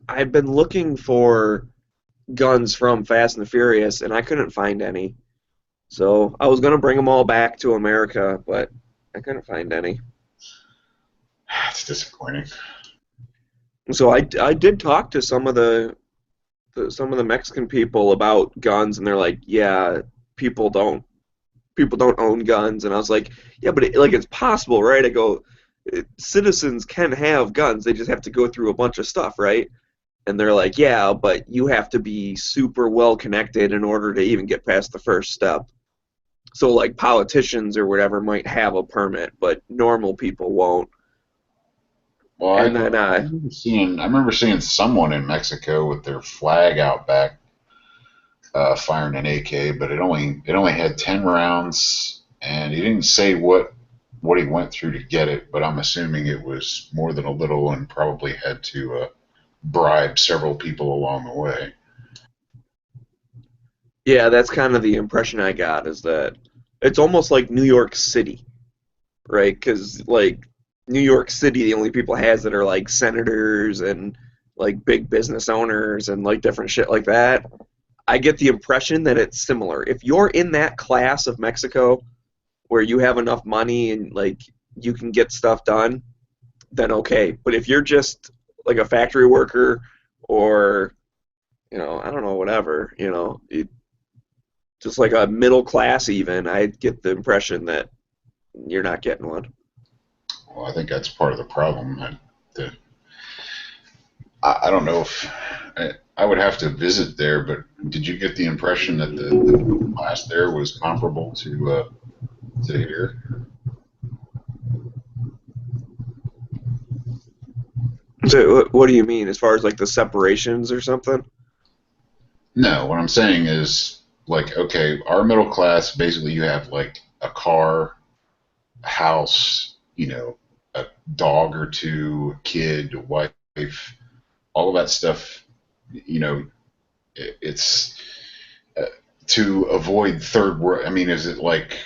I've been looking for guns from Fast and the Furious, and I couldn't find any. So I was gonna bring them all back to America, but I couldn't find any. It's disappointing. So I did talk to some of the Mexican people about guns, and they're like, yeah, people don't people don't own guns, and I was like, yeah, but like it's possible, right? I go, citizens can have guns, they just have to go through a bunch of stuff, right? And they're like, yeah, but you have to be super well connected in order to even get past the first step. So like politicians or whatever might have a permit, but normal people won't. Well, And then I remember seeing someone in Mexico with their flag out back, firing an AK, but it only had 10 rounds, and he didn't say what he went through to get it. But I'm assuming it was more than a little, and probably had to bribe several people along the way. yeah, that's kind of the impression I got is that it's almost like New York City, right? Because like New York City, the only people has that are like senators and like big business owners and like different shit like that. I get the impression that it's similar. If you're in that class of Mexico where you have enough money and like you can get stuff done, then okay. But if you're just like a factory worker or I don't know, whatever, just like a middle class even, I get the impression that you're not getting one. Well, I think that's part of the problem. I don't know if I would have to visit there, but did you get the impression that the class there was comparable to here? So what do you mean as far as like the separations or something? No, what I'm saying is like, okay, our middle class, basically you have like a car, a house, a dog or two, a kid, a wife, all of that stuff. You know, it's uh, to avoid third world. I mean, is it like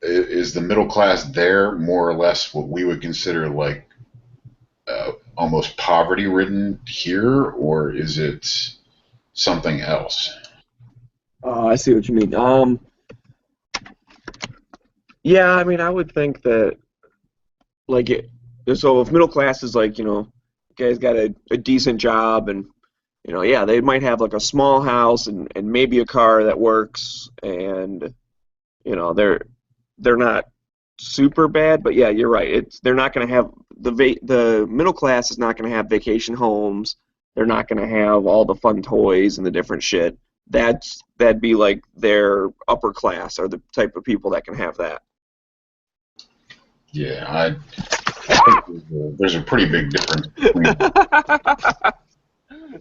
is the middle class there more or less what we would consider like almost poverty ridden here, or is it something else? I see what you mean. Yeah, I mean, I would think that like it. So if middle class is like, guys got a decent job and yeah, they might have like a small house and maybe a car that works and they're not super bad, but yeah, you're right. They're not going to have the middle class is not going to have vacation homes. They're not going to have all the fun toys and the different shit. That'd be like their upper class are the type of people that can have that. Yeah, I think there's a pretty big difference between.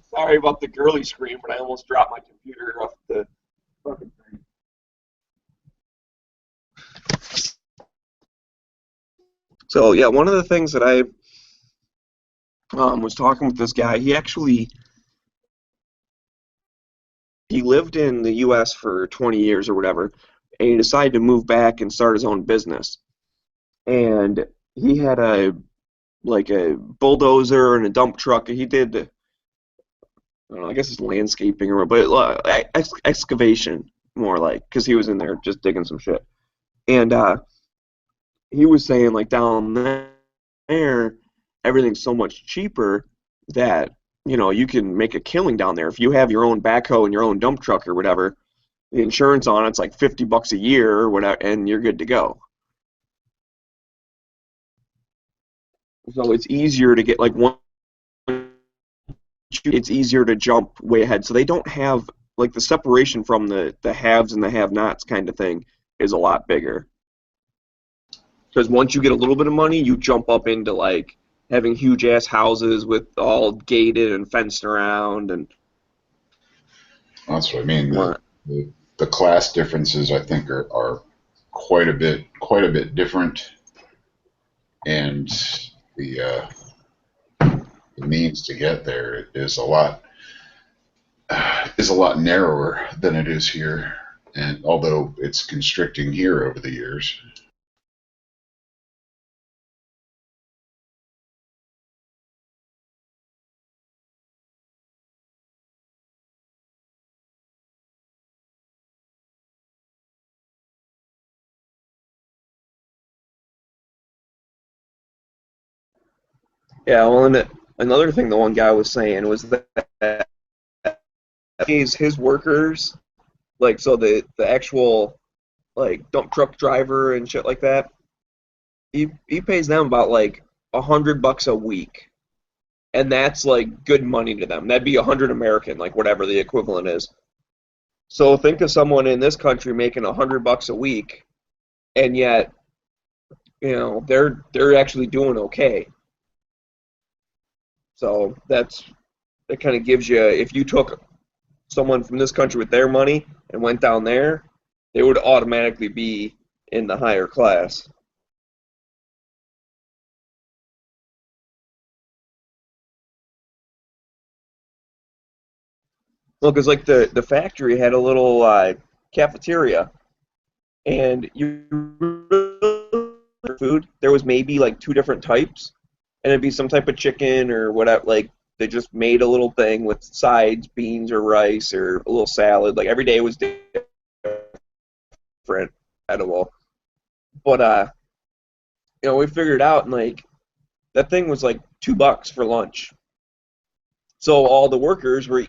Sorry about the girly scream, but I almost dropped my computer off the fucking thing. So yeah, one of the things that I was talking with this guy. He lived in the U.S. for 20 years or whatever, and he decided to move back and start his own business. And he had a bulldozer and a dump truck. He did, I don't know, I guess it's landscaping or but excavation more like because he was in there just digging some shit. And he was saying like down there, everything's so much cheaper that you can make a killing down there if you have your own backhoe and your own dump truck or whatever. The insurance on it's like $50 a year or whatever, and you're good to go. So it's easier to get like one. It's easier to jump way ahead. So they don't have like the separation from the haves and the have-nots kind of thing is a lot bigger. Because once you get a little bit of money, you jump up into like having huge ass houses with all gated and fenced around and That's what I mean. The what. the, the class differences I think are quite a bit different, and the uh, the means to get there is a lot narrower than it is here. And although it's constricting here over the years. Yeah, well, and another thing the one guy was saying was that his workers, like, so the actual like dump truck driver and shit like that, he pays them about like $100 a week, and that's like good money to them. That'd be 100 American, like whatever the equivalent is. So think of someone in this country making $100 a week, and yet they're actually doing okay. So that kind of gives you, if you took someone from this country with their money and went down there, they would automatically be in the higher class. Well, because like the factory had a little cafeteria, and you food there was maybe like two different types, and it'd be some type of chicken or whatever. Like they just made a little thing with sides, beans or rice or a little salad. Like every day was different, edible. But we figured out, and like that thing was like $2 for lunch. So all the workers were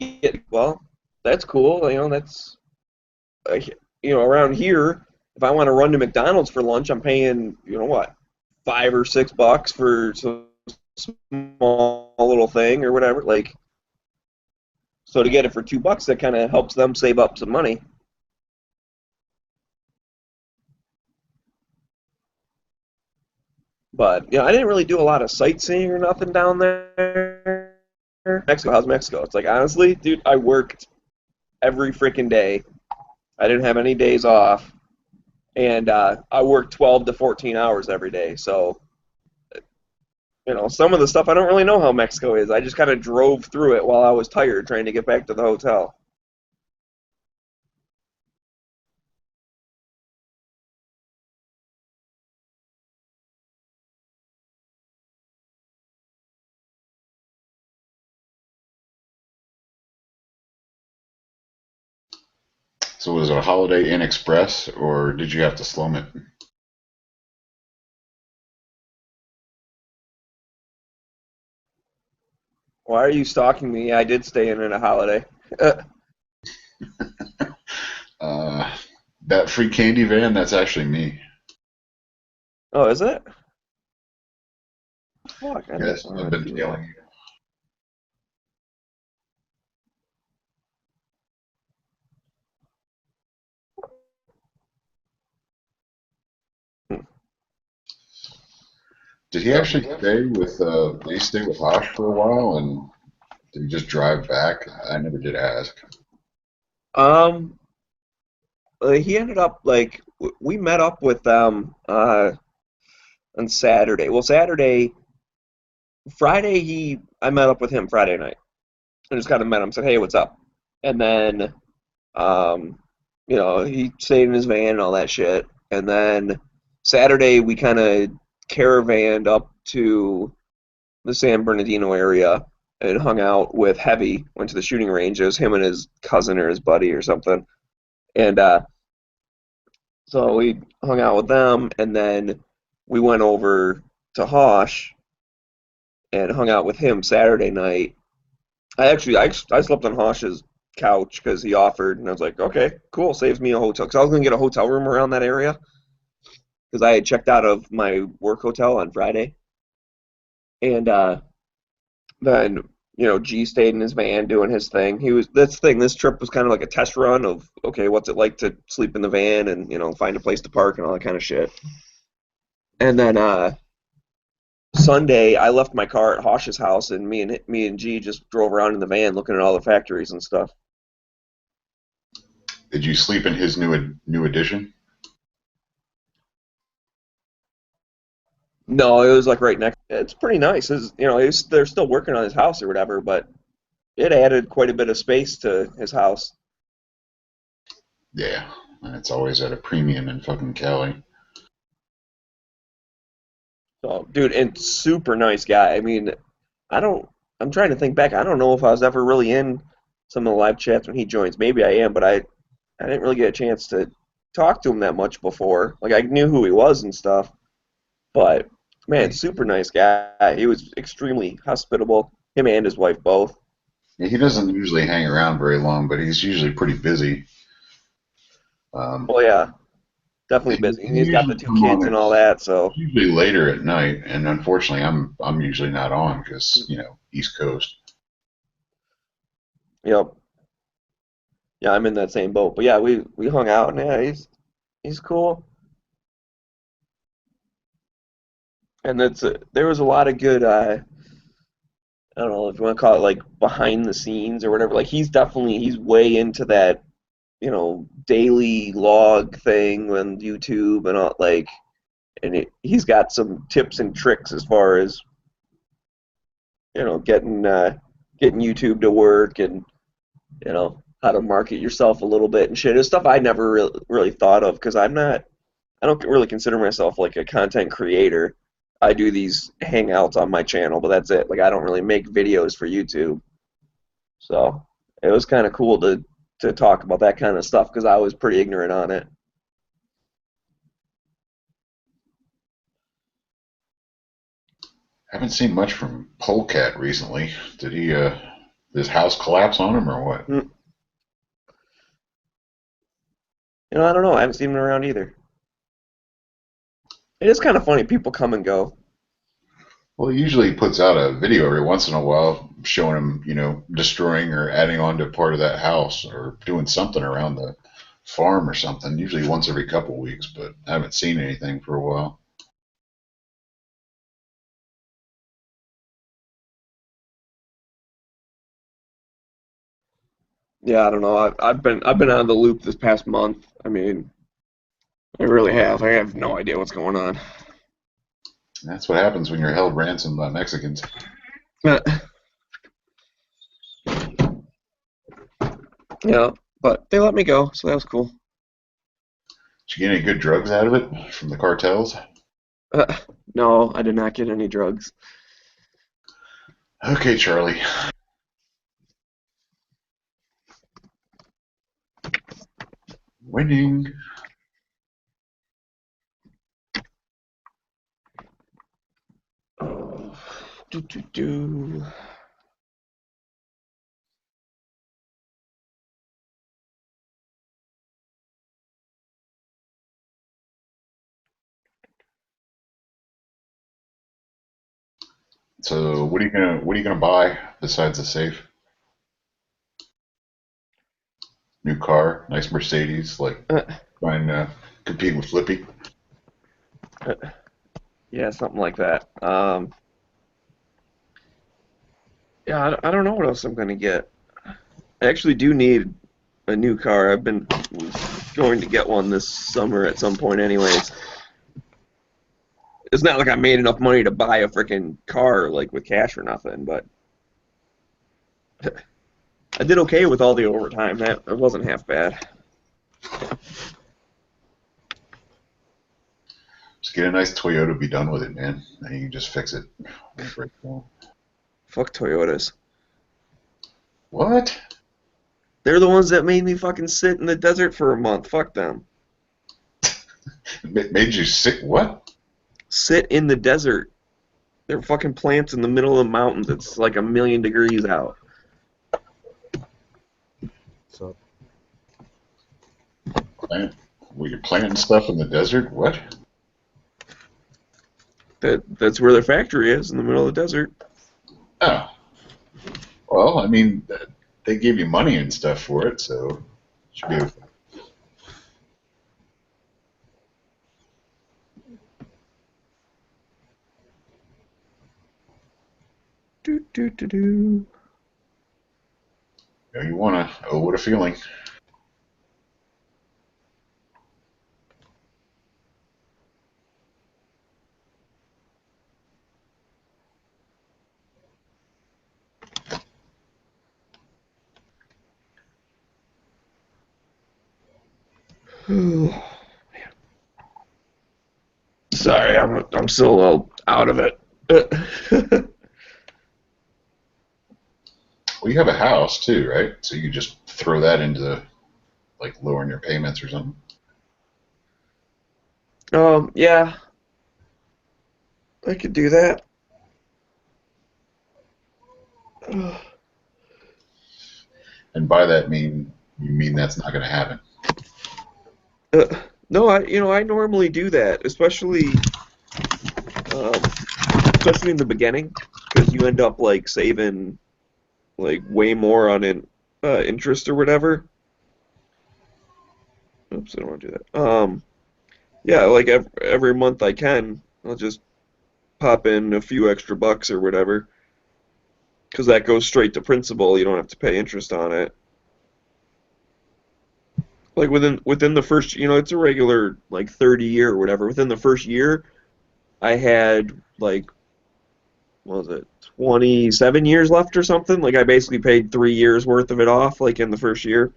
eating. Well, that's cool. That's uh, around here. If I want to run to McDonald's for lunch, I'm paying what, $5 or $6 for some small little thing or whatever. Like, so to get it for $2, that kind of helps them save up some money. But I didn't really do a lot of sightseeing or nothing down there. Mexico, how's Mexico? It's like honestly, dude, I worked every freaking day. I didn't have any days off, and I worked 12 to 14 hours every day. So some of the stuff I don't really know how Mexico is. I just kind of drove through it while I was tired, trying to get back to the hotel. So was it a Holiday Inn Express, or did you have to slum it? Why are you stalking me? I did stay in at a holiday. Uh, that free candy van, that's actually me. Oh, is it? Fuck, I didn't Yes, I've want been to do that. tailing you. Hmm. Did he actually did he stay with Hosh for a while, and did he just drive back? I never did ask. Um, he ended up like we met up with them on Saturday. Well, Friday I met up with him Friday night. I just kind of met him, said, "Hey, what's up?" And then um, he stayed in his van and all that shit. And then Saturday we kind of caravanned up to the San Bernardino area and hung out with Heavy. Went to the shooting range. It was him and his cousin or his buddy or something. And so we hung out with them, and then we went over to Hosh and hung out with him Saturday night. I slept on Hosh's couch because he offered, and I was like, okay, cool, saves me a hotel because I was gonna get a hotel room around that area because I had checked out of my work hotel on Friday, and then G stayed in his van doing his thing. That's the thing. This trip was kind of like a test run of okay, what's it like to sleep in the van and find a place to park and all that kind of shit. And then Sunday, I left my car at Hosh's house, and me and G just drove around in the van looking at all the factories and stuff. Did you sleep in his new addition? No, it was like right next. It's pretty nice. They're still working on his house or whatever, but it added quite a bit of space to his house. Yeah, and it's always at a premium in fucking Cali. So, dude, and super nice guy. I mean, I don't. I'm trying to think back. I don't know if I was ever really in some of the live chats when he joins. Maybe I am, but I didn't really get a chance to talk to him that much before. Like I knew who he was and stuff, but Man, super nice guy. He was extremely hospitable. Him and his wife both. He doesn't usually hang around very long, but he's usually pretty busy. Um, Well, yeah, definitely he, busy. he And he's got the usually two come kids on. and all that, so It's usually later at night, and unfortunately, I'm usually not on because East Coast. yep. Yeah, I'm in that same boat. But yeah, we hung out and yeah, he's cool. And there was a lot of good I don't know if you want to call it like behind the scenes or whatever. Like he's way into that, daily log thing on YouTube and all like and he's got some tips and tricks as far as, getting YouTube to work and, how to market yourself a little bit and shit. It's stuff I never really thought of because I don't really consider myself like a content creator. I do these hangouts on my channel, but that's it. Like I don't really make videos for YouTube. So it was kind of cool to talk about that kind of stuff because I was pretty ignorant on it. Haven't seen much from Polecat recently. Did his house collapse on him or what? Mm, I don't know. I haven't seen him around either. It is kind of funny. People come and go. Well, he usually puts out a video every once in a while showing him, destroying or adding on to part of that house or doing something around the farm or something, usually once every couple of weeks, but I haven't seen anything for a while. Yeah, I don't know. I've been out of the loop this past month. I mean, I really have. I have no idea what's going on. And that's what happens when you're held ransom by Mexicans. Uh, yeah, but they let me go, so that was cool. Did you get any good drugs out of it from the cartels? Uh, no, I did not get any drugs. Okay, Charlie. Winning. Oh, do. So what are you gonna buy besides the safe? New car, nice Mercedes, like Uh, trying to compete with Flippy. uh, yeah, something like that. Yeah, I don't know what else I'm gonna get. I actually do need a new car. I've been going to get one this summer at some point, anyways. It's not like I made enough money to buy a freaking car like with cash or nothing, but I did okay with all the overtime. That it wasn't half bad. Just get a nice Toyota, be done with it, man. And you can just fix it. Fuck Toyotas. What? They're the ones that made me fucking sit in the desert for a month. Fuck them. Made you sick? What? Sit in the desert. They're fucking plants in the middle of the mountains. It's like a million degrees out. So Plant? Well, you're planting stuff in the desert? What? that's where their factory is in the middle of the desert. Oh, well, I mean, they gave you money and stuff for it, so it should be okay. Do do do do. You wanna? Oh, what a feeling. Sorry, I'm still a little out of it. Well, you have a house too, right? So you just throw that into like lowering your payments or something. Yeah, I could do that. And by that you mean that's not going to happen. Uh, no, I normally do that, um, especially in the beginning, because you end up like saving like way more on interest or whatever. Oops, I don't want to do that. Yeah, like every month I can, I'll just pop in a few extra bucks or whatever, because that goes straight to principal. You don't have to pay interest on it. Like within the first, it's a regular like 30 year or whatever. Within the first year, I had like what was it, 27 years left or something. Like I basically paid 3 years worth of it off, like in the first year.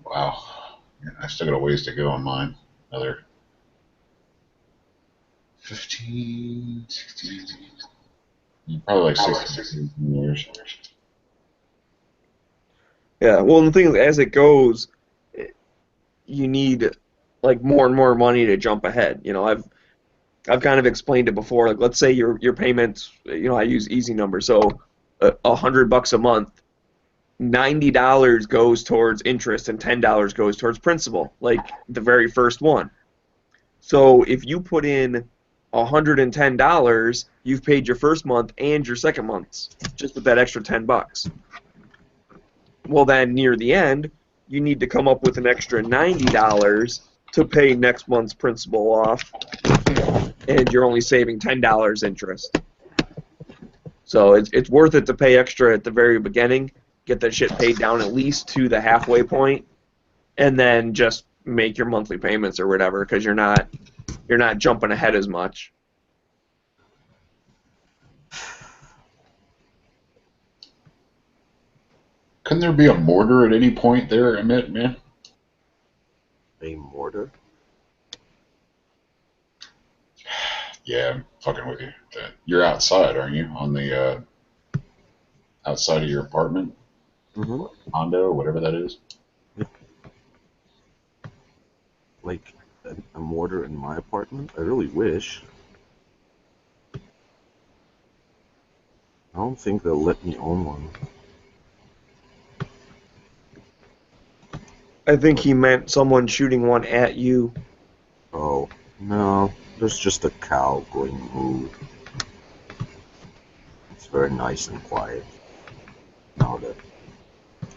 Wow. Yeah, I still got a ways to go on mine. Another 15, 16, probably like 16 years. Yeah. Well, the thing is, as it goes, you need like more and more money to jump ahead. I've kind of explained it before. Like, let's say your payments, I use easy numbers, so $100 a month. $90 goes towards interest and $10 goes towards principal, like the very first one. So if you put in $110, you've paid your first month and your second month's just with that extra $10. Well, then near the end, you need to come up with an extra $90 to pay next month's principal off, and you're only saving $10 interest. So it's worth it to pay extra at the very beginning, get that shit paid down at least to the halfway point, and then just make your monthly payments or whatever because you're not jumping ahead as much. Couldn't there be a mortar at any point there, Emmett, man? A mortar? Yeah, I'm fucking with you. You're outside, aren't you? On the outside of your apartment, Mm-hmm. condo, whatever that is. Like a mortar in my apartment? I really wish. I don't think they'll let me own one. I think he meant someone shooting one at you. Oh, no. There's just a cow going moo. It's very nice and quiet. Now that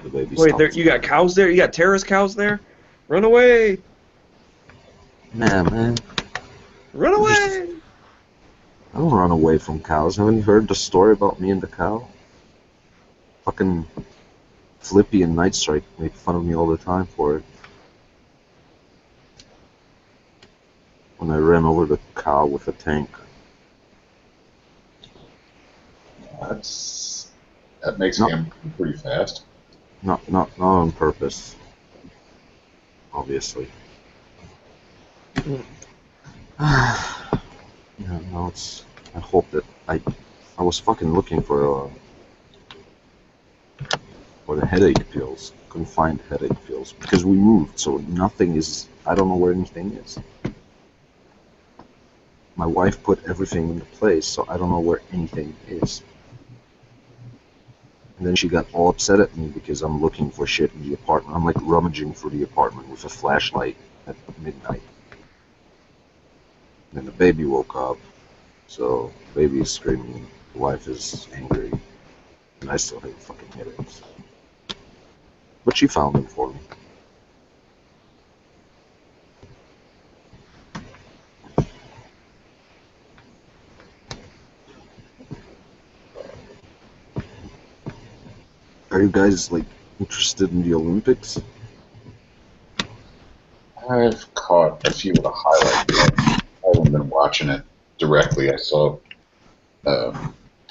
the baby Wait, there stops. you got cows there? You got terrace cows there? Run away! Nah, man. Run Just, away! I don't run away from cows. Haven't you heard the story about me and the cow? Fucking Flippy and Nightstrike make fun of me all the time for it. When I ran over the cow with a tank. That makes Not, him pretty fast. not on purpose, obviously. Yeah, no, it's. I hope that I was fucking looking for the headache pills. Couldn't find headache pills because we moved, so nothing is. I don't know where anything is. My wife put everything into place, so I don't know where anything is. And then she got all upset at me because I'm looking for shit in the apartment. I'm like rummaging for the apartment with a flashlight at midnight. And then the baby woke up, so the baby is screaming. The wife is angry, and I still have fucking headaches. But she found them for me. Are you guys like interested in the Olympics? I've caught a few of the highlights. I haven't been watching it directly. I saw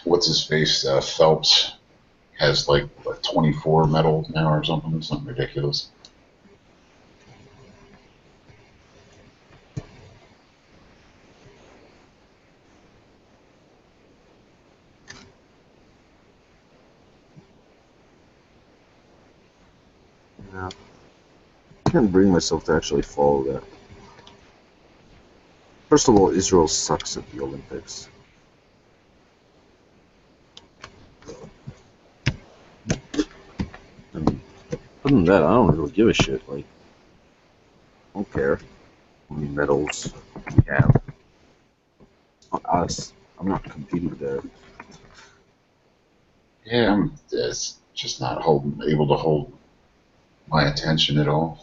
what's his face Phelps has like what, 24 medals now or something ridiculous. Yeah. I can't bring myself to actually follow that. First of all, Israel sucks at the Olympics. I mean, other than that, I don't really give a shit. Like, I don't care how many medals we have. Not us. I'm not competing there. Yeah, I'm just not able to hold my attention at all.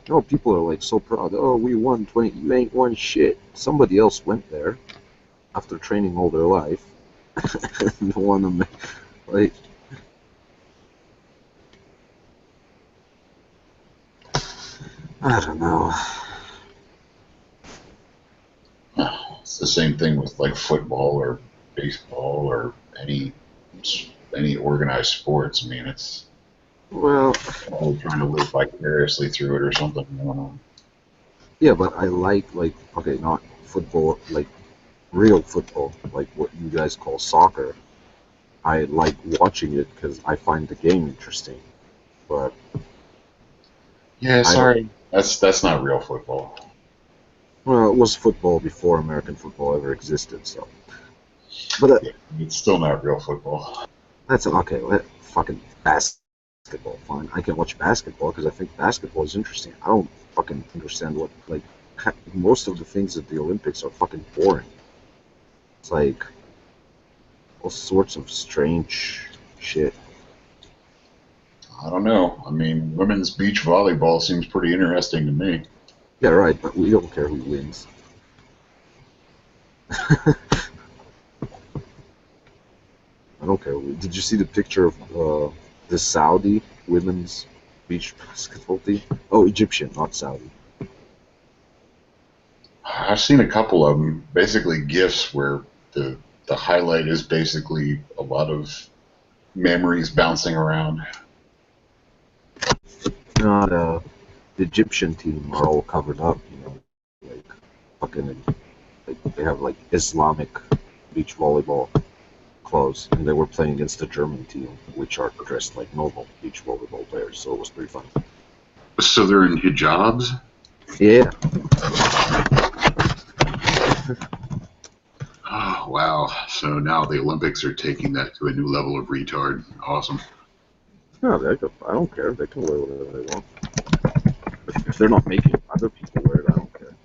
No, people are like so proud. Oh, we won 20. You ain't won shit. Somebody else went there after training all their life. And won them. Like, I don't know. It's the same thing with like football or baseball or any organized sports. I mean, it's Well, all trying to live vicariously through it or something. I don't know. yeah, but I like, okay, not football, like real football, like what you guys call soccer. I like watching it because I find the game interesting. But Yeah, I don't. sorry. That's not real football. Well, it was football before American football ever existed. So, but Yeah, it's still not real football. that's okay. Fucking basketball, fine. I can watch basketball because I think basketball is interesting. I don't fucking understand what like most of the things at the Olympics are fucking boring. It's like all sorts of strange shit. I don't know. I mean, women's beach volleyball seems pretty interesting to me. Yeah, right. But we don't care who wins. I don't care. Did you see the picture of the Saudi women's beach basketball team? Oh, Egyptian, not Saudi. I've seen a couple of them, basically GIFs where the highlight is basically a lot of memories bouncing around. Not the Egyptian team are all covered up, like fucking like they have like Islamic beach volleyball clothes, and they were playing against the German team, which are dressed like normal beach volleyball players. So it was pretty fun. So they're in hijabs? Yeah, Oh, wow. So now the Olympics are taking that to a new level of retard. Awesome. no, I don't care. They can wear whatever they want. If they're not making other people wear it, I don't care.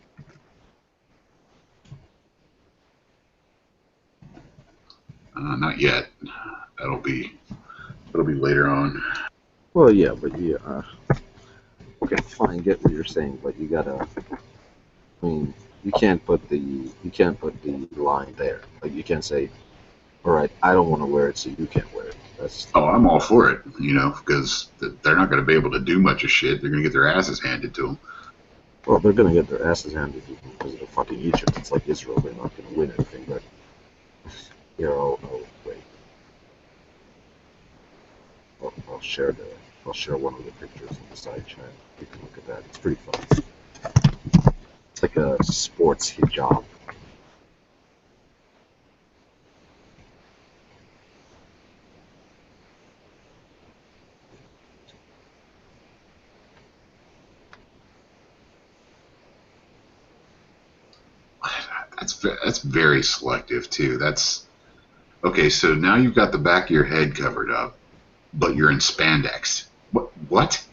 Not yet. That'll be that'll be later on. Well, yeah, but yeah, okay, fine, get what you're saying, but you gotta. I mean, you can't put the line there. Like you can't say, all right, I don't want to wear it, so you can't wear it. That's Oh, I'm all for it, because they're not going to be able to do much of shit. They're going to get their asses handed to them. well, they're gonna get their asses handed to them because they're fucking Egypt. It's like Israel; they're not gonna win anything. But here, I'll wait. I'll share one of the pictures in the side chat. You can look at that. It's pretty fun. It's like a sports hijab. That's very selective too. That's okay. So now you've got the back of your head covered up, but you're in spandex. What?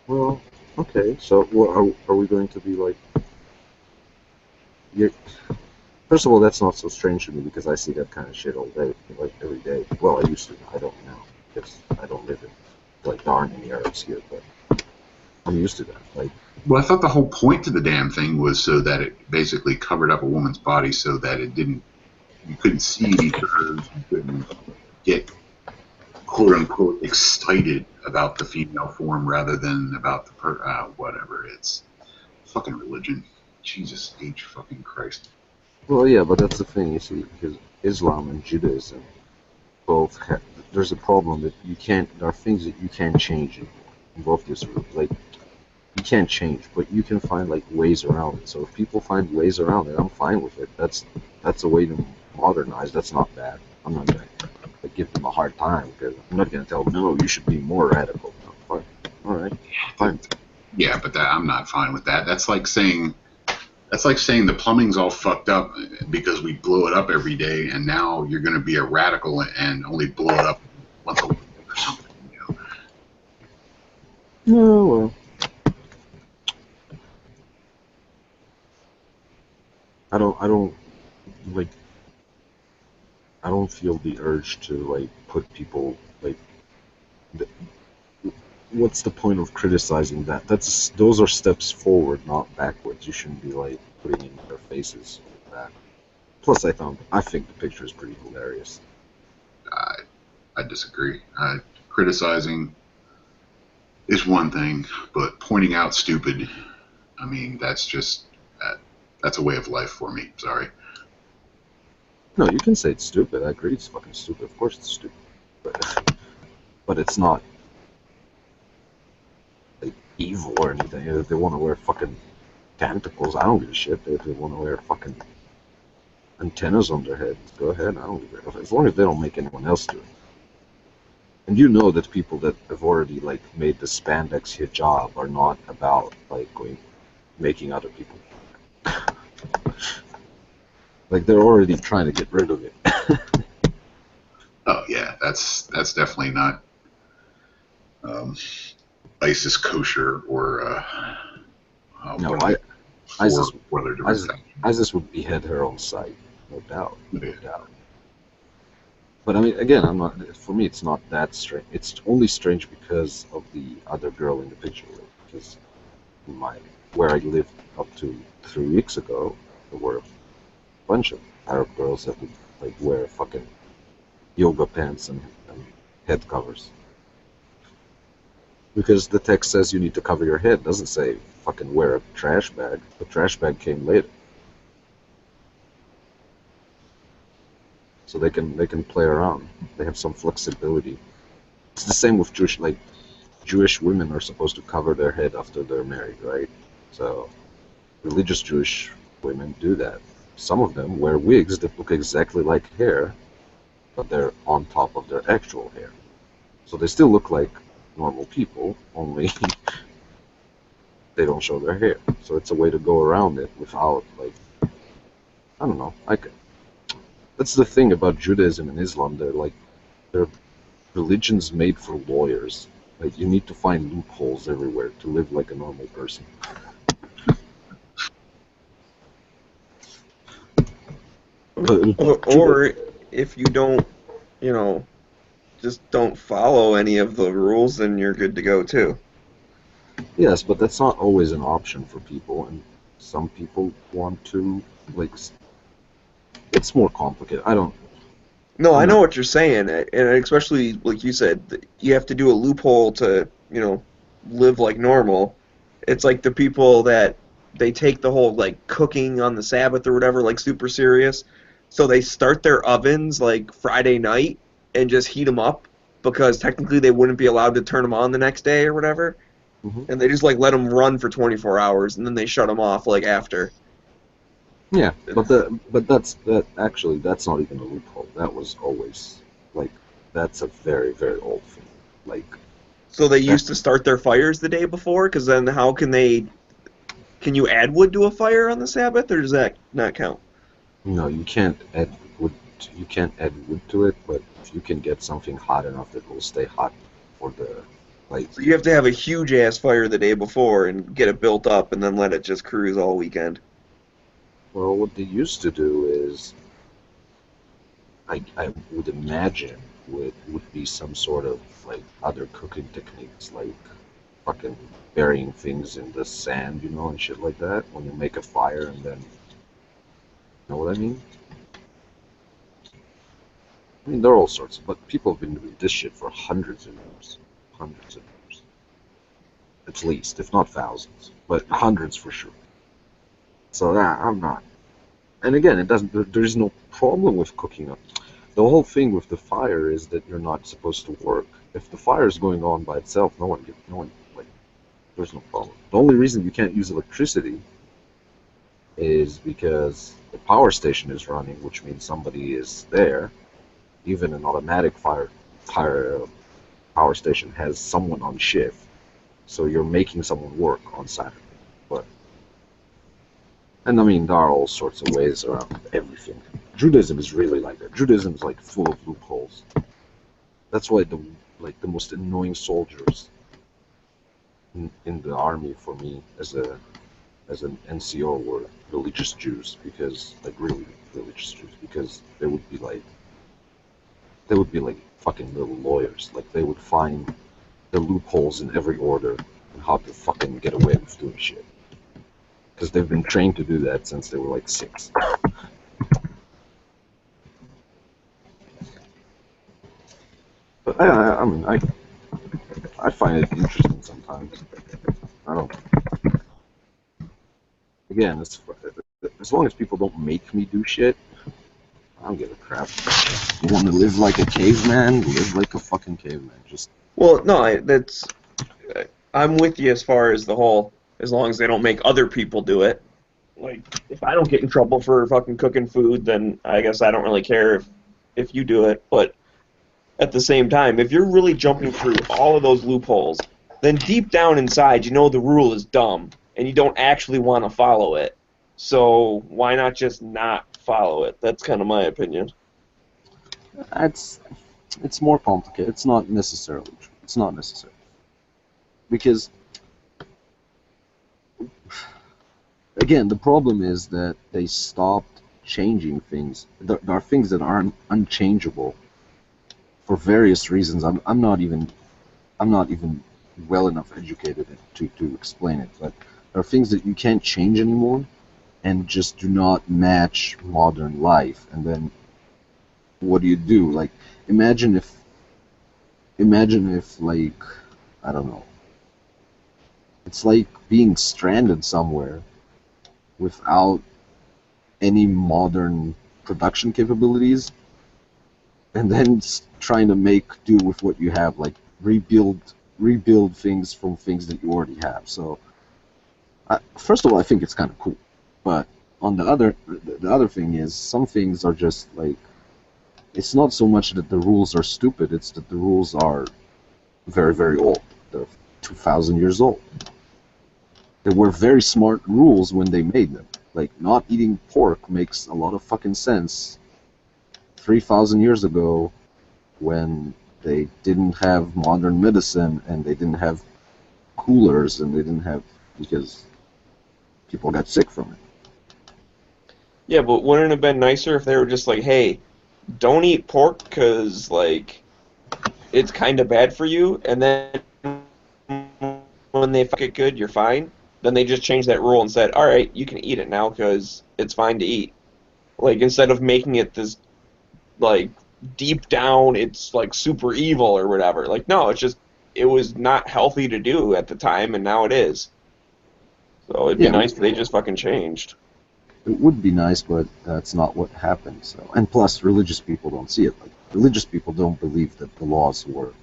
Well, okay. So, are we going to be like? You First of all, that's not so strange to me because I see that kind of shit all day, like every day. Well, I used to. I don't now because I don't live in like darn any Arabs here, but I'm used to that. Like, Well, I thought the whole point to the damn thing was so that it basically covered up a woman's body so that you couldn't see any curves, you couldn't get quote unquote excited about the female form rather than about whatever. It's fucking religion. Jesus H fucking Christ. well, yeah, but that's the thing, you see, because Islam and Judaism both have. There's a problem that you can't. There are things that you can't change in both these groups. Like, you can't change, but you can find like ways around it. So if people find ways around it, I'm fine with it. That's a way to modernize. That's not bad. I'm not gonna like, give them a hard time because I'm not gonna tell them no. You should be more radical. No, fine, all right, fine. Yeah, but I'm not fine with that. That's like saying the plumbing's all fucked up because we blow it up every day, and now you're going to be a radical and only blow it up once a week or something. No, well, I don't like. I don't feel the urge to like put people like. th- What's the point of criticizing that? Those are steps forward, not backwards. You shouldn't be like putting in their faces like that. Plus, I think the picture is pretty hilarious. I I disagree. Criticizing is one thing, but pointing out stupid, I mean, that, that's a way of life for me. Sorry. No, you can say it's stupid. I agree, it's fucking stupid. Of course, it's stupid, but it's not like evil or anything. If they want to wear fucking tentacles, I don't give a shit. If they want to wear fucking antennas on their heads, go ahead. I don't give a shit. As long as they don't make anyone else do it. And you know that people that have already like made the spandex hijab are not about like going making other people like they're already trying to get rid of it. Oh yeah, that's definitely not um, ISIS kosher or No, one of the ISIS, four other different ISIS, things. ISIS would behead her on sight, no doubt, no Yeah. doubt. But I mean, again, I'm not. For me, it's not that strange. It's only strange because of the other girl in the picture. Because my where I lived up to 3 weeks ago, there were a bunch of Arab girls that would like wear fucking yoga pants and head covers. Because the text says you need to cover your head. It doesn't say fucking wear a trash bag. The trash bag came later, so they can play around. They have some flexibility. It's the same with Jewish women are supposed to cover their head after they're married, right? So religious Jewish women do that. Some of them wear wigs that look exactly like hair, but they're on top of their actual hair. So they still look like normal people, only they don't show their hair. So it's a way to go around it without like I don't know. That's the thing about Judaism and Islam. They're religions made for lawyers. Like you need to find loopholes everywhere to live like a normal person. But Judah, Or if you don't, you know, just don't follow any of the rules, then you're good to go too. yes, but that's not always an option for people, and some people want to like. It's more complicated. No, I I'm know not. what you're saying, and especially like you said, you have to do a loophole to, live like normal. It's like the people that they take the whole like cooking on the Sabbath or whatever like super serious. So they start their ovens like Friday night and just heat them up because technically they wouldn't be allowed to turn them on the next day or whatever. Hmm. And they just like let them run for 24 hours and then they shut them off like after. Yeah, but that's not even a loophole. That was always like that's a very very old thing. Like So they that. used to start their fires the day before because then how can they can you add wood to a fire on the Sabbath, or does that not count? No, you can't add wood. You can't add wood to it, but if you can get something hot enough that will stay hot for the like. So you have to have a huge ass fire the day before and get it built up, and then let it just cruise all weekend. Well, what they used to do is, I would imagine would be some sort of like other cooking techniques, like fucking burying things in the sand, and shit like that. When you make a fire, and then, you know what I mean? I mean, there are all sorts, but people have been doing this shit for hundreds of years, at least, if not thousands, but hundreds for sure. So yeah, I'm not. And again, it doesn't. There is no problem with cooking up. The whole thing with the fire is that you're not supposed to work. If the fire is going on by itself, no one, like, there's no problem. The only reason you can't use electricity is because the power station is running, which means somebody is there. Even an automatic fire power station has someone on shift, So you're making someone work on Saturday. But and I mean, there are all sorts of ways around everything. Judaism is really like that. Judaism is like full of loopholes. That's why the most annoying soldiers in the army for me as an NCO were religious Jews, because like really religious Jews, because they would be like fucking little lawyers. Like they would find the loopholes in every order and how to fucking get away with doing shit. Because they've been trained to do that since they were like 6. But I mean, I find it interesting sometimes. I don't. Again, as long as people don't make me do shit, I don't give a crap. You want to live like a caveman? Live like a fucking caveman. Just Well, no, I'm with you as far as the whole, as long as they don't make other people do it. Like, if I don't get in trouble for fucking cooking food, then I guess I don't really care if you do it. But at the same time, if you're really jumping through all of those loopholes, then deep down inside, you know the rule is dumb, and you don't actually want to follow it. So why not just not follow it? That's kind of my opinion. it's it's more complicated. It's not necessarily true. It's not necessary because again, the problem is that they stopped changing things. There are things that aren't unchangeable for various reasons. I'm not even well enough educated to explain it, but there are things that you can't change anymore and just do not match modern life. And then what do you do? Like, imagine if, like, I don't know, it's like being stranded somewhere without any modern production capabilities, and then trying to make do with what you have, like rebuild things from things that you already have. So, first of all, I think it's kind of cool, but on the other thing is, some things are just like, it's not so much that the rules are stupid, it's that the rules are very, very old. They're 2,000 years old. They were very smart rules when they made them. Like, not eating pork makes a lot of fucking sense 3,000 years ago, when they didn't have modern medicine and they didn't have coolers and they didn't have, because people got sick from it. Yeah, but wouldn't it have been nicer if they were just like, hey, don't eat pork because, like, it's kind of bad for you, and then when they fuck it good, you're fine. Then they just changed that rule and said, all right, you can eat it now because it's fine to eat. Like, instead of making it this, like, deep down, it's, like, super evil or whatever. Like, no, it's just, it was not healthy to do at the time, and now it is. So it'd be Yeah, nice if they just fucking changed. it would be nice, but that's not what happened. So, and plus, religious people don't see it. Like, religious people don't believe that the laws were,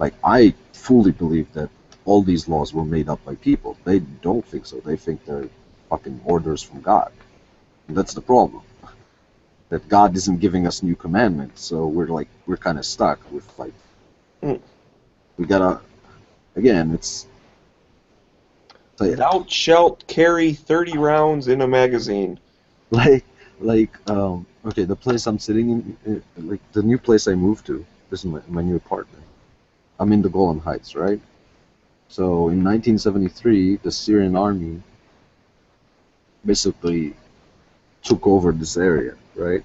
like, I fully believe that all these laws were made up by people. They don't think so. They think they're fucking orders from God. And that's the problem. That God isn't giving us new commandments, so we're kind of stuck with, like, Mm. we gotta, again, it's like Thou shalt carry 30 rounds in a magazine. like okay, the place I'm sitting in, like the new place I moved to, this is my new apartment. I'm in the Golan Heights, right? So in 1973, the Syrian army basically took over this area, right?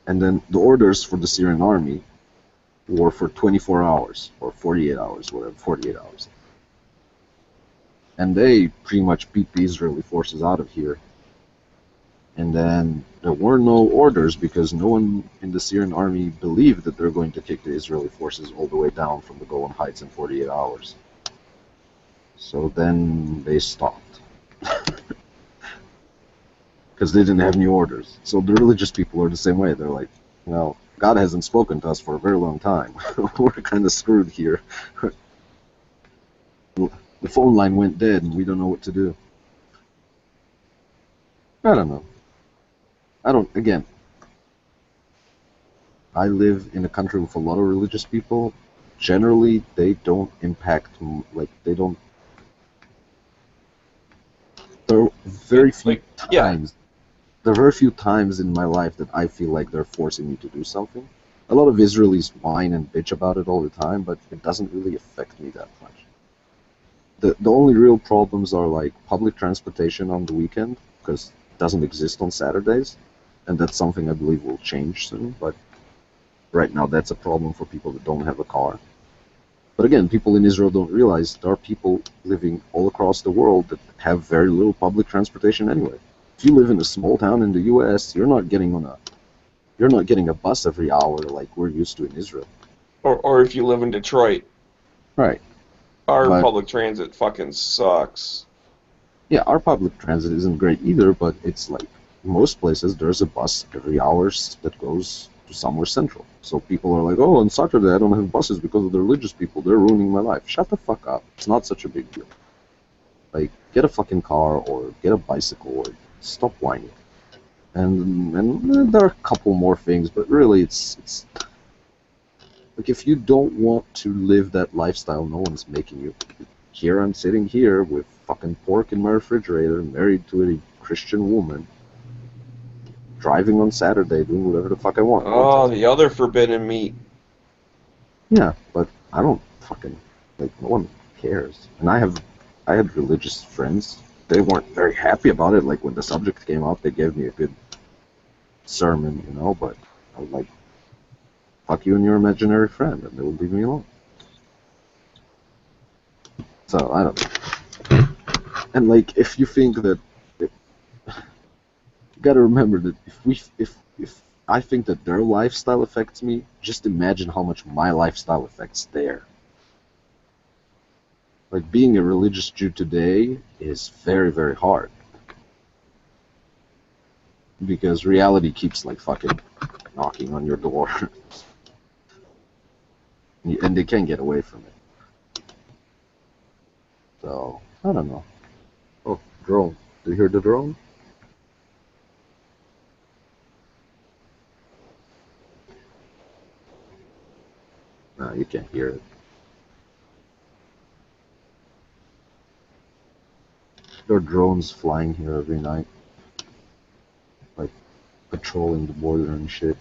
And then the orders for the Syrian army were for 24 hours or 48 hours, whatever, 48 hours. And they pretty much beat the Israeli forces out of here. And then there were no orders because no one in the Syrian army believed that they're going to kick the Israeli forces all the way down from the Golan Heights in 48 hours. So then they stopped. Because they didn't have new orders. So the religious people are the same way. They're like, well, God hasn't spoken to us for a very long time. We're kind of screwed here. The phone line went dead and we don't know what to do. I don't know. Again, I live in a country with a lot of religious people, generally they don't impact, like they don't. There are very few Yeah. times. There are very few times in my life that I feel like they're forcing me to do something. A lot of Israelis whine and bitch about it all the time, but it doesn't really affect me that much. The only real problems are like public transportation on the weekend, because it doesn't exist on Saturdays, and that's something I believe will change soon. But right now, that's a problem for people that don't have a car. But again, people in Israel don't realize there are people living all across the world that have very little public transportation anyway. If you live in a small town in the U.S., you're not getting a bus every hour like we're used to in Israel. Or if you live in Detroit, Right. our But public transit fucking sucks. yeah, our public transit isn't great either, but it's like most places there's a bus every hour that goes to somewhere central. So people are like, oh, on Saturday I don't have buses because of the religious people. They're ruining my life. Shut the fuck up. It's not such a big deal. Like, get a fucking car or get a bicycle or stop whining. And there are a couple more things, but really it's like if you don't want to live that lifestyle, no one's making you. Here I'm sitting here with fucking pork in my refrigerator, married to a Christian woman, driving on Saturday, doing whatever the fuck I want. No one Oh, tells me. the other forbidden meat. Yeah, but I don't fucking like. No one cares. And I had religious friends. They weren't very happy about it. Like when the subject came up, they gave me a good sermon, you know. But I was like, "Fuck you and your imaginary friend," and they would leave me alone. So I don't know. And like, if you think that you gotta remember that if I think that their lifestyle affects me, just imagine how much my lifestyle affects their. Like being a religious Jew today is very, very hard because reality keeps like fucking knocking on your door, and they can't get away from it. So I don't know. Oh, drone! Do you hear the drone? No, you can't hear it. There are drones flying here every night, like patrolling the border and shit.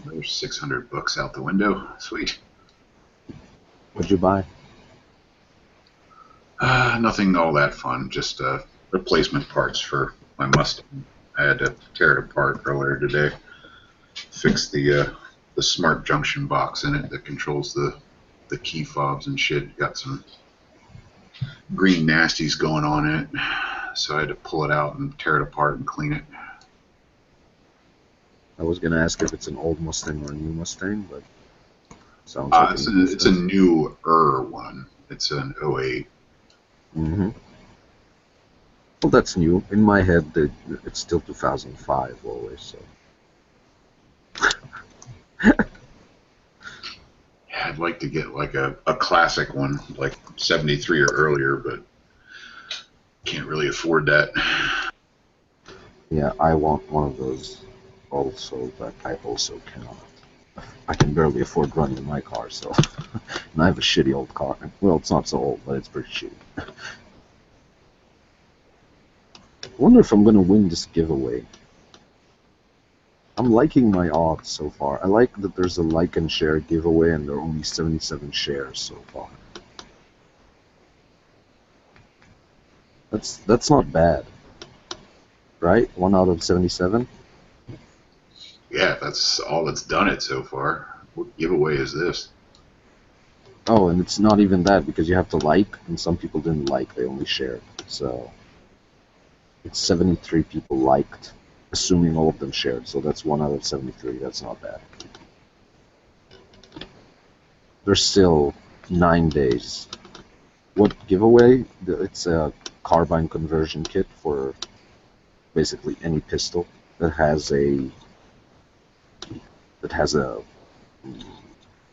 There's 600 books out the window. Sweet. What'd you buy? Nothing all that fun. Just replacement parts for my Mustang. I had to tear it apart earlier today. Fix the smart junction box in it that controls the key fobs and shit. Got some green nasties going on in it, so I had to pull it out and tear it apart and clean it. I was gonna ask if it's an old Mustang or a new Mustang, but sounds like a It's new a Mustang. newer one. It's an '08. Mm-hmm. Well, that's new. In my head, it's still 2005 always. So I'd like to get like a classic one, like '73 or earlier, but can't really afford that. Yeah, I want one of those also, but I also cannot. I can barely afford running my car, so and I have a shitty old car. Well, it's not so old, but it's pretty shitty. I wonder if I'm gonna win this giveaway. I'm liking my odds so far. I like that there's a like and share giveaway, and there are only 77 shares so far. That's not bad, right? 1 out of 77. Yeah, that's all that's done it so far. What giveaway is this? Oh, and it's not even that because you have to like, and some people didn't like; they only shared. So it's 73 people liked, assuming all of them shared. So that's 1 out of 73. That's not bad. There's still 9 days. What giveaway? It's a carbine conversion kit for basically any pistol that has a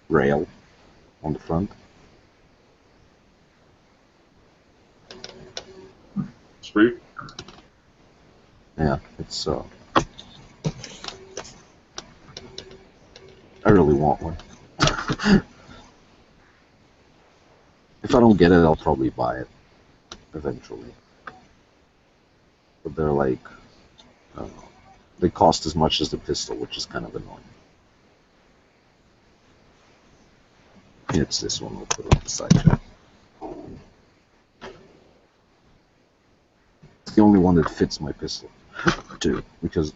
rail on the front. Sweet. Yeah, I really want one. If I don't get it, I'll probably buy it eventually. But they're like, I don't know, they cost as much as the pistol, which is kind of annoying. It's this one. We'll put it on the side here. It's the only one that fits my pistol, too, because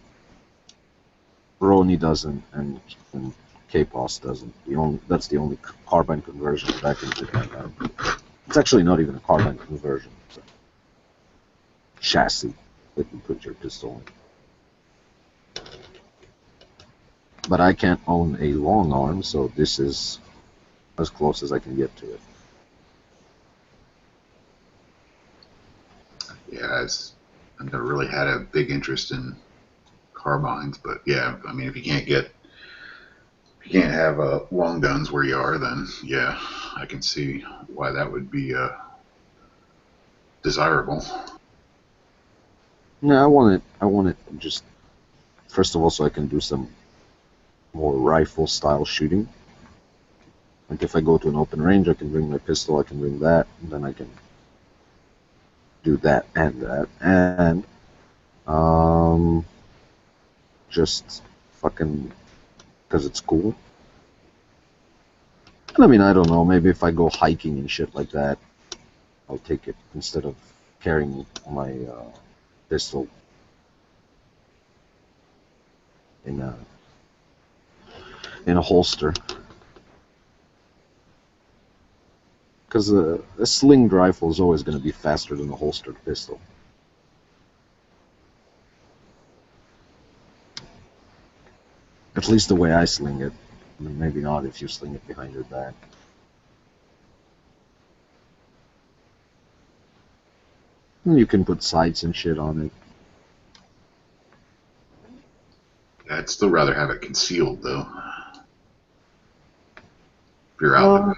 Roni doesn't and K-Pos doesn't. That's the only carbine conversion that I can fit my gun. It's actually not even a carbine conversion. It's a chassis that you put your pistol in. But I can't own a long arm, so this is as close as I can get to it. Yeah, I've never really had a big interest in carbines, but yeah, I mean, if you can't have long guns where you are, then yeah, I can see why that would be desirable. Yeah, I want it. I want it just first of all so I can do some more rifle style shooting. Like if I go to an open range, I can bring my pistol, I can bring that, and then I can do that and that, and um, just fucking because it's cool. And I mean, I don't know. Maybe if I go hiking and shit like that, I'll take it instead of carrying my pistol in a holster. Because a slinged rifle is always going to be faster than a holstered pistol. At least the way I sling it. I mean, maybe not if you sling it behind your back. And you can put sights and shit on it. I'd still rather have it concealed though. If you're out in Uh,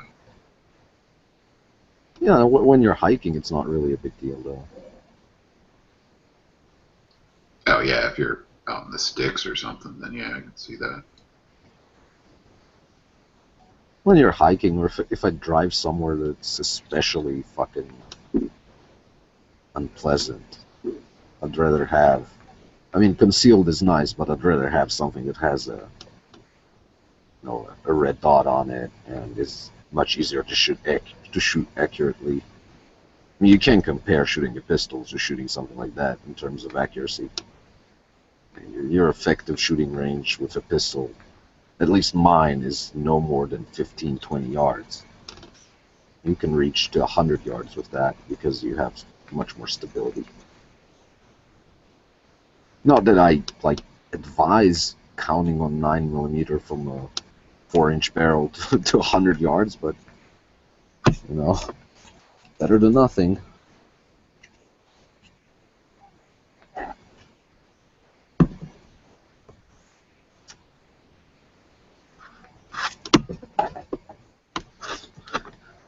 yeah, when you're hiking, it's not really a big deal, though. oh yeah, if you're out in the sticks or something, then yeah, I can see that. When you're hiking, or if I drive somewhere that's especially fucking unpleasant, I'd rather have. I mean, concealed is nice, but I'd rather have something that has a red dot on it and is much easier to shoot accurately. I mean, you can't compare shooting a pistol to shooting something like that in terms of accuracy. Your effective shooting range with a pistol, at least mine, is no more than 15, 20 yards. You can reach to 100 yards with that because you have much more stability. Not that I like advise counting on 9mm from a 4-inch barrel to 100 yards, but you know, better than nothing.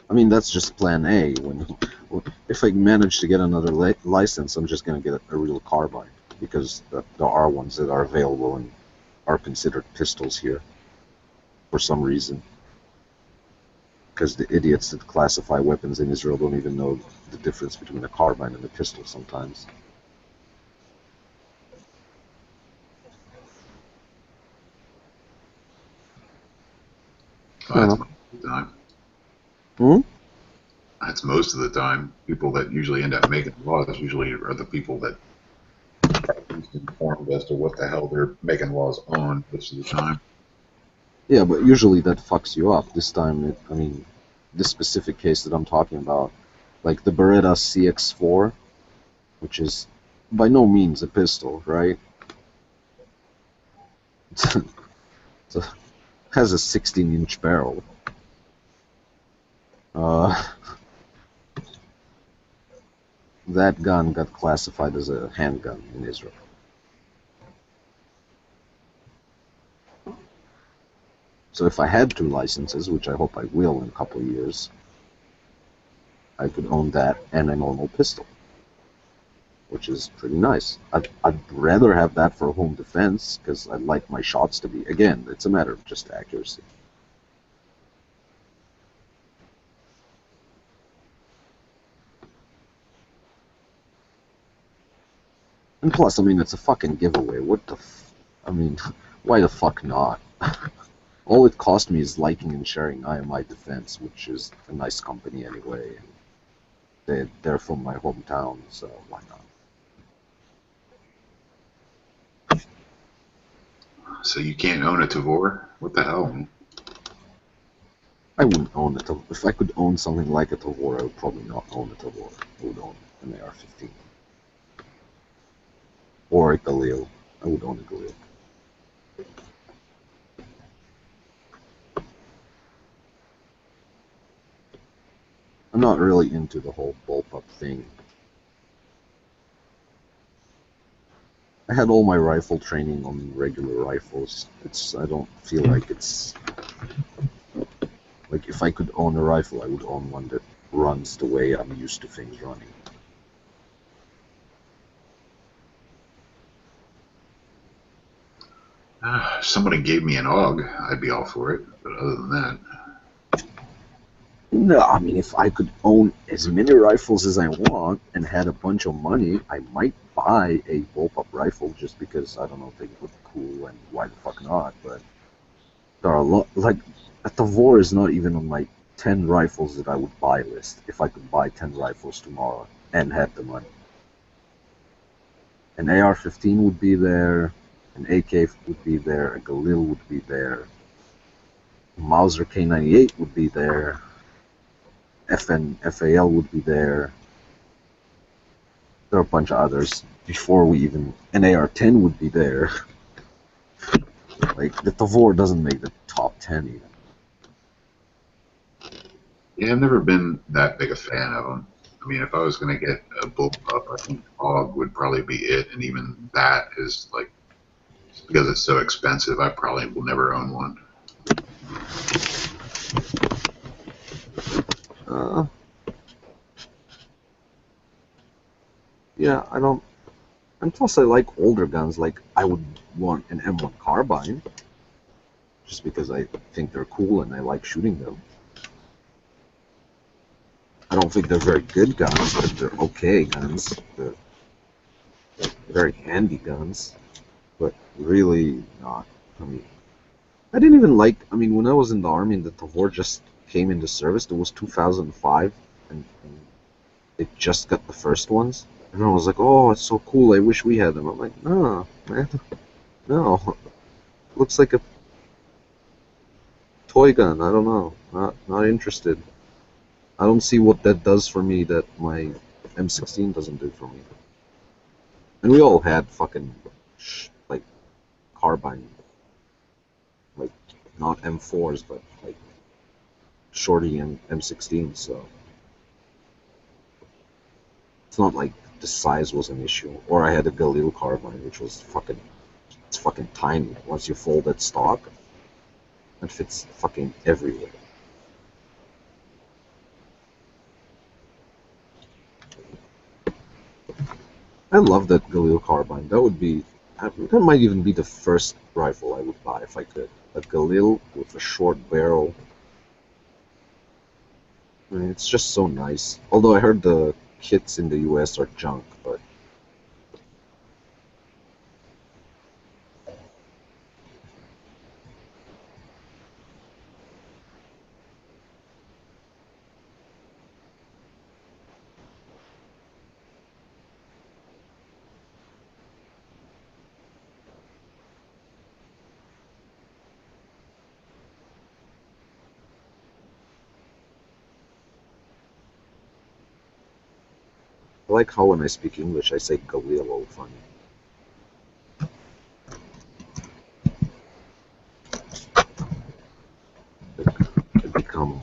I mean, that's just plan A. If I manage to get another license, I'm just gonna get a real carbine. because there are ones that are available and are considered pistols here for some reason. Because the idiots that classify weapons in Israel don't even know the difference between a carbine and a pistol sometimes. I don't That's know. most of the time. Hmm? That's most of the time. People that usually end up making laws usually are the people that are least informed as to what the hell they're making laws on most of the time. Yeah, but usually that fucks you up. This time, I mean, this specific case that I'm talking about, like the Beretta CX4, which is by no means a pistol, right? It has a 16-inch barrel. Uh, that gun got classified as a handgun in Israel. So if I had 2 licenses, which I hope I will in a couple of years, I could own that and a normal pistol, which is pretty nice. I'd rather have that for home defense, because I'd like my shots to be, again, it's a matter of just accuracy. And plus, I mean, it's a fucking giveaway. I mean, why the fuck not? All it cost me is liking and sharing IMI Defense, which is a nice company anyway. They're from my hometown, so why not? So you can't own a Tavor? What the hell? I wouldn't own a Tavor. If I could own something like a Tavor, I would probably not own a Tavor. I would own an AR-15. Or a Galil. I would own a Galil. I'm not really into the whole bullpup thing. I had all my rifle training on regular rifles. I don't feel like it's... Like, if I could own a rifle, I would own one that runs the way I'm used to things running. If somebody gave me an AUG, I'd be all for it. But other than that, No, I mean, if I could own as many rifles as I want and had a bunch of money, I might buy a bullpup rifle just because, I don't know, they look cool and why the fuck not, but there are a lot, like, a Tavor is not even on my 10 rifles that I would buy list if I could buy 10 rifles tomorrow and had the money. An AR-15 would be there, an AK would be there, a Galil would be there, a Mauser K98 would be there, FAL would be there. There are a bunch of others before we even... An AR-10 would be there. Like, the Tavor doesn't make the top 10 even. yeah, I've never been that big a fan of them. I mean, if I was going to get a bullpup, I think AUG would probably be it. And even that is like, just because it's so expensive, I probably will never own one. Uh, yeah, I don't... And plus I like older guns, like I would want an M1 carbine, just because I think they're cool and I like shooting them. I don't think they're very good guns, but they're okay guns. They're very handy guns, but really not. I mean, I didn't even like, I mean, when I was in the army and the Tavor just came into service, it was 2005, and it just got the first ones. Everyone was like, oh, it's so cool, I wish we had them. I'm like, no, man, no. Looks like a toy gun, I don't know. Not interested. I don't see what that does for me that my M16 doesn't do for me. And we all had fucking, like, carbine, like, not M4s, but, like, shorty and M16, so it's not like the size was an issue. Or I had a Galil carbine, which was fucking, it's fucking tiny. Once you fold that stock, it fits fucking everywhere. I love that Galil carbine. That would be, that might even be the first rifle I would buy if I could. A Galil with a short barrel. I mean, it's just so nice. Although I heard the kits in the US are junk, but I like how when I speak English I say Galil all funny. I become,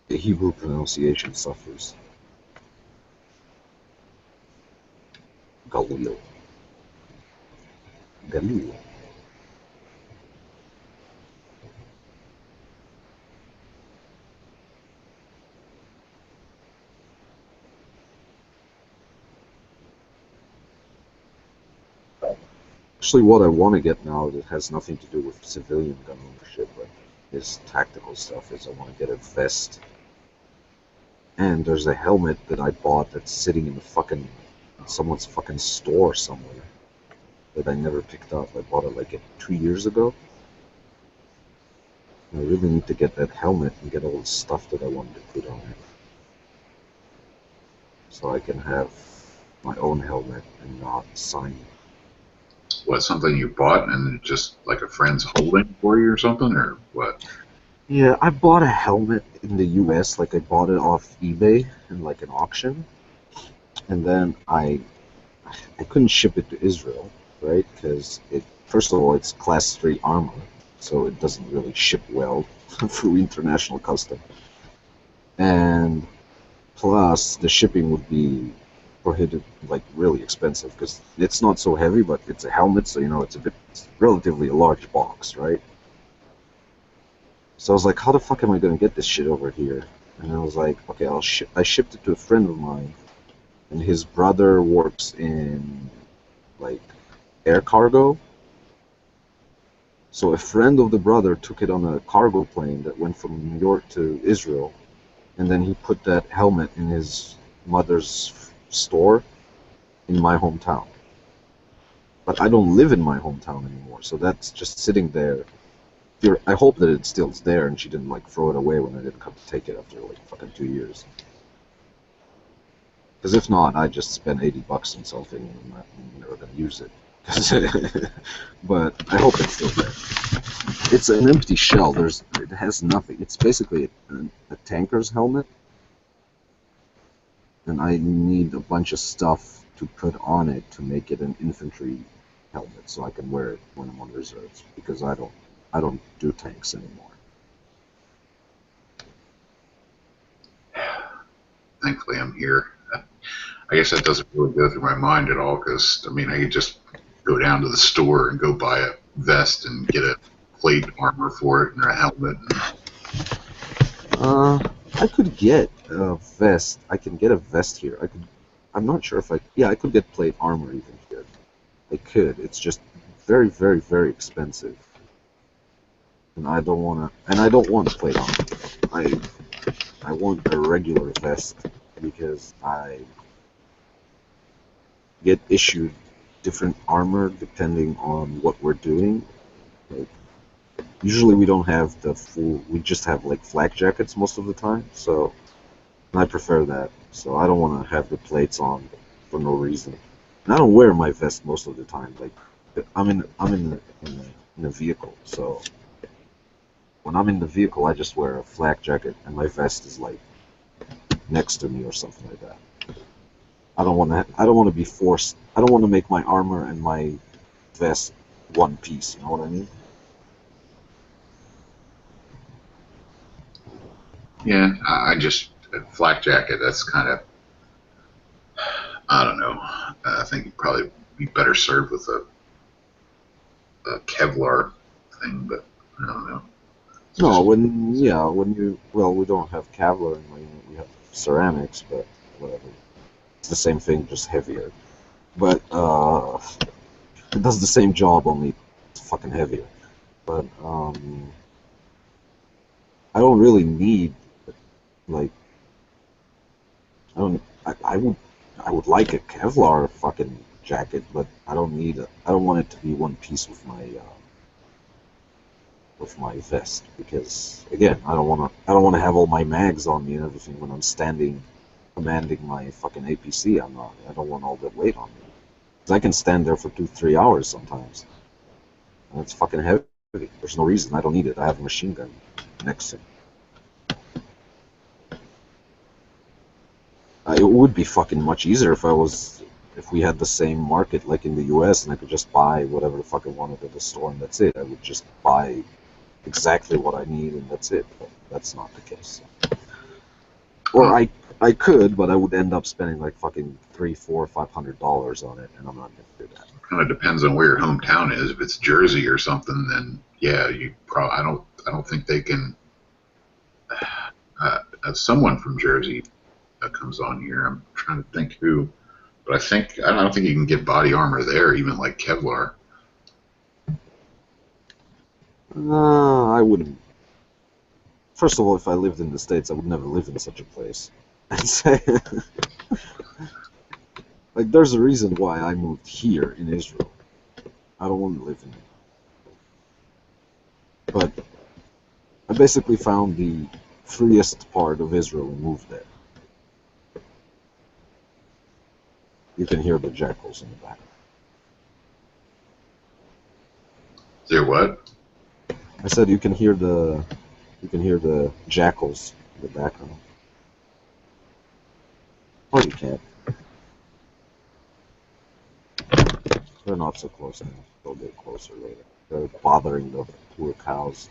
the Hebrew pronunciation suffers. Galil. Galil. Actually, what I want to get now that has nothing to do with civilian gun ownership, but is tactical stuff, is I want to get a vest. And there's a helmet that I bought that's sitting in the fucking, in someone's fucking store somewhere that I never picked up. I bought it like 2 years ago. And I really need to get that helmet and get all the stuff that I wanted to put on it. So I can have my own helmet and not sign it. What, something you bought and just like a friend's holding for you or something, or what? Yeah, I bought a helmet in the US, like I bought it off eBay in like an auction, and then I couldn't ship it to Israel, right? Because it first of all it's class 3 armor, so it doesn't really ship well through international custom, and plus the shipping would be prohibitive, like really expensive because it's not so heavy, but it's a helmet, so it's relatively a large box, right? So I was like, how the fuck am I gonna get this shit over here? And I was like, okay, I shipped it to a friend of mine, and his brother works in like air cargo. So a friend of the brother took it on a cargo plane that went from New York to Israel, and then he put that helmet in his mother's store in my hometown. But I don't live in my hometown anymore, so that's just sitting there. I hope that it still's there and she didn't like throw it away when I didn't come to take it after like fucking 2 years. Because if not, I just spent $80 on something and I'm never gonna use it. But I hope it's still there. It's an empty shell. It has nothing. It's basically a tanker's helmet, and I need a bunch of stuff to put on it to make it an infantry helmet, so I can wear it when I'm on reserves because I don't do tanks anymore. Thankfully, I'm here. I guess that doesn't really go through my mind at all because, I mean, I could just go down to the store and go buy a vest and get a plate armor for it and a helmet. Uh, I could get a vest. I can get a vest here. I'm not sure if yeah, I could get plate armor even here. I could. It's just very, very, very expensive. And I don't want plate armor. I want a regular vest because I get issued different armor depending on what we're doing. Like, usually we don't have the full, we just have like flak jackets most of the time, so I prefer that. So I don't want to have the plates on for no reason. And I don't wear my vest most of the time. Like I'm in a vehicle, so when I'm in the vehicle, I just wear a flak jacket and my vest is like next to me or something like that. I don't want to be forced. I don't want to make my armor and my vest one piece. You know what I mean? Yeah, I just, flak jacket, that's kind of, I don't know. I think you'd probably be better served with a Kevlar thing, but I don't know. It's No, just, when you, well, we don't have Kevlar in my unit. We have ceramics, but whatever. It's the same thing, just heavier. But it does the same job, only it's fucking heavier. But I don't really need, like, I don't. I would like a Kevlar fucking jacket, but I don't need it. I don't want it to be one piece with my vest, because again, I don't want to have all my mags on me and everything when I'm standing commanding my fucking APC. I don't want all that weight on me. 'Cause I can stand there for 2, 3 hours sometimes, and it's fucking heavy. There's no reason. I don't need it. I have a machine gun next to me. It would be fucking much easier if we had the same market like in the US and I could just buy whatever the fuck I wanted at the store and that's it. I would just buy exactly what I need and that's it. But that's not the case. Or I could, but I would end up spending like fucking $300, $400, $500 on it, and I'm not gonna do that. Kind of depends on where your hometown is. If it's Jersey or something, then yeah, you probably. I don't think they can. Someone from Jersey comes on here. I'm trying to think who, but I don't think you can get body armor there, even like Kevlar. I wouldn't. First of all, if I lived in the States, I would never live in such a place. And say, like, there's a reason why I moved here in Israel. I don't want to live in it. But I basically found the freest part of Israel and moved there. You can hear the jackals in the back. There what? I said you can hear the jackals in the background. Or you can't. They're not so close now. They'll get closer later. They're bothering the poor cows.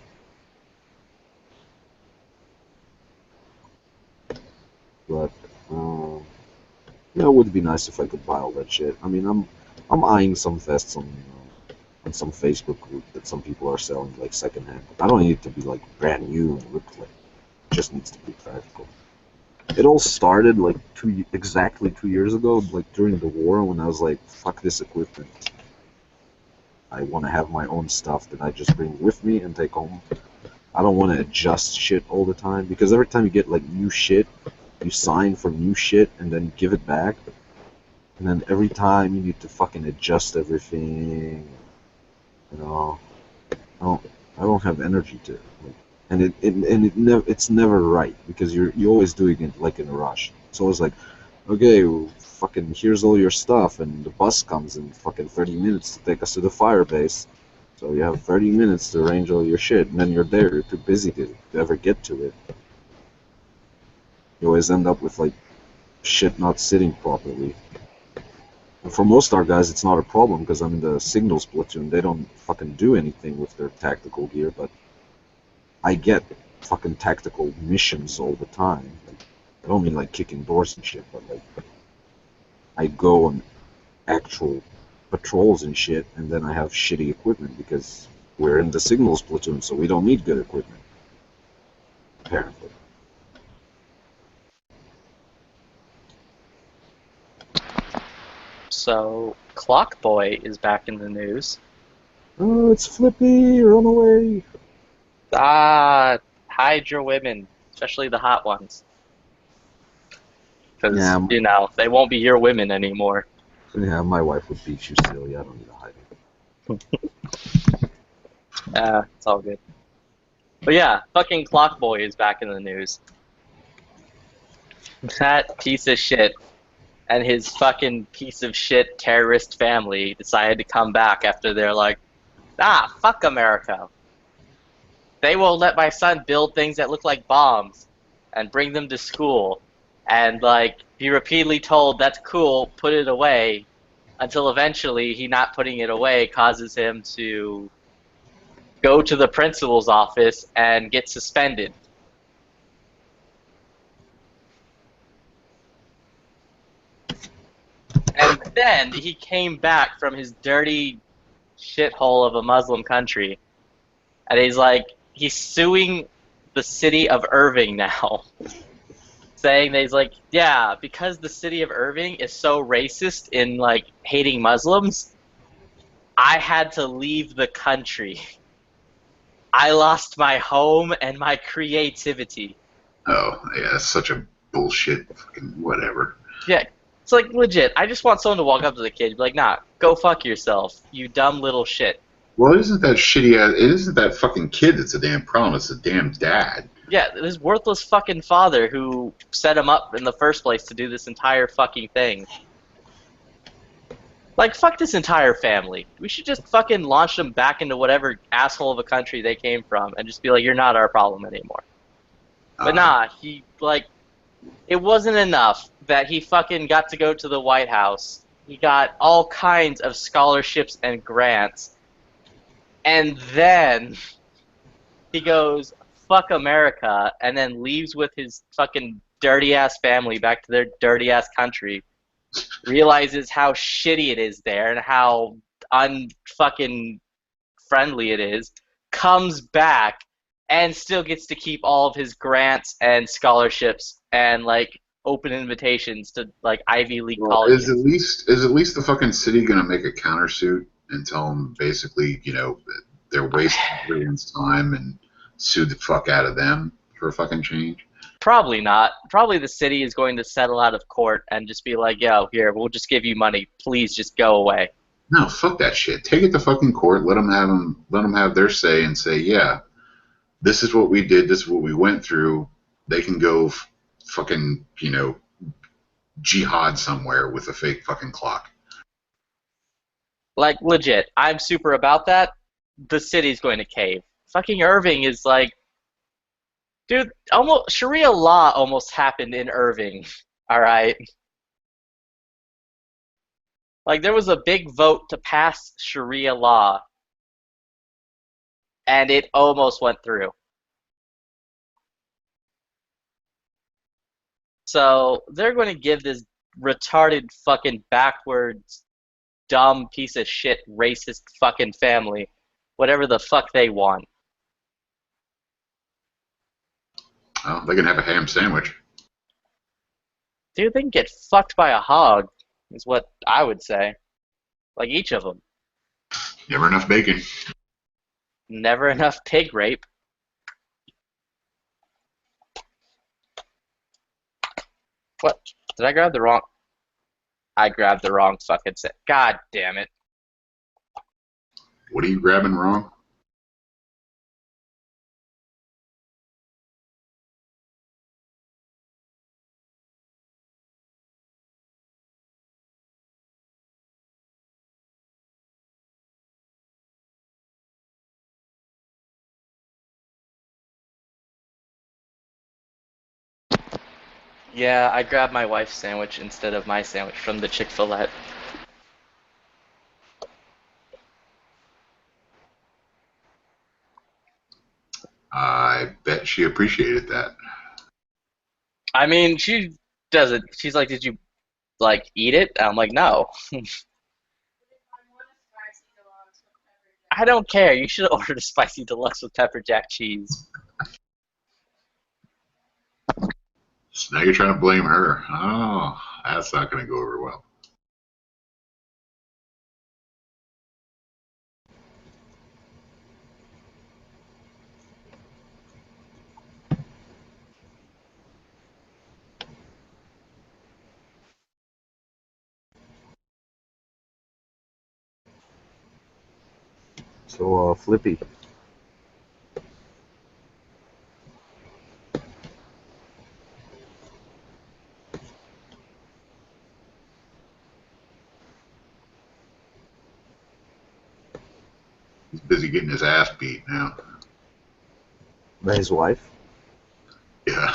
But it would be nice if I could buy all that shit. I mean, I'm eyeing some vests on some Facebook group that some people are selling like secondhand. I don't need it to be like brand new and look like. It just needs to be practical. It all started like exactly 2 years ago, like during the war, when I was like, fuck this equipment. I want to have my own stuff that I just bring with me and take home. I don't want to adjust shit all the time, because every time you get like new shit, you sign for new shit and then give it back. And then every time you need to fucking adjust everything. You know, I don't have energy to. And it's never right, because you're always doing it like in a rush. It's always like, okay, well, fucking here's all your stuff, and the bus comes in fucking 30 minutes to take us to the fire base. So you have 30 minutes to arrange all your shit, and then you're there. You're too busy to ever get to it. You always end up with like shit not sitting properly. And for most of our guys, it's not a problem, because I'm in the signals platoon. They don't fucking do anything with their tactical gear, but I get fucking tactical missions all the time. I don't mean like kicking doors and shit, but like I go on actual patrols and shit, and then I have shitty equipment because we're in the signals platoon, so we don't need good equipment. Apparently. So, Clock Boy is back in the news. Oh, it's Flippy! Run away! Hide your women, especially the hot ones. Because, Yeah, they won't be your women anymore. yeah, my wife would beat you still. Yeah, I don't need to hide it. It's all good. But yeah, fucking Clock Boy is back in the news. That piece of shit and his fucking piece of shit terrorist family decided to come back after they're like, fuck America. They won't let my son build things that look like bombs and bring them to school. And, like, be repeatedly told, that's cool, put it away, until eventually he not putting it away causes him to go to the principal's office and get suspended. And then he came back from his dirty shithole of a Muslim country, and he's suing the city of Irving now saying that he's like, yeah, because the city of Irving is so racist in like hating Muslims, I had to leave the country. I lost my home and my creativity. Oh, yeah, that's such a bullshit fucking whatever. Yeah, it's like legit. I just want someone to walk up to the kid and be like, nah, go fuck yourself, you dumb little shit. Well, it isn't that shitty ass. It isn't that fucking kid that's a damn problem. It's the damn dad. Yeah, this worthless fucking father who set him up in the first place to do this entire fucking thing. Like, fuck this entire family. We should just fucking launch them back into whatever asshole of a country they came from and just be like, you're not our problem anymore. But nah, he, like, it wasn't enough that he fucking got to go to the White House. He got all kinds of scholarships and grants. And then he goes, fuck America, and then leaves with his fucking dirty ass family back to their dirty ass country. Realizes how shitty it is there and how unfucking friendly it is. Comes back and still gets to keep all of his grants and scholarships and like open invitations to like Ivy League Well, colleges. is at least the fucking city gonna make a countersuit and tell them basically, they're wasting everyone's time and sue the fuck out of them for a fucking change? Probably not. Probably the city is going to settle out of court and just be like, yo, here, we'll just give you money. Please just go away. No, fuck that shit. Take it to fucking court. Let them have their say and say, yeah, this is what we did. This is what we went through. They can go fucking, jihad somewhere with a fake fucking clock. Like, legit. I'm super about that. The city's going to cave. Fucking Irving is like, dude, almost Sharia law almost happened in Irving. All right. Like there was a big vote to pass Sharia law, and it almost went through. So they're going to give this retarded fucking backwards, dumb piece of shit, racist fucking family whatever the fuck they want. Oh, they can have a ham sandwich. Dude, they can get fucked by a hog, is what I would say. Like each of them. Never enough bacon. Never enough pig rape. What? Did I grab the wrong? I grabbed the wrong fucking set. God damn it. What are you grabbing wrong? Yeah, I grabbed my wife's sandwich instead of my sandwich from the Chick-fil-A. I bet she appreciated that. I mean, she doesn't. She's like, did you, like, eat it? And I'm like, no. I don't care. You should have ordered a spicy deluxe with pepper jack cheese. So now you're trying to blame her. Oh, that's not going to go over well. So, Flippy, He's busy getting his ass beat now. by his wife. Yeah.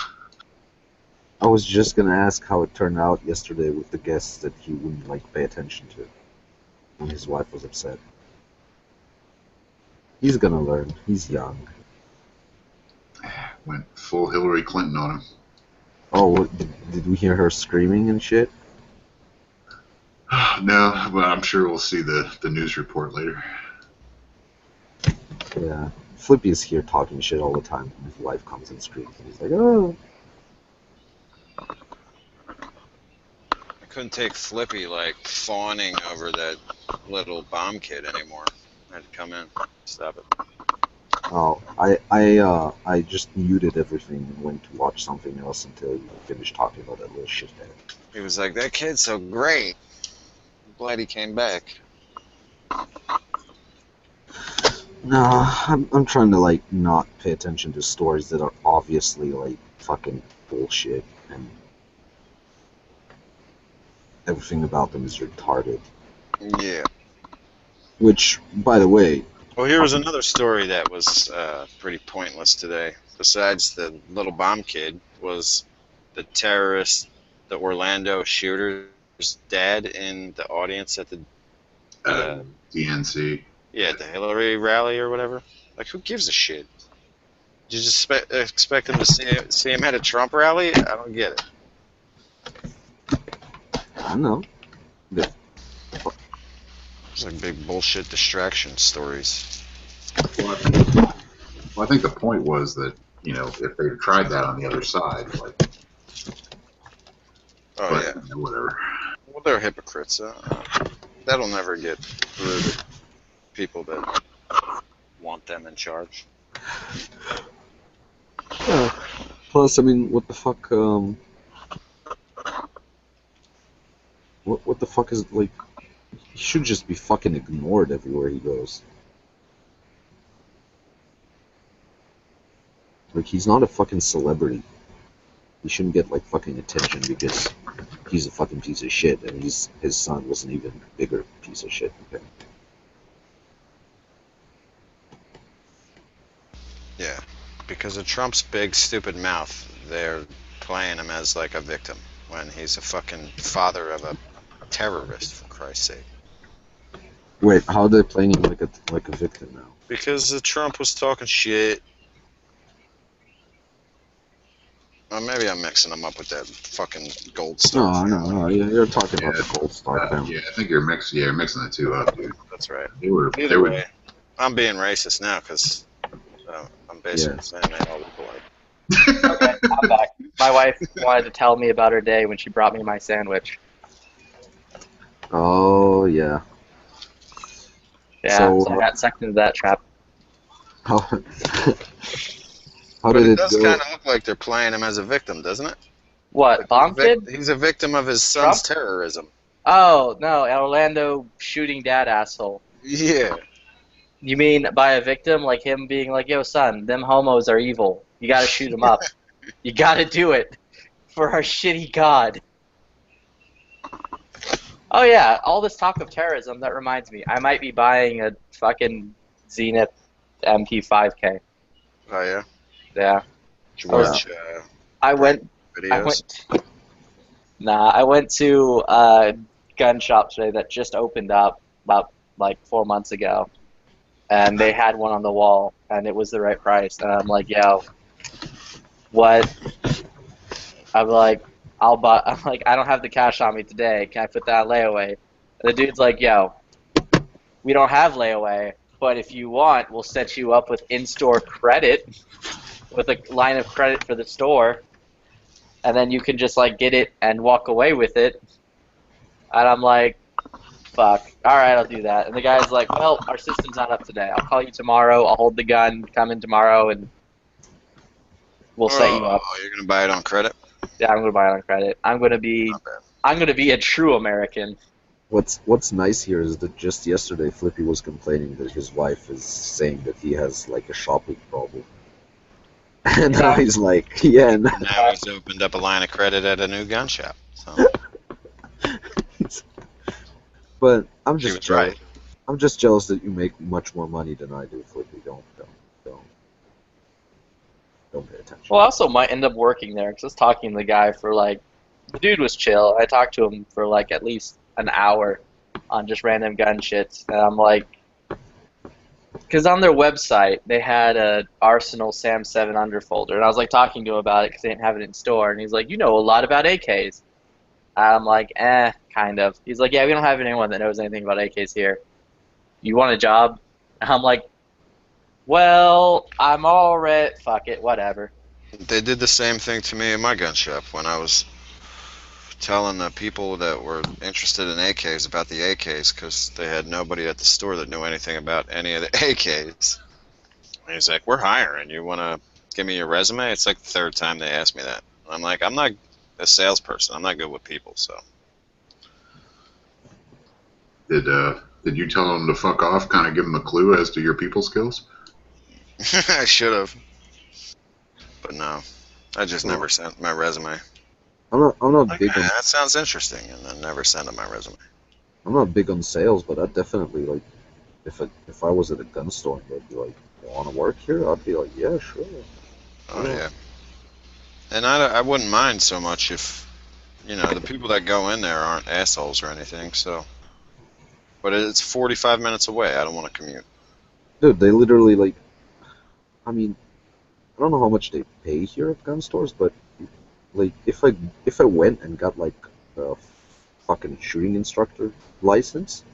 I was just gonna ask how it turned out yesterday with the guests that he wouldn't like pay attention to when his wife was upset. He's gonna learn. He's young. Went full Hillary Clinton on him. Oh, did we hear her screaming and shit? No, but I'm sure we'll see the news report later. Yeah. Flippy is here talking shit all the time. His wife comes and screams, and he's like, "Oh." couldn't take Flippy like fawning over that little bomb kid anymore. I had to come in, stop it. Oh, I just muted everything and went to watch something else until you finished talking about that little shithead. He was like, "That kid's so great. I'm glad he came back." No, I'm trying to like not pay attention to stories that are obviously like fucking bullshit and everything about them is retarded. Yeah. Which, by the way, Well, here was another story that was pretty pointless today. Besides the little bomb kid, was the terrorist, the Orlando shooter's dad in the audience at the DNC. the Hillary rally or whatever. Like, who gives a shit? Did you just expect him to see him at a Trump rally? I don't get it. I don't know. It's like big bullshit distraction stories. Well, I think the point was that, you know, if they tried that on the other side, like, Oh, but yeah. you know, whatever. Well, they're hypocrites. That'll never get through to people that want them in charge. Plus, I mean, what the fuck? What the fuck is like? He should just be fucking ignored everywhere he goes. Like, he's not a fucking celebrity. He shouldn't get like fucking attention because he's a fucking piece of shit, and his son was an even bigger piece of shit. Okay. Yeah, because of Trump's big stupid mouth, they're playing him as like a victim when he's a fucking father of a terrorist, for Christ's sake. Wait, how are they playing him like a victim now? Because Trump was talking shit. Or maybe I'm mixing them up with that fucking Gold Star. No. You're talking about the Gold Star family. Yeah, I think you're mixing the two up, dude. That's right. They were. I'm being racist now because I'm basically saying they all look alike. Okay, I'm back. My wife wanted to tell me about her day when she brought me my sandwich. Oh yeah. Yeah, so I got sucked into that trap. How But did it it does go? kind of look like they're playing him as a victim, doesn't it? What, bomb kid? He's a victim of his son's Trump? terrorism. Oh, no, Orlando shooting dad asshole. Yeah. You mean by a victim, like him being like, yo, son, them homos are evil. You gotta shoot them up. You gotta do it for our shitty God. Oh, yeah, all this talk of terrorism, that reminds me. I might be buying a fucking Zenith MP5K. Oh yeah. Yeah. Did you watch I went videos? I went to a gun shop today that just opened up about like 4 months ago, and they had one on the wall, and it was the right price. And I'm like, yo, what? I'm like, I'm like, I don't have the cash on me today. Can I put that on layaway? And the dude's like, yo, we don't have layaway, but if you want, we'll set you up with in-store credit, with a line of credit for the store, and then you can just like get it and walk away with it. And I'm like, fuck, alright, I'll do that. And the guy's like, well, our system's not up today. I'll call you tomorrow, I'll hold the gun, come in tomorrow, and we'll set you up. Oh, you're gonna buy it on credit? Yeah, I'm gonna buy it on credit. I'm gonna be a true American. What's nice here is that just yesterday Flippy was complaining that his wife is saying that he has like a shopping problem. And now he's like, yeah. Now he's opened up a line of credit at a new gun shop. So. But I'm She just was jealous. right. I'm just jealous that you make much more money than I do, Flippy. Don't pay attention. Well, I also might end up working there, because I was talking to the guy for like, the dude was chill. I talked to him for like at least an hour on just random gun shits, and I'm like, because on their website they had a Arsenal Sam 7 underfolder, and I was like talking to him about it because they didn't have it in store, and he's like, you know a lot about AKs. And I'm like, kind of. He's like, yeah, we don't have anyone that knows anything about AKs here. You want a job? And I'm like, well, I'm already, fuck it, whatever. They did the same thing to me in my gun shop when I was telling the people that were interested in AKs about the AKs because they had nobody at the store that knew anything about any of the AKs. And he's like, "We're hiring. You want to give me your resume?" It's like the third time they asked me that. And I'm like, "I'm not a salesperson. I'm not good with people." So Did you tell them to fuck off? Kind of give them a clue as to your people skills? I should have, but no. I just Well, never sent my resume. I'm not Like, big on that sounds interesting, and then never sent them my resume. I'm not big on sales, but I definitely like if I was at a gun store and they'd be like, "You want to work here?" I'd be like, "Yeah, sure." Why Oh not? yeah, and I wouldn't mind so much if the people that go in there aren't assholes or anything. So, but it's 45 minutes away. I don't want to commute. Dude, they literally like. I mean, I don't know how much they pay here at gun stores, but like if I went and got like a fucking shooting instructor license,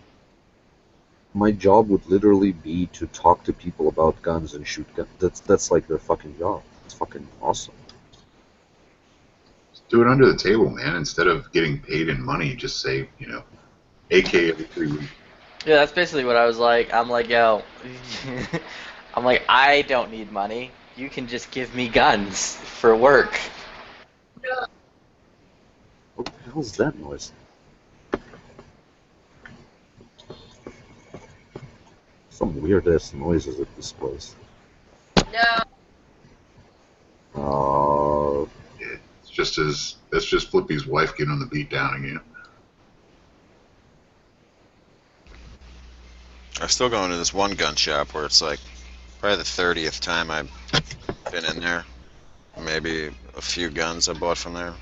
my job would literally be to talk to people about guns and shoot guns. That's like their fucking job. It's fucking awesome. Just do it under the table, man. Instead of getting paid in money, just say, AK every 3 weeks. Yeah, that's basically what I was like. I'm like, yo, I'm like, I don't need money. You can just give me guns for work. What the hell's that noise? Some weird ass noises at this place. Uh, Yeah, that's just Flippy's wife getting on the beat down again. I still go into this one gun shop where it's like probably the 30th time I've been in there. Maybe a few guns I bought from there.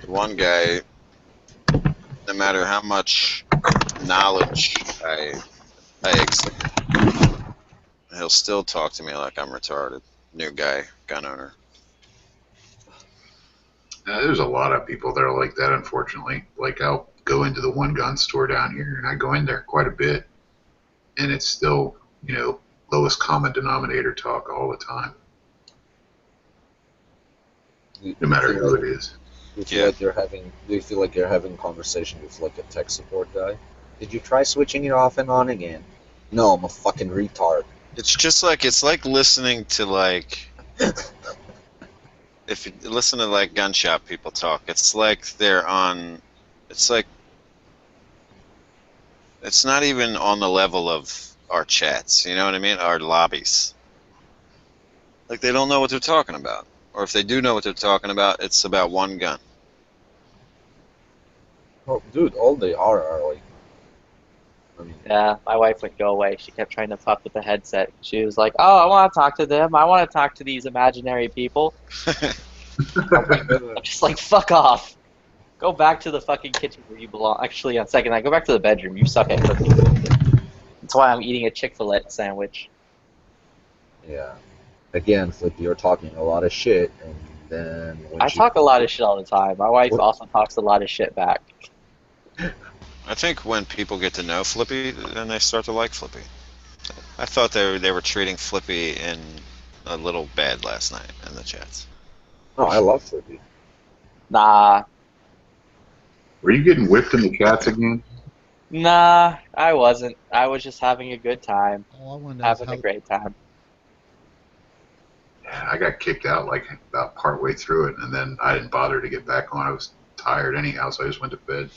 The one guy, no matter how much knowledge I accept, he'll still talk to me like I'm retarded. New guy, gun owner. There's a lot of people that are like that, unfortunately. Like, I'll go into the one gun store down here, and I go in there quite a bit, and it's still, lowest common denominator talk all the time, you, no you matter feel who like it is. you feel Yeah. like you're having do you feel like you're having a conversation with like a tech support guy? Did you try switching it off and on again? No, I'm a fucking retard. It's like listening to like if you listen to like gun shop people talk, it's like they're on it's like it's not even on the level of our chats, you know what I mean? Our lobbies. Like they don't know what they're talking about. Or if they do know what they're talking about, it's about one gun. Oh, dude, all they are like. I mean, Yeah, my wife wouldn't go away. She kept trying to fuck with the headset. She was like, "Oh, I want to talk to them. I want to talk to these imaginary people." I'm like, I'm just like, "Fuck off. Go back to the fucking kitchen where you belong." Actually, on second night, go back to the bedroom. You suck at cooking. That's why I'm eating a Chick-fil-A sandwich. yeah. Again, Flippy, you're talking a lot of shit, and then when I she talk a lot of shit all the time. My wife What? also talks a lot of shit back. I think when people get to know Flippy, then they start to like Flippy. I thought they were treating Flippy in a little bad last night in the chats. No, I love Flippy. Nah, Were you getting whipped in the chats again? I wasn't. I was just having a good time, All I want to know is having a how great time. Yeah, I got kicked out like about partway through it, and then I didn't bother to get back on. I was tired anyhow, so I just went to bed.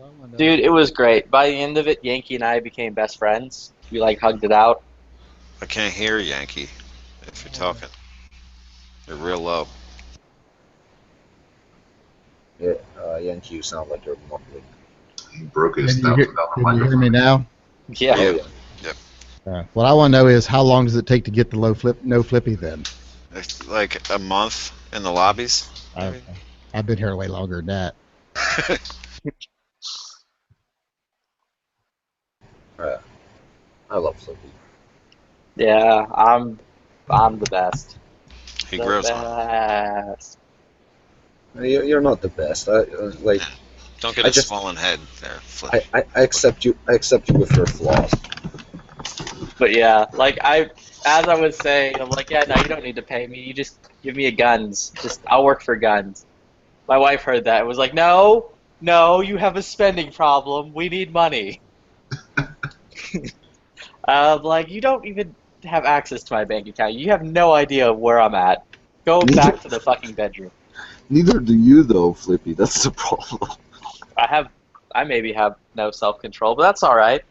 all I want to know is Dude, it was great. By the end of it, Yankee and I became best friends. We like hugged it out. I can't hear Yankee if you're all talking. You're real low. Yeah, Yankee, you sound like you're mumbling. He broke his Can you hear, $1,000 can you hear me microphone. now? Yeah. Oh Yeah. yeah. What I want to know is how long does it take to get the no flippy then? It's like a month in the lobbies. I've, I've been here way longer than that. Yeah. I love Flippy. Yeah, I'm the best. He The grows on. best. You're not the best. Like Don't get I a just- swollen head there, Flippy. I accept you. I accept you with your flaws. But yeah, like as I was saying, I'm like, yeah, no, you don't need to pay me. You just give me a guns. Just I'll work for guns. My wife heard that and was like, "No, no, you have a spending problem. We need money." Like, you don't even have access to my bank account. You have no idea where I'm at. Go Neither, back to the fucking bedroom. neither do you, though, Flippy. That's the problem. I maybe have no self-control, but that's all right.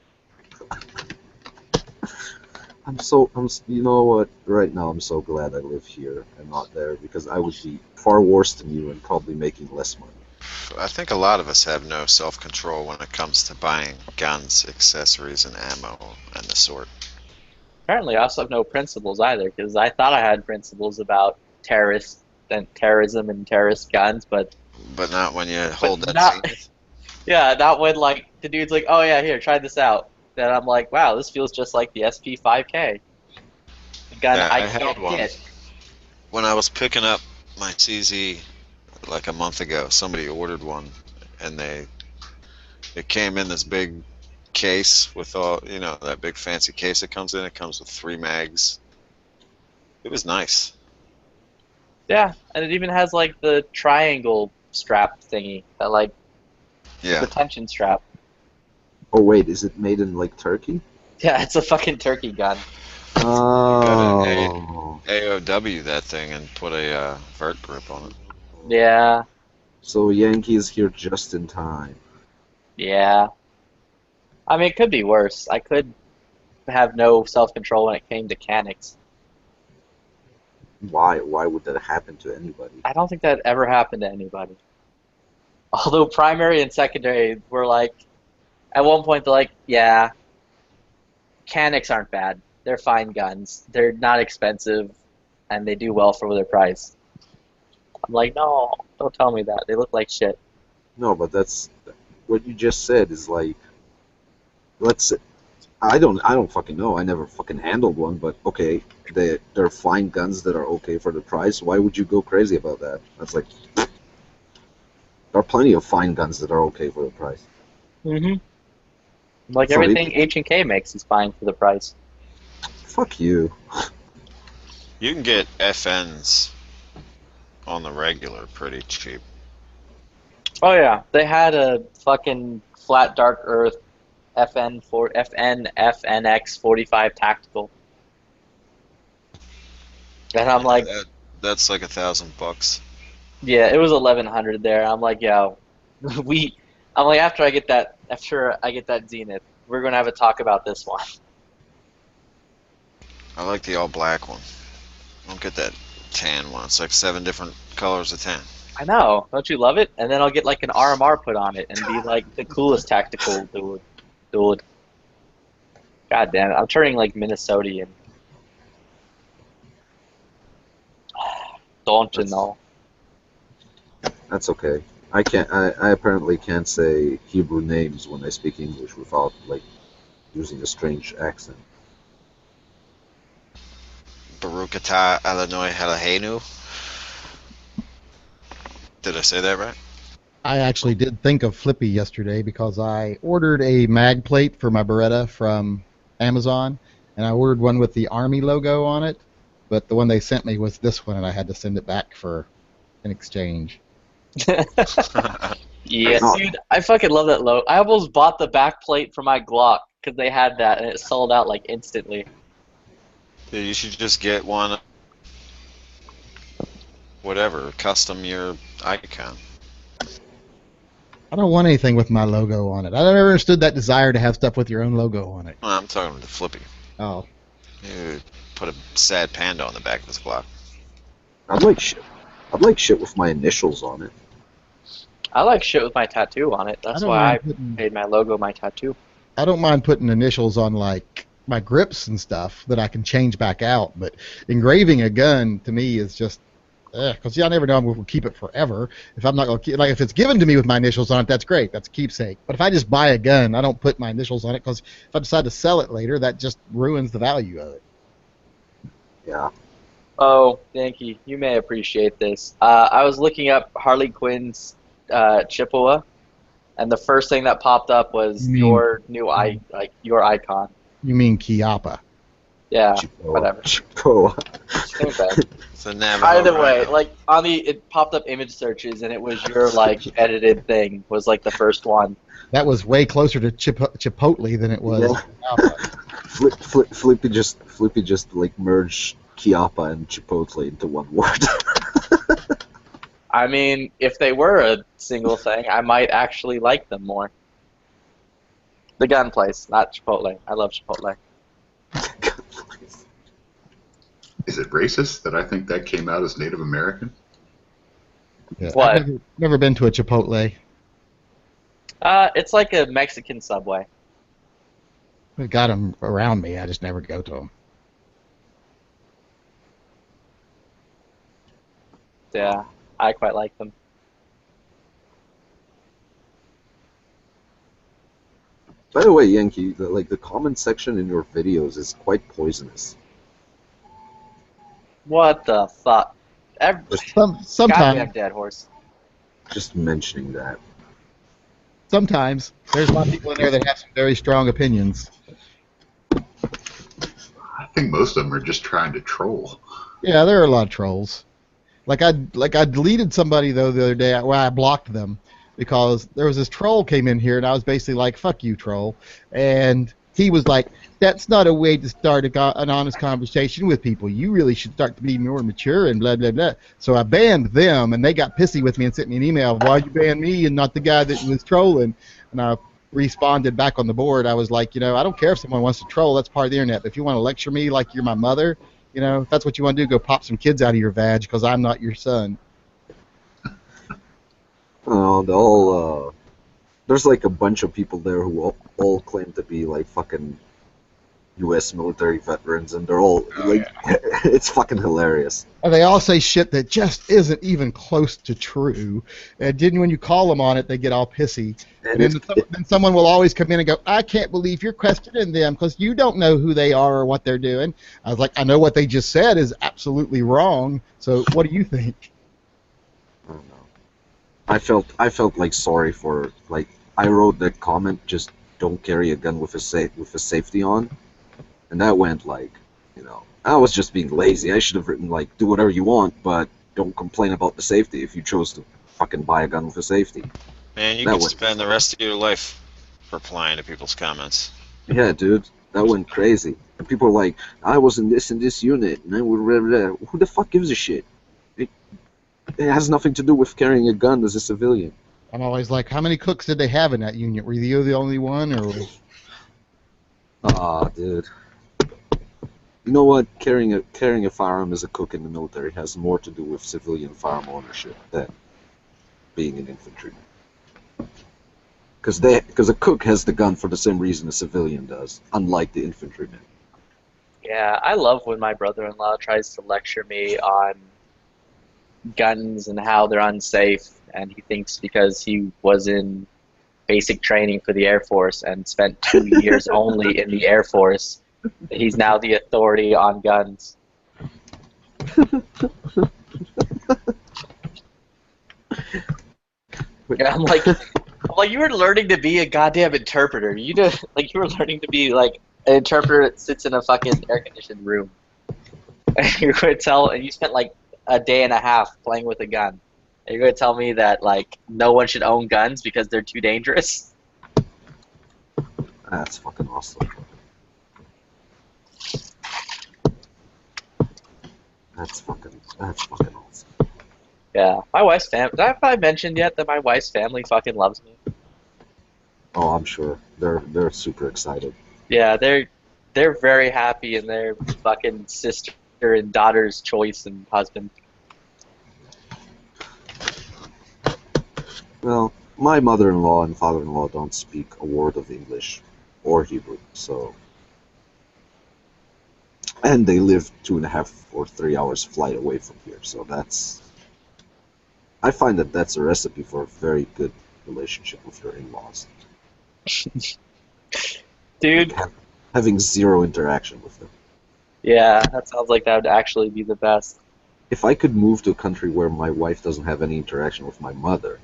You know what? Right now, I'm so glad I live here and not there because I would be far worse than you and probably making less money. I think a lot of us have no self-control when it comes to buying guns, accessories, and ammo and the sort. Apparently, I also have no principles either, because I thought I had principles about terrorism and terrorist guns, but But not when you hold that not. zenith. Yeah, not when like the dude's like, "Oh yeah, here, try this out." Then I'm like, "Wow, this feels just like the SP5K, the gun Yeah, I I had can't one. get." When I was picking up my CZ like a month ago, somebody ordered one, and it came in this big case with all, that big fancy case it comes in. It comes with 3 mags. It was nice. Yeah, and it even has like the triangle strap thingy, that like Yeah. the tension strap. Oh wait, is it made in like Turkey? Yeah, it's a fucking turkey gun. Oh, AOW that thing and put a vert grip on it. Yeah, so Yankee is here just in time. yeah. I mean, it could be worse. I could have no self-control when it came to mechanics. Why? Why would that happen to anybody? I don't think that ever happened to anybody. Although primary and secondary were like, at one point they're like, yeah, mechanics aren't bad. They're fine guns. They're not expensive, and they do well for their price. I'm like, no, don't tell me that. They look like shit. No, but that's what you just said is like, let's. I don't fucking know. I never fucking handled one, but okay, they're fine guns that are okay for the price. Why would you go crazy about that? That's like, there are plenty of fine guns that are okay for the price. Mm-hmm. Like So everything H&K makes is fine for the price. fuck you. You can get FNs on the regular pretty cheap. Oh yeah, they had a fucking flat dark earth FNX 45 tactical, and I'm Yeah, like, that's like $1,000. yeah, it was 1100 there. I'm like, yeah, we. I'm like, after I get that Zenith, we're gonna have a talk about this one. I like the all black one. I don't get that tan one. It's like 7 different colors of tan. I know, don't you love it? And then I'll get like an RMR put on it and be like the coolest tactical dude. God damn it, I'm turning like Minnesotan. Don't you That's know? that's okay. I can't. I apparently can't say Hebrew names when I speak English without like using a strange accent. Baruch atah Illinois Eloheinu. Did I say that right? I actually did think of Flippy yesterday because I ordered a mag plate for my Beretta from Amazon, and I ordered one with the Army logo on it, but the one they sent me was this one, and I had to send it back for an exchange. Yeah, No, dude, I fucking love that logo. I almost bought the back plate for my Glock because they had that and it sold out like instantly. Yeah, you should just get one, whatever, custom your icon. I don't want anything with my logo on it. I never understood that desire to have stuff with your own logo on it. Well, I'm talking to Flippy. Oh, You put a sad panda on the back of his Glock. I'd like shit. I'd like shit with my initials on it. I like shit with my tattoo on it. I That's don't why I mind putting made my logo my tattoo. I don't mind putting initials on like my grips and stuff that I can change back out, but engraving a gun to me is just because I never know I'm going to keep it forever. If I'm not going to keep, like if it's given to me with my initials on it, that's great, that's a keepsake. But if I just buy a gun, I don't put my initials on it because if I decide to sell it later, that just ruins the value of it. Yeah. Oh, Yankee, you may appreciate this. I was looking up Harley Quinn's Chippewa, and the first thing that popped up was You mean- your new your icon. You mean Chiappa? Yeah, Chipoa. whatever. Chipoa. Stupid. It's a Navajo Either way, rhino. like it popped up image searches, and it was your like edited thing was like the first one. That was way closer to Chipotle than it was. Yeah. Flippy just like merged Chiapa and Chipotle into one word. I mean, if they were a single thing, I might actually like them more. The gun place, not Chipotle. I love Chipotle. Is it racist that I think that came out as Native American? Yeah, What? I've never been to a Chipotle. It's like a Mexican Subway. They got them around me. I just never go to them. Yeah, I quite like them. By the way, Yankee, the comment section in your videos is quite poisonous. What the fuck? Sometimes, Goddamn dead horse. Just mentioning that. sometimes there's a lot of people in there that have some very strong opinions. I think most of them are just trying to troll. Yeah, there are a lot of trolls. Like I deleted somebody though the other day where I blocked them because there was this troll came in here and I was basically like, "Fuck you, troll," and he was like, "That's not a way to start an honest conversation with people. You really should start to be more mature and blah blah blah." So I banned them and they got pissy with me and sent me an email. Why you ban me and not the guy that was trolling? And I responded back on the board. I was like, I don't care if someone wants to troll. That's part of the internet. But if you want to lecture me like you're my mother. If that's what you want to do, go pop some kids out of your vag because I'm not your son. There's like a bunch of people there who all claim to be like fucking U.S. military veterans, and they're all it's fucking hilarious. And they all say shit that just isn't even close to true. And then when you call them on it, they get all pissy. And then someone will always come in and go, "I can't believe you're questioning them because you don't know who they are or what they're doing." I was like, "I know what they just said is absolutely wrong. So what do you think?" I don't know. I felt like sorry for I wrote that comment, just don't carry a gun with a safety on, and that went I was just being lazy. I should have written do whatever you want, but don't complain about the safety if you chose to fucking buy a gun with a safety. Man, you That could went- spend the rest of your life replying to people's comments. Yeah, dude, that went crazy. And people were like, I was in this unit, and I would who the fuck gives a shit? It has nothing to do with carrying a gun as a civilian. I'm always like, "How many cooks did they have in that unit? Were you the only one, or?" Dude. You know what? Carrying a firearm as a cook in the military has more to do with civilian firearm ownership than being an infantryman. Because a cook has the gun for the same reason a civilian does, unlike the infantryman. Yeah, I love when my brother-in-law tries to lecture me on guns and how they're unsafe, and he thinks because he was in basic training for the Air Force and spent 2 years only in the Air Force, that he's now the authority on guns. Yeah, I'm like, you were learning to be a goddamn interpreter. You were learning to be like an interpreter that sits in a fucking air-conditioned room. And you're going to tell, and you spent like a day and a half playing with a gun. And you're going to tell me that no one should own guns because they're too dangerous? That's fucking awesome. That's fucking awesome. Yeah, my wife's family. Have I mentioned yet that my wife's family fucking loves me? Oh, I'm sure they're super excited. Yeah, they're very happy in their fucking sister and daughter's choice and husband. Well, my mother-in-law and father-in-law don't speak a word of English or Hebrew, so. And they live 2.5 or 3 hours flight away from here, so that's. I find that that's a recipe for a very good relationship with your in-laws. Dude, Having zero interaction with them. yeah, that sounds like that would actually be the best. If I could move to a country where my wife doesn't have any interaction with my mother,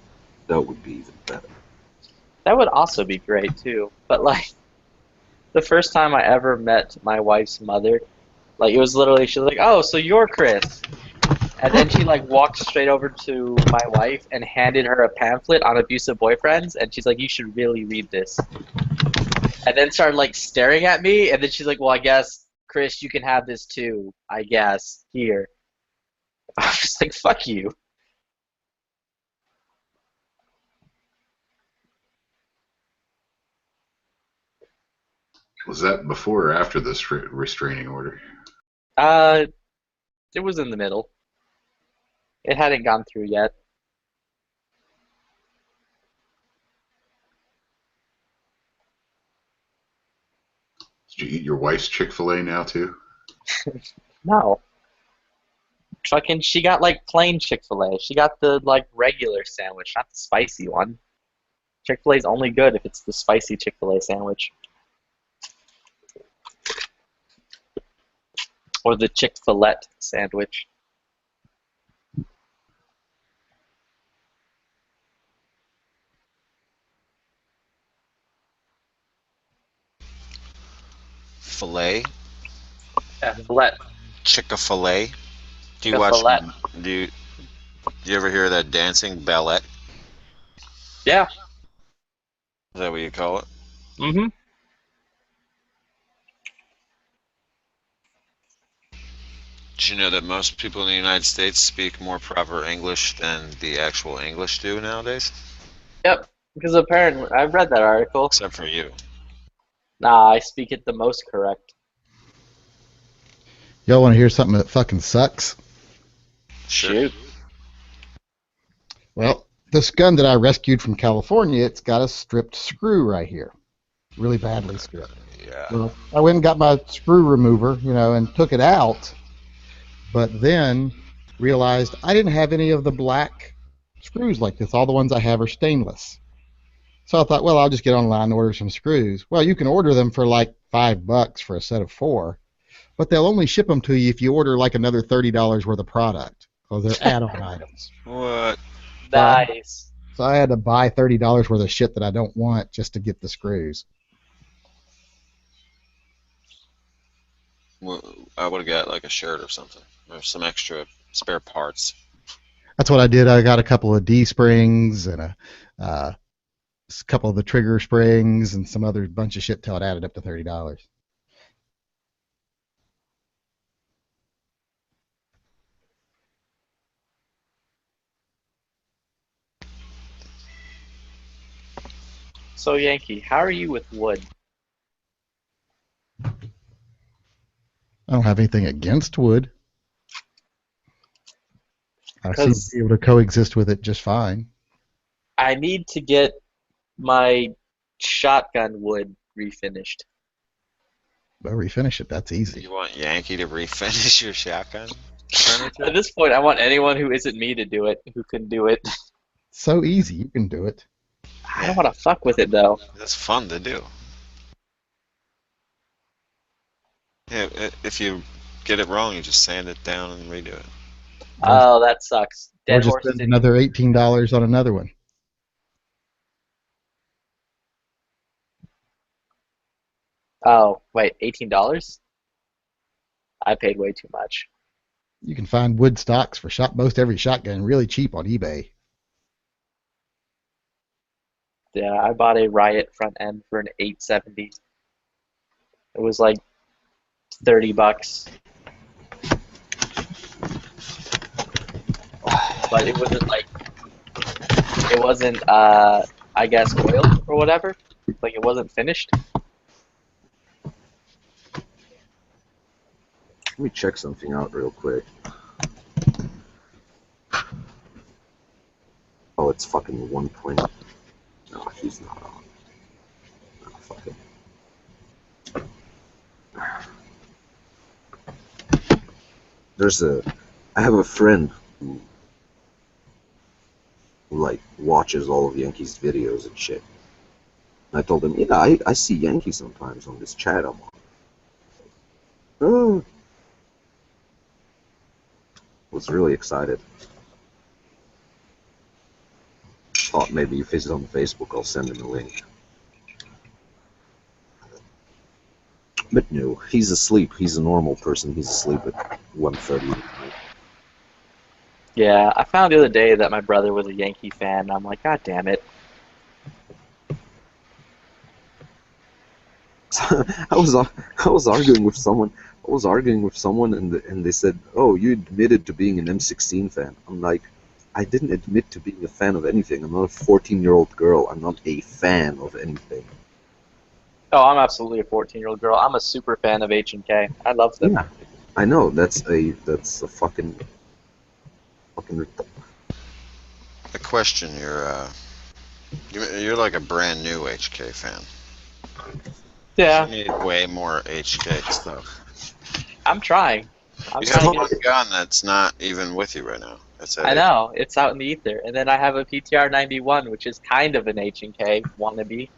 that would be even better. That would also be great too. But the first time I ever met my wife's mother, Like, it was literally, she was like, "Oh, so you're Chris." And then she, like, walked straight over to my wife and handed her a pamphlet on abusive boyfriends, and she's like, "You should really read this." And then started, like, staring at me, and then she's like, "Well, I guess, Chris, you can have this too, I guess, here." I was like, "Fuck you." Was that before or after this restraining order? Uh, it was in the middle. It hadn't gone through yet. Did you eat your wife's Chick-fil-A now too? No. Fucking, she got, like, plain Chick-fil-A. She got the, like, regular sandwich, not the spicy one. Chick-fil-A's only good if it's the spicy Chick-fil-A sandwich. Or the Chick-fil-A sandwich. Filet, Yeah, filet. Chick-a-filet. Do you watch? Chick-fil-A. Do you ever hear that dancing ballet? Yeah. Is that what you call it? Mm-hmm. Did you know that most people in the United States speak more proper English than the actual English do nowadays? Yep. Because apparently, I've read that article. Except for you. Nah, I speak it the most correct. Y'all want to hear something that fucking sucks? Sure. Shoot. Well, this gun that I rescued from California, it's got a stripped screw right here. Really badly stripped. Yeah. Well, I went and got my screw remover, and took it out, but then realized I didn't have any of the black screws like this. All the ones I have are stainless. So I thought, well, I'll just get online and order some screws. Well, you can order them for like $5 for a set of 4, but they'll only ship them to you if you order like another $30 worth of product, because they're add-on items. What? Nice. So I had to buy $30 worth of shit that I don't want just to get the screws. Well, I would have got like a shirt or something, or some extra spare parts. That's what I did. I got a couple of D springs and a couple of the trigger springs and some other bunch of shit till it added up to $30. So, Yankee, how are you with wood? I don't have anything against wood. I seem to Because be able to coexist with it just fine. I need to get my shotgun wood refinished. But refinish it, that's easy. You want Yankee to refinish your shotgun At furniture? this point, I want anyone who isn't me to do it, who can do it. So easy, you can do it. I don't want to fuck with it, though. That's fun to do. Yeah, if you get it wrong, you just sand it down and redo it. Oh, that sucks. Or Dead just horses spend in. another $18 on another one. Oh, wait, $18? I paid way too much. You can find wood stocks for most every shotgun really cheap on eBay. Yeah, I bought a Riot front end for an 870. It was like $30. But it wasn't I guess oiled or whatever. Like, it wasn't finished. Let me check something out real quick. Oh, it's fucking 120. No, she's not on. Oh, fuck it. I have a friend who like watches all of Yankees videos and shit. And I told him, yeah, I see Yankee sometimes on this chat I'm on. Oh. Was really excited. Thought maybe if he's on Facebook, I'll send him a link. But no, he's asleep. He's a normal person. He's asleep at 1:30. Yeah, I found the other day that my brother was a Yankee fan, and I'm like, God damn it. I was arguing with someone. And they said, "Oh, you admitted to being an M16 fan." I'm like, I didn't admit to being a fan of anything. I'm not a 14-year-old girl. I'm not a fan of anything. Oh, I'm absolutely a 14-year-old girl. I'm a super fan of H&K. I love them. Yeah, I know. That's a fucking. A question: you're like a brand new HK fan. Yeah, You need way more HK stuff. I'm trying. I'm You trying have to one get... gun that's not even with you right now. That's at I H. know, it's out in the ether. And then I have a PTR 91, which is kind of an H&K wannabe.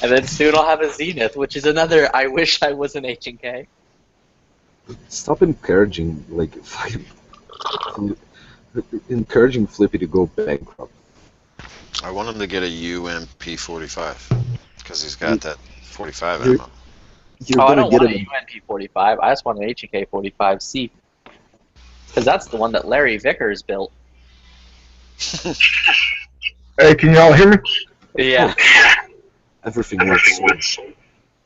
And then soon I'll have a Zenith, which is another I wish I was an H&K. Stop encouraging encouraging Flippy to go bankrupt. I want him to get a UMP45 because he's got that 45 You're, ammo. you're Oh, I gonna don't get want a him. UNP45. I just want an H&K 45C. Because that's the one that Larry Vickers built. Hey, can y'all hear me? Yeah. Everything works.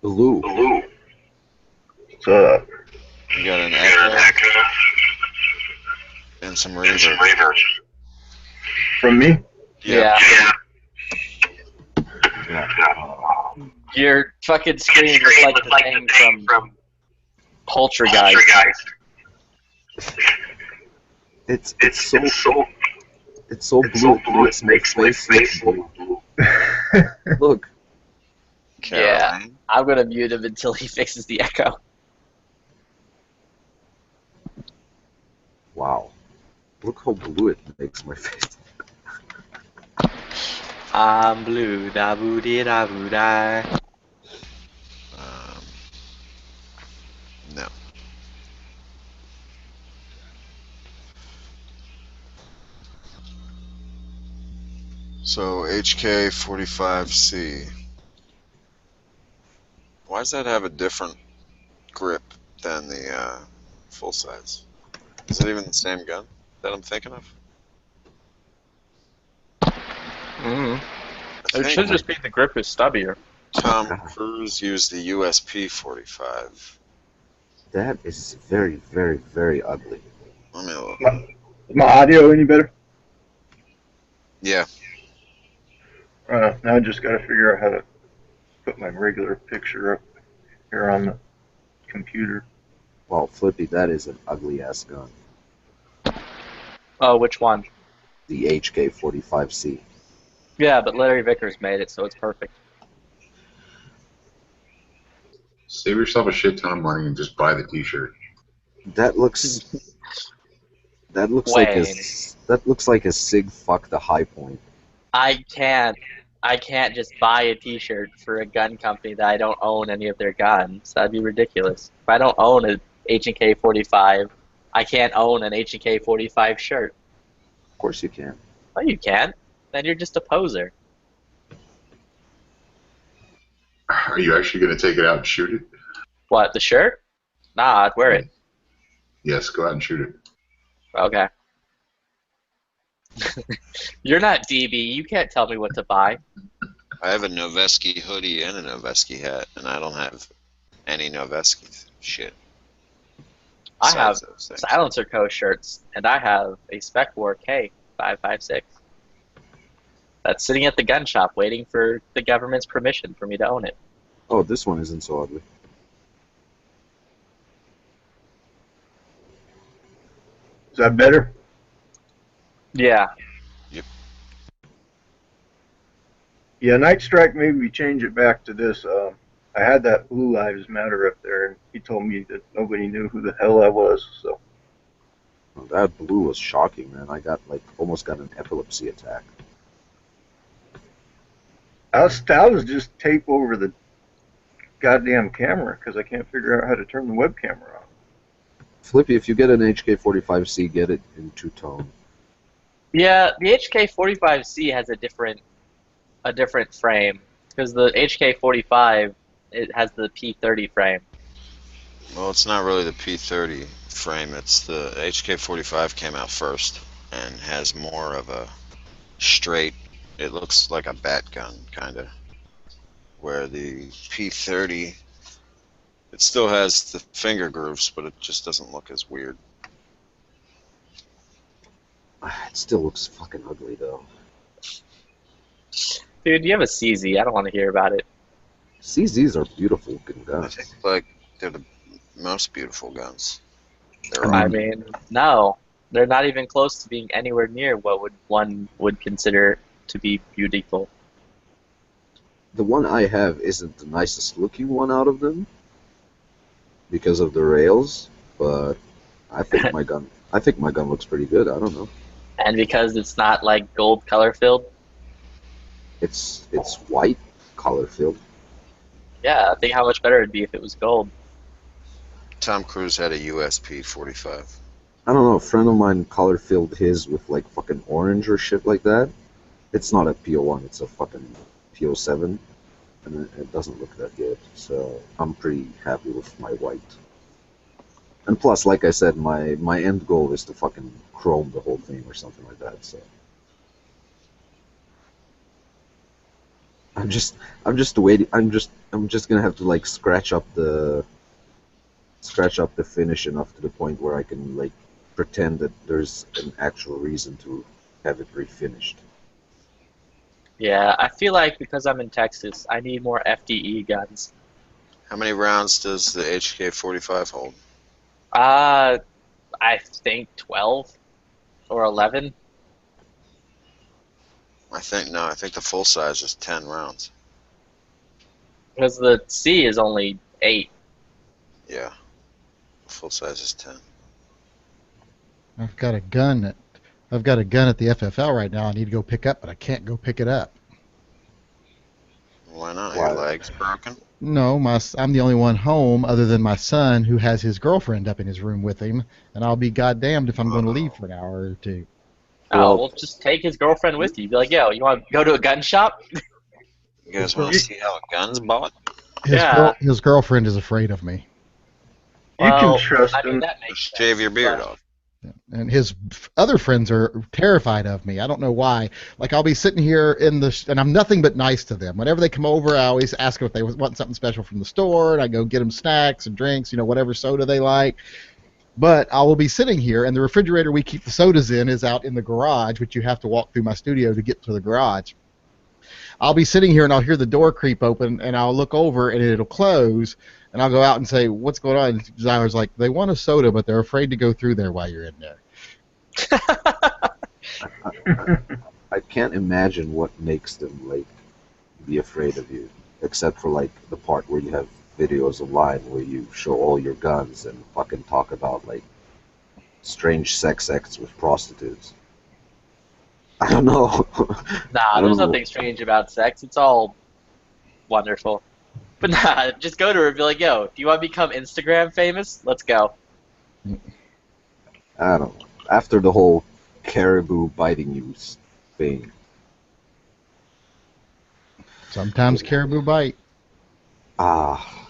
Blue. So, You got an echo and some reverb. from me? Yeah. Yeah. Your fucking screen looks like the thing from Poltergeist. It's so blue. It makes my face blue. Look, Caroline. I'm gonna mute him until he fixes the echo. wow. Look how blue it makes my face. I'm blue, da boo dee da boo da. No. So HK45C. Why does that have a different grip than the full size? Is it even the same gun that I'm thinking of? Mm. I It think should just be the grip is stubbier. Tom Cruise used the USP45. That is very, very, very ugly. Let me look. Is my audio any better? Yeah. Now I just got to figure out how to put my regular picture up here on the computer. Wow, Flippy, that is an ugly ass gun. Oh, which one? The HK45C. Yeah, but Larry Vickers made it, so it's perfect. Save yourself a shit ton of money and just buy the T-shirt. That looks like Wayne. that looks like a Sig fuck the high point. I can't just buy a T-shirt for a gun company that I don't own any of their guns. That'd be ridiculous. If I don't own a H&K 45, I can't own an H&K 45 shirt. Of course you can. No, you can't. Then you're just a poser. Are you actually going to take it out and shoot it? What, the shirt? Nah, I'd wear it. Yes, go out and shoot it. Okay. You're not DB. You can't tell me what to buy. I have a Noveski hoodie and a Noveski hat, and I don't have any Noveski shit. I have besides those things. Silencer Co. shirts, and I have a Spec War K556 that's sitting at the gun shop waiting for the government's permission for me to own it. Oh, this one isn't so ugly. Is that better? Yeah. Yeah, Night Strike made me change it back to this. I had that Blue Lives Matter up there, and he told me that nobody knew who the hell I was. So Oh, that blue was shocking, man. I almost got an epilepsy attack. I was just tape over the goddamn camera because I can't figure out how to turn the web camera on. Flippy, if you get an HK45C, get it in two-tone. Yeah, the HK45C has a different frame because the HK45 it has the P30 frame. Well, it's not really the P30 frame. It's the HK45 came out first and has more of a straight. It looks like a bat gun, kind of. Where the P30, it still has the finger grooves, but it just doesn't look as weird. It still looks fucking ugly though. Dude, you have a CZ. I don't want to hear about it. CZs are beautiful looking I guns. think like they're the most beautiful guns. They're I all. I mean, mean, no, they're not even close to being anywhere near what one would consider to be beautiful. the one I have isn't the nicest looking one out of them because of the rails, but I think my gun looks pretty good. I don't know. And because it's not like gold color filled, It's white color filled. yeah, think how much better it'd be if it was gold. Tom Cruise had a USP 45. I don't know. A friend of mine color filled his with like fucking orange or shit like that. It's not a PO1. It's a fucking PO7, and it doesn't look that good. So I'm pretty happy with my white. And plus, like I said, my end goal is to fucking chrome the whole thing or something like that. So I'm just waiting. I'm just gonna have to like scratch up the finish enough to the point where I can like pretend that there's an actual reason to have it refinished. Yeah, I feel like because I'm in Texas, I need more FDE guns. How many rounds does the HK45 hold? Uh, I think 12 or 11. I think no. I think the full size is 10 rounds. Because the C is only 8. Yeah, the full size is 10. I've got a gun at the FFL right now. I need to go pick up, but I can't go pick it up. Why not? Why? Your leg's broken. No, I'm the only one home other than my son who has his girlfriend up in his room with him, and I'll be goddamned if I'm going to leave for an hour or two. Oh, Well, well, just take his girlfriend with you. Be like, yo, you want to go to a gun shop? You guys want to see how a gun's bought? Yeah. His girlfriend is afraid of me, You can Well, trust I mean, him. that makes Just shave sense, your beard but- off. and his other friends are terrified of me. I don't know why. Like I'll be sitting here and I'm nothing but nice to them. Whenever they come over, I always ask them if they want something special from the store, and I go get them snacks and drinks, whatever soda they like. But I will be sitting here, and the refrigerator we keep the sodas in is out in the garage, which you have to walk through my studio to get to the garage. I'll be sitting here, and I'll hear the door creep open, and I'll look over, and it'll close, and I'll go out and say, "What's going on?" And the designer's like, "They want a soda, but they're afraid to go through there while you're in there." I can't imagine what makes them like be afraid of you, except for like the part where you have videos online where you show all your guns and fucking talk about like strange sex acts with prostitutes. I don't know. Nah, I don't there's know. nothing strange about sex. It's all wonderful. But nah, just go to her and be like, yo, do you want to become Instagram famous? Let's go. I don't know. After the whole caribou biting you thing, Sometimes caribou bite. ah,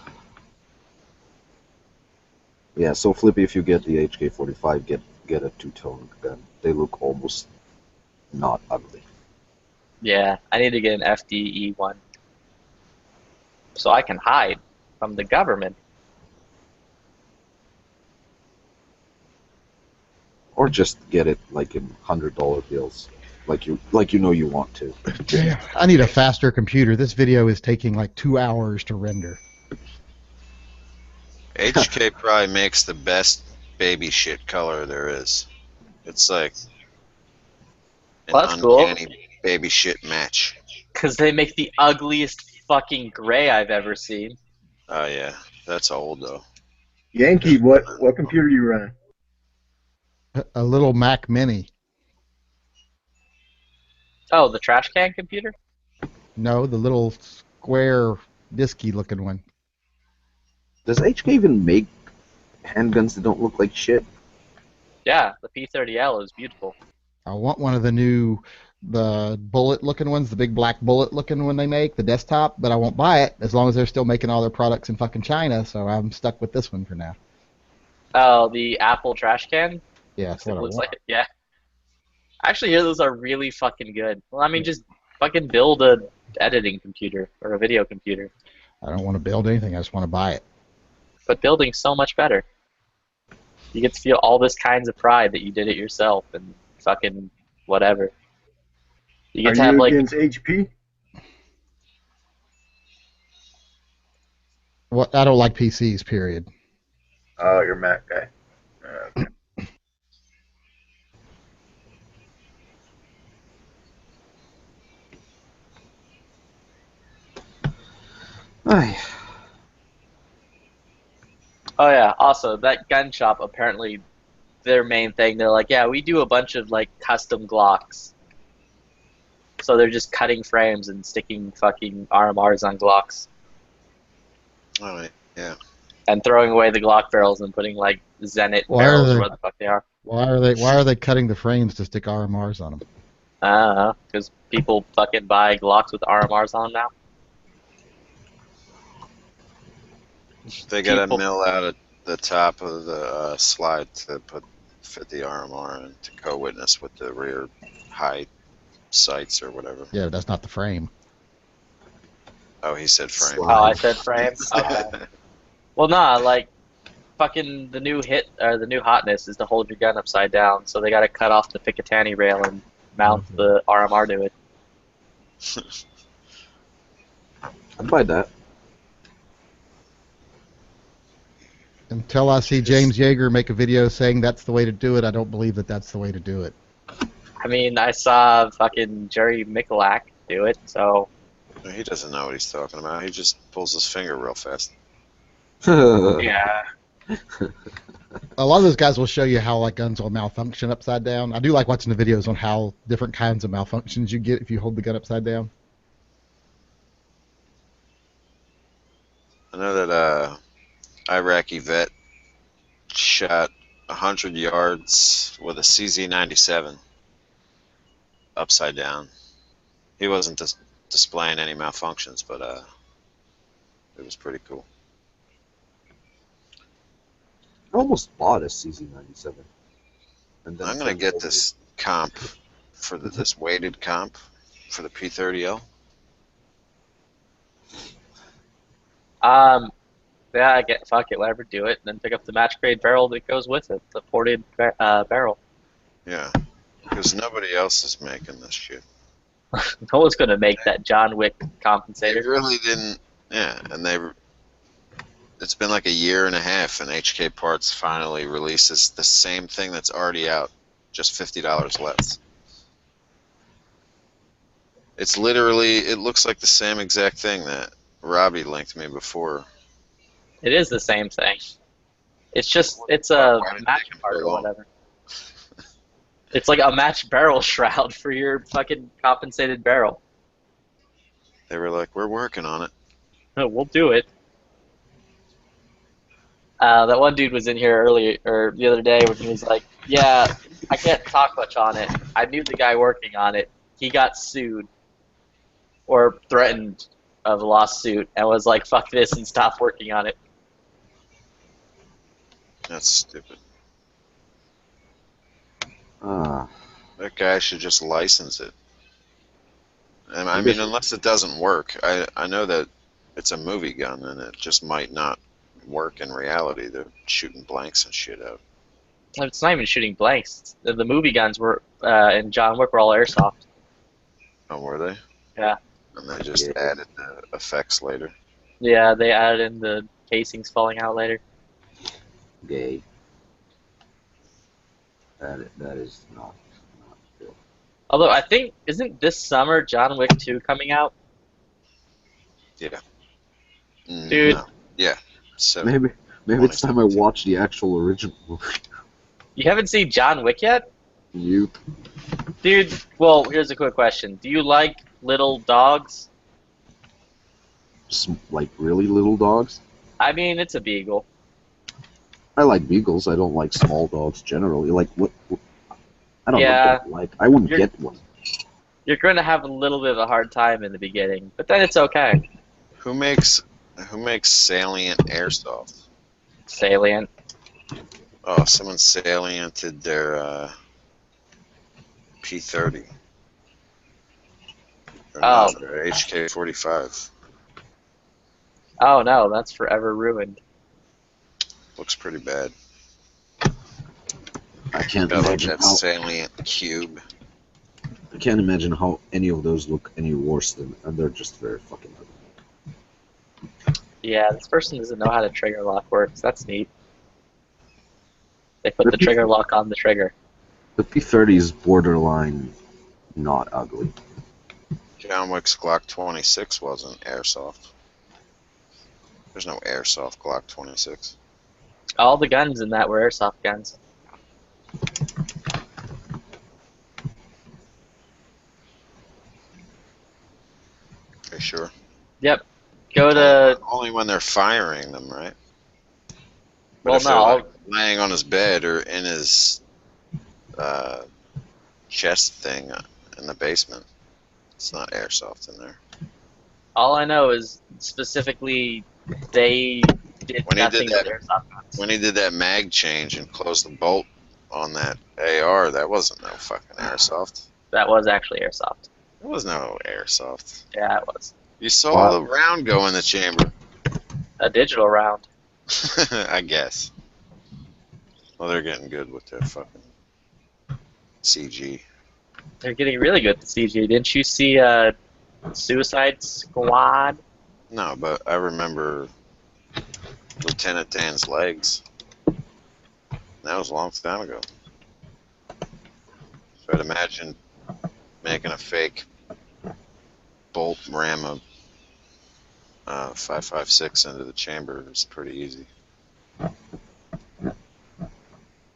yeah. So Flippy, if you get the HK45, get a two-tone gun. They look almost not ugly. Yeah, I need to get an FDE one. So I can hide from the government. Or just get it like in $100 bills, like you know you want to. Yeah, I need a faster computer. This video is taking like 2 hours to render. HK probably makes the best baby shit color there is. It's like an Well, that's cool. uncanny baby shit match. Because they make the ugliest fucking gray I've ever seen. Oh yeah, that's old though. Yankee, what computer you running? A little Mac Mini. Oh, the trash can computer? No, the little square disky looking one. Does HK even make handguns that don't look like shit? Yeah, the P30L is beautiful. I want one of the new the bullet-looking ones, the big black bullet-looking one they make, the desktop, but I won't buy it as long as they're still making all their products in fucking China. So I'm stuck with this one for now. Oh, the Apple trash can. Yeah, that's what I Looks want. like it. Yeah. Actually, yeah, those are really fucking good. Well, I mean, just fucking build a editing computer or a video computer. I don't want to build anything. I just want to buy it. But building's so much better. You get to feel all this kinds of pride that you did it yourself and fucking whatever. You get Are to have you like against HP? What? I don't like PCs. Period. Oh, you're a Mac guy. Okay. Ay, oh yeah. Also, that gun shop apparently their main thing. They're like, yeah, we do a bunch of like custom Glocks. So they're just cutting frames and sticking fucking RMRs on Glocks All right. Yeah. and throwing away the Glock barrels and putting like Zenit Why are barrels they- or where the fuck they are. Why are they cutting the frames to stick RMRs on them? I don't know, because people fucking buy Glocks with RMRs on them now. They got to People- mill out at the top of the slide to fit the RMR and to co-witness with the rear high sights or whatever. Yeah, that's not the frame. Oh, he said frame. Oh, I said frame. Okay. Well, nah, like fucking the new hit or the new hotness is to hold your gun upside down. So they got to cut off the Picatinny rail and mount the RMR to it. I'd buy that. Until I see James Yeager make a video saying that's the way to do it, I don't believe that that's the way to do it. I mean, I saw fucking Jerry Michalak do it, so He doesn't know what he's talking about. He just pulls his finger real fast. yeah. A lot of those guys will show you how like guns will malfunction upside down. I do like watching the videos on how different kinds of malfunctions you get if you hold the gun upside down. I know that Iraqi vet shot 100 yards with a CZ-97 upside down. He wasn't displaying any malfunctions, but it was pretty cool. I almost bought a CZ-97. And then I'm gonna get this comp for this weighted comp for the P30L. Yeah, fuck it, whatever, do it, and then pick up the match grade barrel that goes with it, the ported barrel. Yeah, because nobody else is making this shit. No one's gonna make that John Wick They compensator. really didn't. Yeah, and it's been like a year and a half, and HK Parts finally releases the same thing that's already out, just $50 less. It's literally, it looks like the same exact thing that Robbie linked me before. It is the same thing. It's just it's a Why did it match take 'em part so or long? whatever. It's like a match barrel shroud for your fucking compensated barrel. They were like, "We're working on it." We'll do it. That one dude was in here earlier or the other day when he was like, "Yeah, I can't talk much on it. I knew the guy working on it. He got sued or threatened of a lawsuit and was like, fuck this and stop working on it." That's stupid. Ah, That guy should just license it. And I mean, unless it doesn't work, I know that it's a movie gun and it just might not work in reality. They're shooting blanks and shit out. It's not even shooting blanks. The movie guns were in John Wick were all airsoft. Oh, were they? Yeah. And they just Yeah. added the effects later. Yeah, they added in the casings falling out later. gay. That is not good. Although I think isn't this summer John Wick 2 coming out? Dude. No. Yeah. So Maybe it's time I watch the actual original movie. You haven't seen John Wick yet? You Dude, well, here's a quick question. Do you like little dogs? like really little dogs? I mean, it's a beagle. I like beagles. I don't like small dogs generally. Like what I don't Yeah. know. Like I wouldn't You're- get one. You're going to have a little bit of a hard time in the beginning, but then it's okay. Who makes salient airsoft? Salient. Oh, someone saliented their P30. Or no, Oh. their HK45. Oh no, that's forever ruined. Looks pretty bad. I can't Got like imagine that how. salient cube. I can't imagine how any of those look any worse than, and they're just very fucking ugly. Yeah, this person doesn't know how the trigger lock works. That's neat. They put The the trigger lock on the trigger. The P30 is borderline not ugly. John Wick's Glock 26 wasn't airsoft. There's no airsoft Glock 26. All the guns in that were airsoft guns. Are you sure? Yep. Go to. Only when they're firing them, right? But Well, if they're no. like laying on his bed or in his chest thing in the basement, it's not airsoft in there. All I know is specifically they did When he nothing did with that- airsoft guns. When he did that mag change and closed the bolt on that AR, that wasn't no fucking airsoft. That was actually airsoft. There was no airsoft. Yeah, it was. You saw What? the round go in the chamber. A digital round. I guess. Well, they're getting good with their fucking CG. They're getting really good at the CG. Didn't you see Suicide Squad? No, but I remember Lieutenant Dan's legs. That was a long time ago. So I'd imagine making a fake bolt ram a 5.56 into the chamber is pretty easy.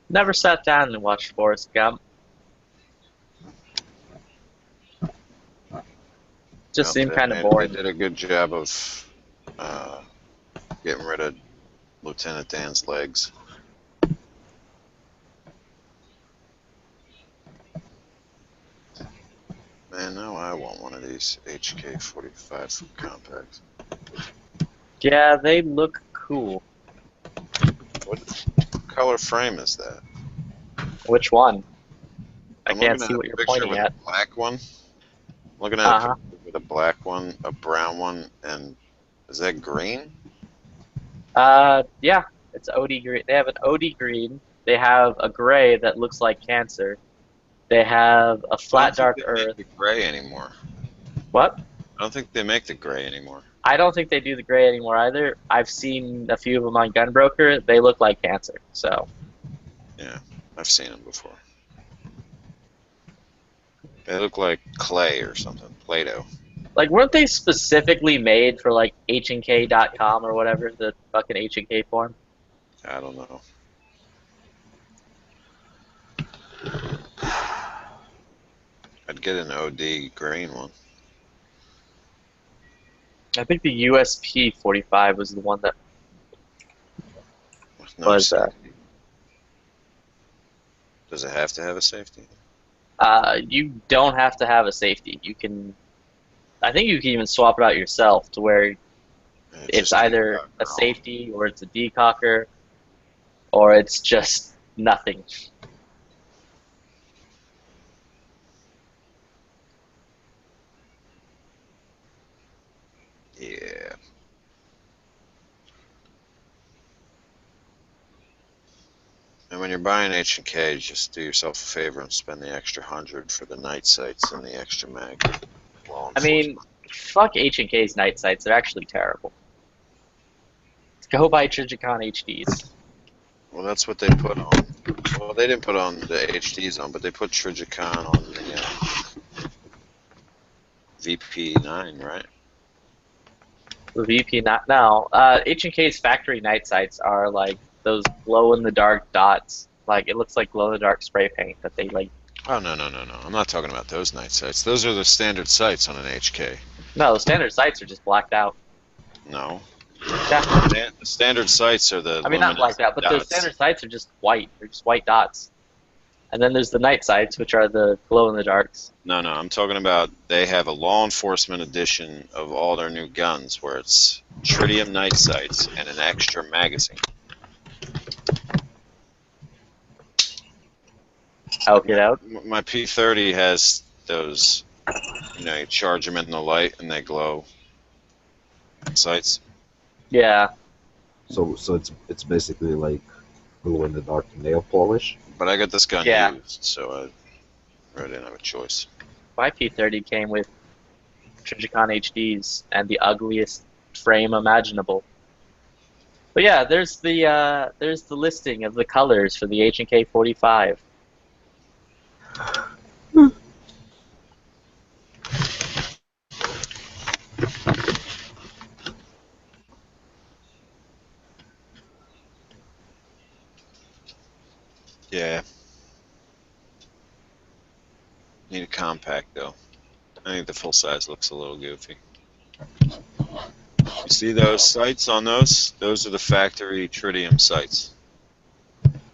Never sat down and watched Forrest Gump. Just Well, seemed they kind of made- boring. They did a good job of getting rid of Lieutenant Dan's legs. Man, now I want one of these HK45 compacts. Yeah, they look cool. What color frame is that? Which one? I I'm can't looking see at what a you're picture pointing with at. a black one. Looking at Uh-huh. a picture with a black one, a brown one, and is that green? Yeah, it's OD green. They have an OD green. They have a gray that looks like cancer. They have a I flat don't dark think they earth. make the gray anymore. What? I don't think they make the gray anymore. I don't think they do the gray anymore either. I've seen a few of them on Gunbroker. They look like cancer. So Yeah, I've seen them before. They look like clay or something, Play-Doh. like, weren't they specifically made for like HandK.com or whatever, the fucking H&K form? I don't know. I'd get an OD green one. I think the USP 45 was the one that With no was. safety. Does it have to have a safety? You don't have to have a safety. You can. I think you can even swap it out yourself to where it's just either decocker a on. safety or it's a decocker or it's just nothing. Yeah. And when you're buying H&K, just do yourself a favor and spend the extra 100 for the night sights and the extra mag. Law I mean, fuck H&K's night sights. They're actually terrible. Go buy Trigicon HDs. well, that's what they put on. Well, they didn't put on the HDs on, but they put Trigicon on the VP9, right? The VP not now. H&K's factory night sights are like those glow in the dark dots. Like it looks like glow in the dark spray paint that they like. Oh, no. I'm not talking about those night sights. Those are the standard sights on an HK. No, the standard sights are just blacked out. No. Yeah. The standard sights are the I mean, not luminous blacked out, but the dots. standard sights are just white. They're just white dots. And then there's the night sights, which are the glow-in-the-darks. No, I'm talking about they have a law enforcement edition of all their new guns where it's tritium night sights and an extra magazine. Out, get out. My P30 has those, you know, you charge them in the light and they glow sights. Yeah. So it's basically like glow in the dark nail polish. But I got this gun Yeah. used, so I didn't have a choice. My P30 came with Trijicon HDs and the ugliest frame imaginable. But yeah, there's the listing of the colors for the H&K 45. Yeah. Need a compact though. I think the full size looks a little goofy. You see those sights on those? Those are the factory tritium sights.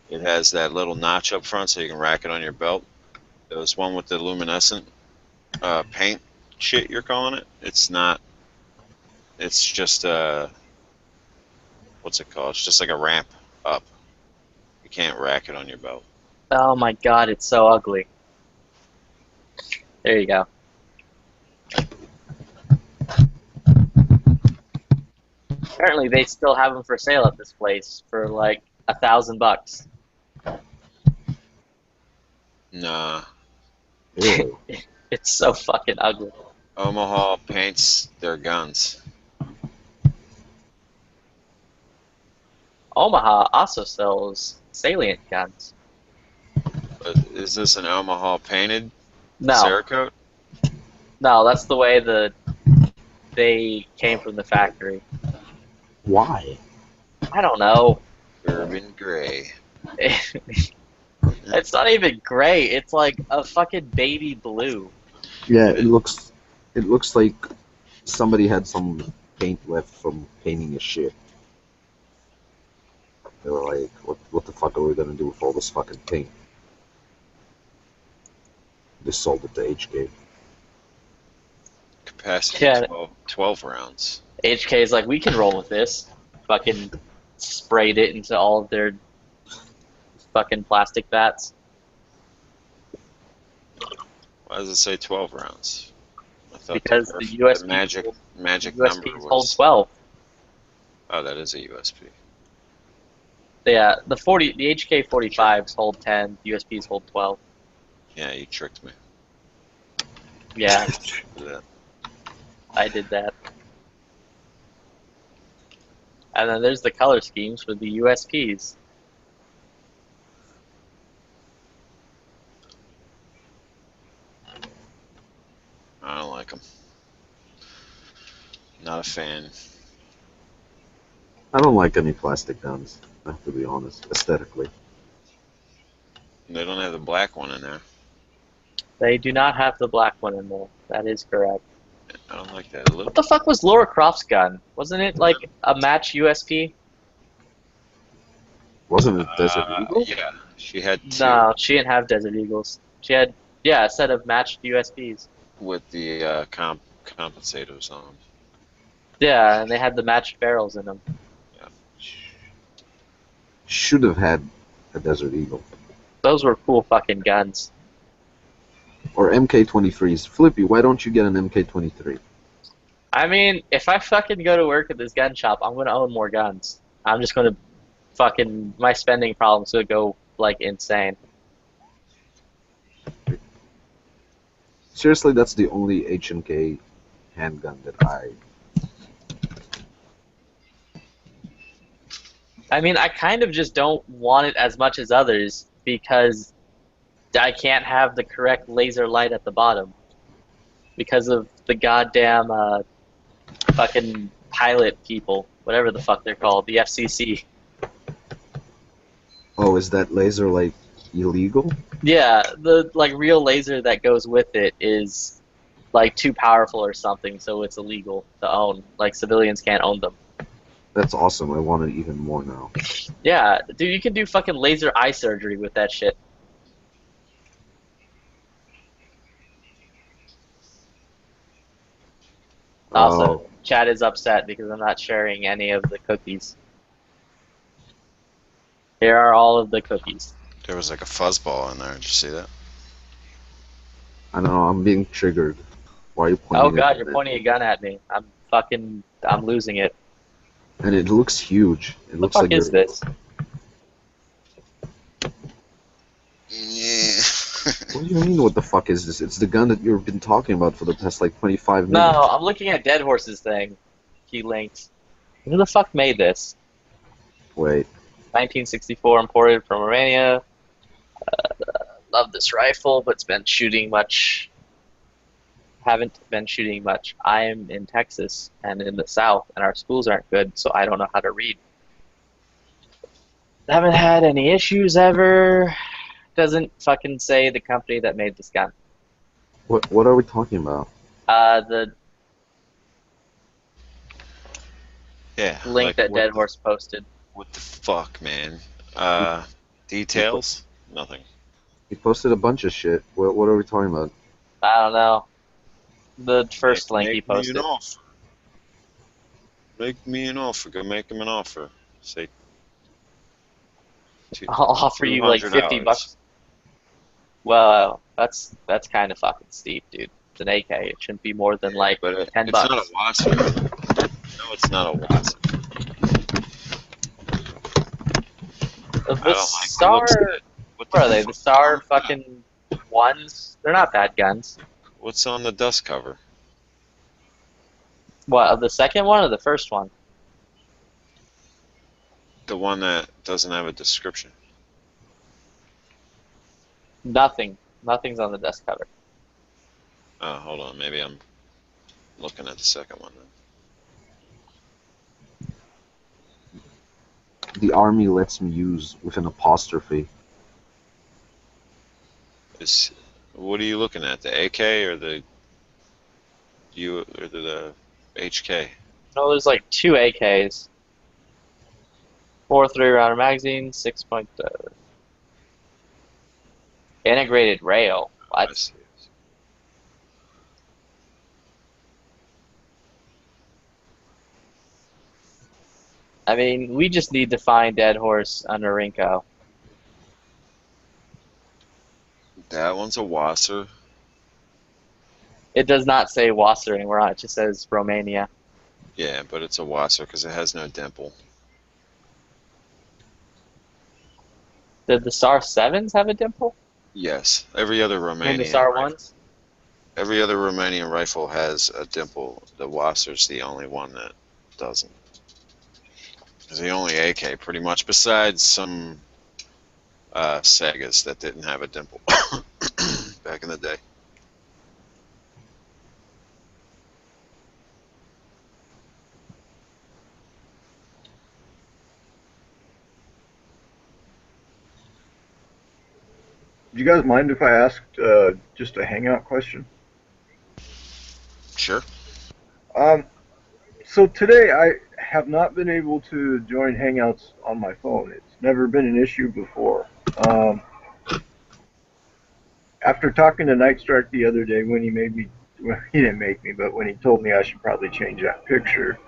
It has that little notch up front so you can rack it on your belt. There's one with the luminescent paint shit you're calling it. It's not. It's just what's it called? It's just like a ramp up. You can't rack it on your belt. Oh my god, it's so ugly. There you go. Apparently they still have them for sale at this place for like $1,000. Nah. Ew. It's so fucking ugly. Omaha paints their guns. Omaha also sells salient guns. But is this an Omaha painted No, Cerakote? no, that's the way they came from the factory. Why? I don't know. Urban gray. It's not even gray. It's like a fucking baby blue. Yeah, it looks like somebody had some paint left from painting a ship. They were like, what the fuck are we gonna do with all this fucking paint? They sold it to HK. Capacity Yeah. 12 rounds. HK is like, we can roll with this. Fucking sprayed it into all of their fucking plastic vats. Why does it say 12 rounds? I thought Because the, the USB magic number USPs hold was. 12. Oh, that is a USB. Yeah, the HK 45s hold 10, USBs hold 12. Yeah, you tricked me. Yeah, Yeah. I did that. And then there's the color schemes for the USPs. I don't like them. Not a fan. I don't like any plastic guns, I have to be honest, aesthetically. They don't have the black one in there. They do not have the black one in there. That is correct. I don't like that. A little. What the fuck was Laura Croft's gun? Wasn't it like a match USP? Wasn't it Desert Eagle? Yeah, she had two No, she didn't have Desert Eagles. She had, yeah, a set of matched USPs. with the compensators on them. Yeah, and they had the matched barrels in them. Should have had a Desert Eagle. Those were cool fucking guns. Or MK23s. Flippy, why don't you get an MK23? I mean, if I fucking go to work at this gun shop, I'm gonna own more guns. I'm just gonna fucking, my spending problem's gonna go like insane. Seriously, that's the only H&K handgun that I mean, I kind of just don't want it as much as others because I can't have the correct laser light at the bottom because of the goddamn fucking pilot people, whatever the fuck they're called, the FCC. Oh, is that laser light illegal? Yeah, the like real laser that goes with it is like too powerful or something, so it's illegal to own. Like civilians can't own them. That's awesome. I want it even more now. Yeah, dude, you can do fucking laser eye surgery with that shit. Also, Oh, Chad is upset because I'm not sharing any of the cookies. Here are all of the cookies. There was like a fuzzball in there. Did you see that? I don't know. I'm being triggered. Why are you Oh pointing a god, you're gun at pointing a me? gun at me. I'm losing it. And it looks huge. It The looks fuck like is you're. this? Yeah. What do you mean? What the fuck is this? It's the gun that you've been talking about for the past like 25 No, minutes. I'm looking at Dead Horse's thing. He linked. Who the fuck made this? Wait. 1964, imported from Romania. Love this rifle, but it's been shooting much. Haven't been shooting much. I'm in Texas and in the South, and our schools aren't good, so I don't know how to read. Haven't had any issues ever. Doesn't fucking say the company that made this gun. What are we talking about? The Yeah. link Like that Dead Horse posted. what the fuck, man? He, he, po- Details? Nothing. he posted a bunch of shit. What are we talking about? I don't know. The first link he Make me an posted. offer. Make me an offer. Go make him an offer. Say I'll offer you like $50. $200. Well, that's kind of fucking steep, dude. It's an AK. It shouldn't be more than like But $10. it's not a Wasser. No, it's not a Wasser. The I don't like the Star, looks of it. What what are they? The fuck Star is that? fucking ones? They're not bad guns. What's on the dust cover? What, the second one or the first one? The one that doesn't have a description. Nothing. Nothing's on the desk cover. Oh, hold on. Maybe I'm looking at the second one then. The army lets me use with an apostrophe. What are you looking at? The AK or the the HK? No, there's like two AKs. 4 3-rounder magazine, 6 point integrated rail. I What? see. I mean, we just need to find Dead Horse under Rinko. That one's a Wasser. It does not say Wasser anywhere on it. It just says Romania. Yeah, but it's a Wasser because it has no dimple. Did the Star 7s have a dimple? Yes, every other And the Star 1s? every other Romanian rifle has a dimple. The Wasser's the only one that doesn't. It's the only AK, pretty much, besides some Segas that didn't have a dimple back in the day. Do you guys mind if I asked just a hangout question? Sure. Um, so today I have not been able to join Hangouts on my phone. It's never been an issue before. After talking to Night Strike the other day when he made me, well, he didn't make me, but when he told me I should probably change that picture,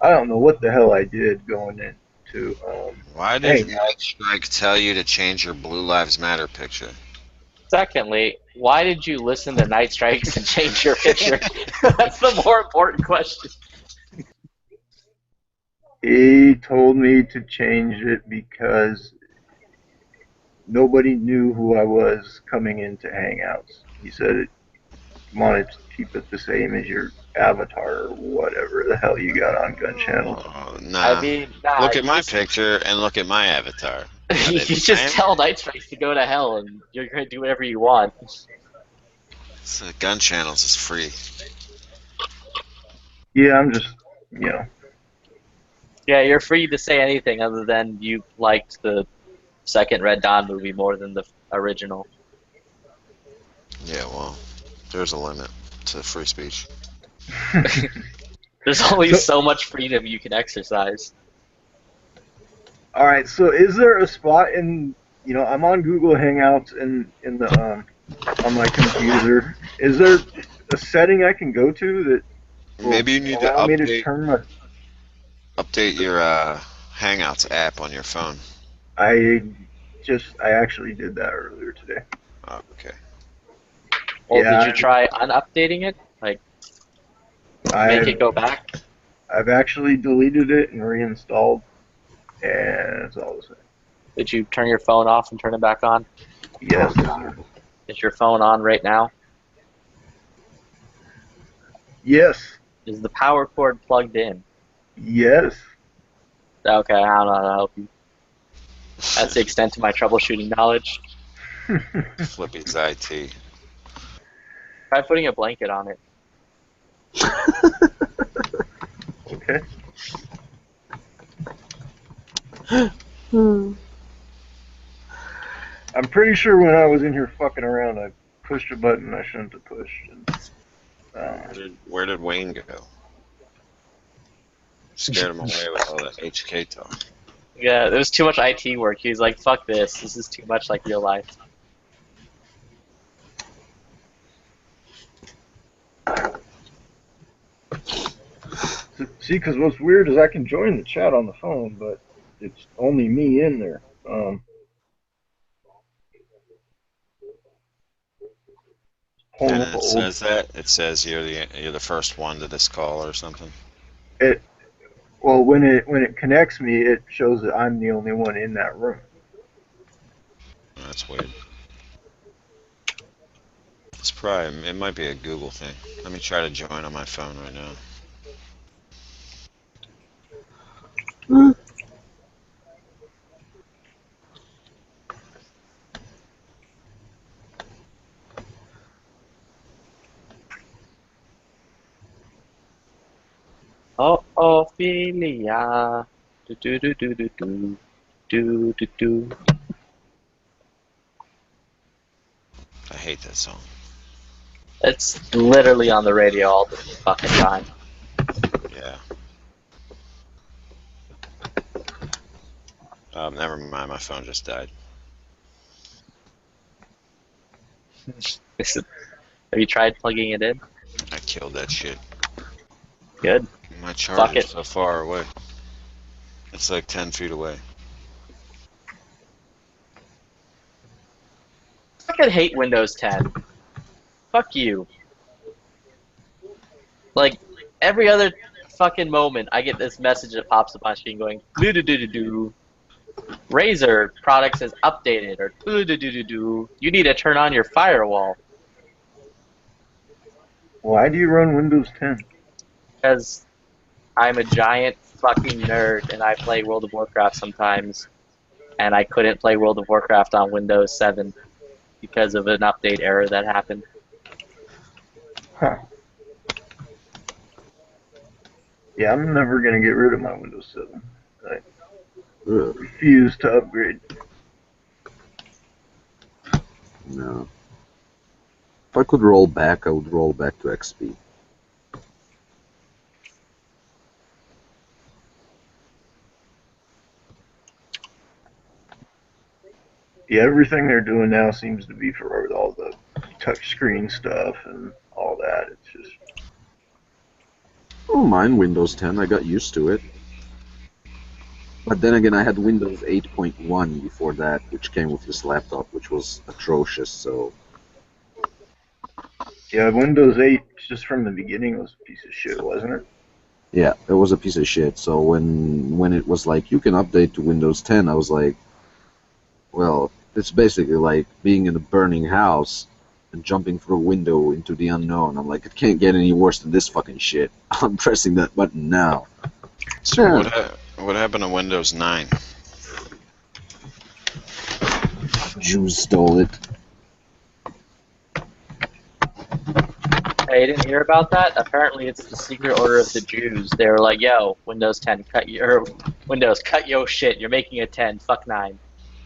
I don't know what the hell I did going into Why did Hangouts. Night Strike tell you to change your Blue Lives Matter picture? Secondly, why did you listen to Night Strikes and change your picture? That's the more important question. He told me to change it because nobody knew who I was coming into Hangouts. He said it wanted to keep it the same as your avatar or whatever the hell you got on Gun Channel. Oh, I nah. mean, nah, Look at my just, picture and look at my avatar. Are you they the just same? tell Night Strikes to go to hell and you're going to do whatever you want. Gun Channels is free. Yeah, I'm just, you know. Yeah, you're free to say anything other than you liked the second Red Dawn movie more than the original. Yeah, well, there's a limit to free speech. There's only So- so much freedom you can exercise. All right, so is there a spot in, I'm on Google Hangouts in the on my computer. Is there a setting I can go to that Maybe you need to Allow me to turn my. update your Hangouts app on your phone. I actually did that earlier today. Oh, okay. Well, did Yeah, you try unupdating it? Like, make it go back? I've actually deleted it and reinstalled, and it's all the same. Did you turn your phone off and turn it back on? Yes, Oh, sir. God. Is your phone on right now? Yes. Is the power cord plugged in? Yes. Okay, I don't know how to help you. That's the extent of my troubleshooting knowledge. Flippy's IT. Try putting a blanket on it. Okay. I'm pretty sure when I was in here fucking around, I pushed a button I shouldn't have pushed. And, Where did Wayne go? Scared him away with all that HK talk. Yeah, there was too much IT work. He was like, fuck this. This is too much like real life. see, because what's weird is I can join the chat on the phone, but it's only me in there. Pulling And up it old. says that it says you're the first one to this call or something. Well, when it connects me, it shows that I'm the only one in that room. That's weird. It's probably it might be a Google thing. Let me try to join on my phone right now. Oh, Ophelia. Do do do do do do. Do do do. I hate that song. It's literally on the radio all the fucking time. Yeah. Never mind. My phone just died. Have you tried plugging it in? I killed that shit. Good. My Fuck charger's it. so far away. It's like 10 feet away. I fucking hate Windows 10. Fuck you. Like, every other fucking moment, I get this message that pops up on screen going, do do do do do. Razer products has updated, or do do do do do. You need to turn on your firewall. Why do you run Windows 10? Because I'm a giant fucking nerd and I play World of Warcraft sometimes, and I couldn't play World of Warcraft on Windows 7 because of an update error that happened. Huh. Yeah, I'm never gonna get rid of my Windows 7. I refuse to upgrade. No. If I could roll back, I would roll back to XP. Yeah, everything they're doing now seems to be for all the touchscreen stuff and all that. It's just. I don't mind Windows 10. I got used to it. But then again, I had Windows 8.1 before that, which came with this laptop, which was atrocious. So Yeah, Windows 8, just from the beginning, was a piece of shit, wasn't it? yeah, it was a piece of shit. So when it was like you can update to Windows 10, I was like, well, it's basically like being in a burning house and jumping through a window into the unknown. I'm like, it can't get any worse than this fucking shit. I'm pressing that button now. So Yeah. what happened to Windows 9? Jews stole it. Hey, you didn't hear about that? Apparently, it's the secret order of the Jews. They were like, "Yo, Windows 10, Windows, cut yo shit. You're making a 10. Fuck 9."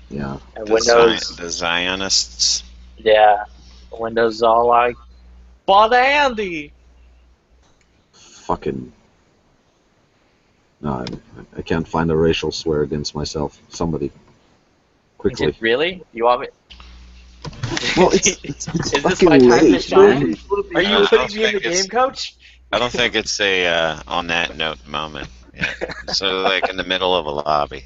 Yeah. And The Windows, Zionists. yeah, Windows is all like, "But Andy." Fucking. No, I can't find a racial swear against myself. Somebody. Quickly. Really? You want me? Well, it's Is this fucking my time to late, shine? man. Are you I putting don't me in the think it's- game, Coach? I don't think it's a on that note moment. Yeah. So like in the middle of a lobby.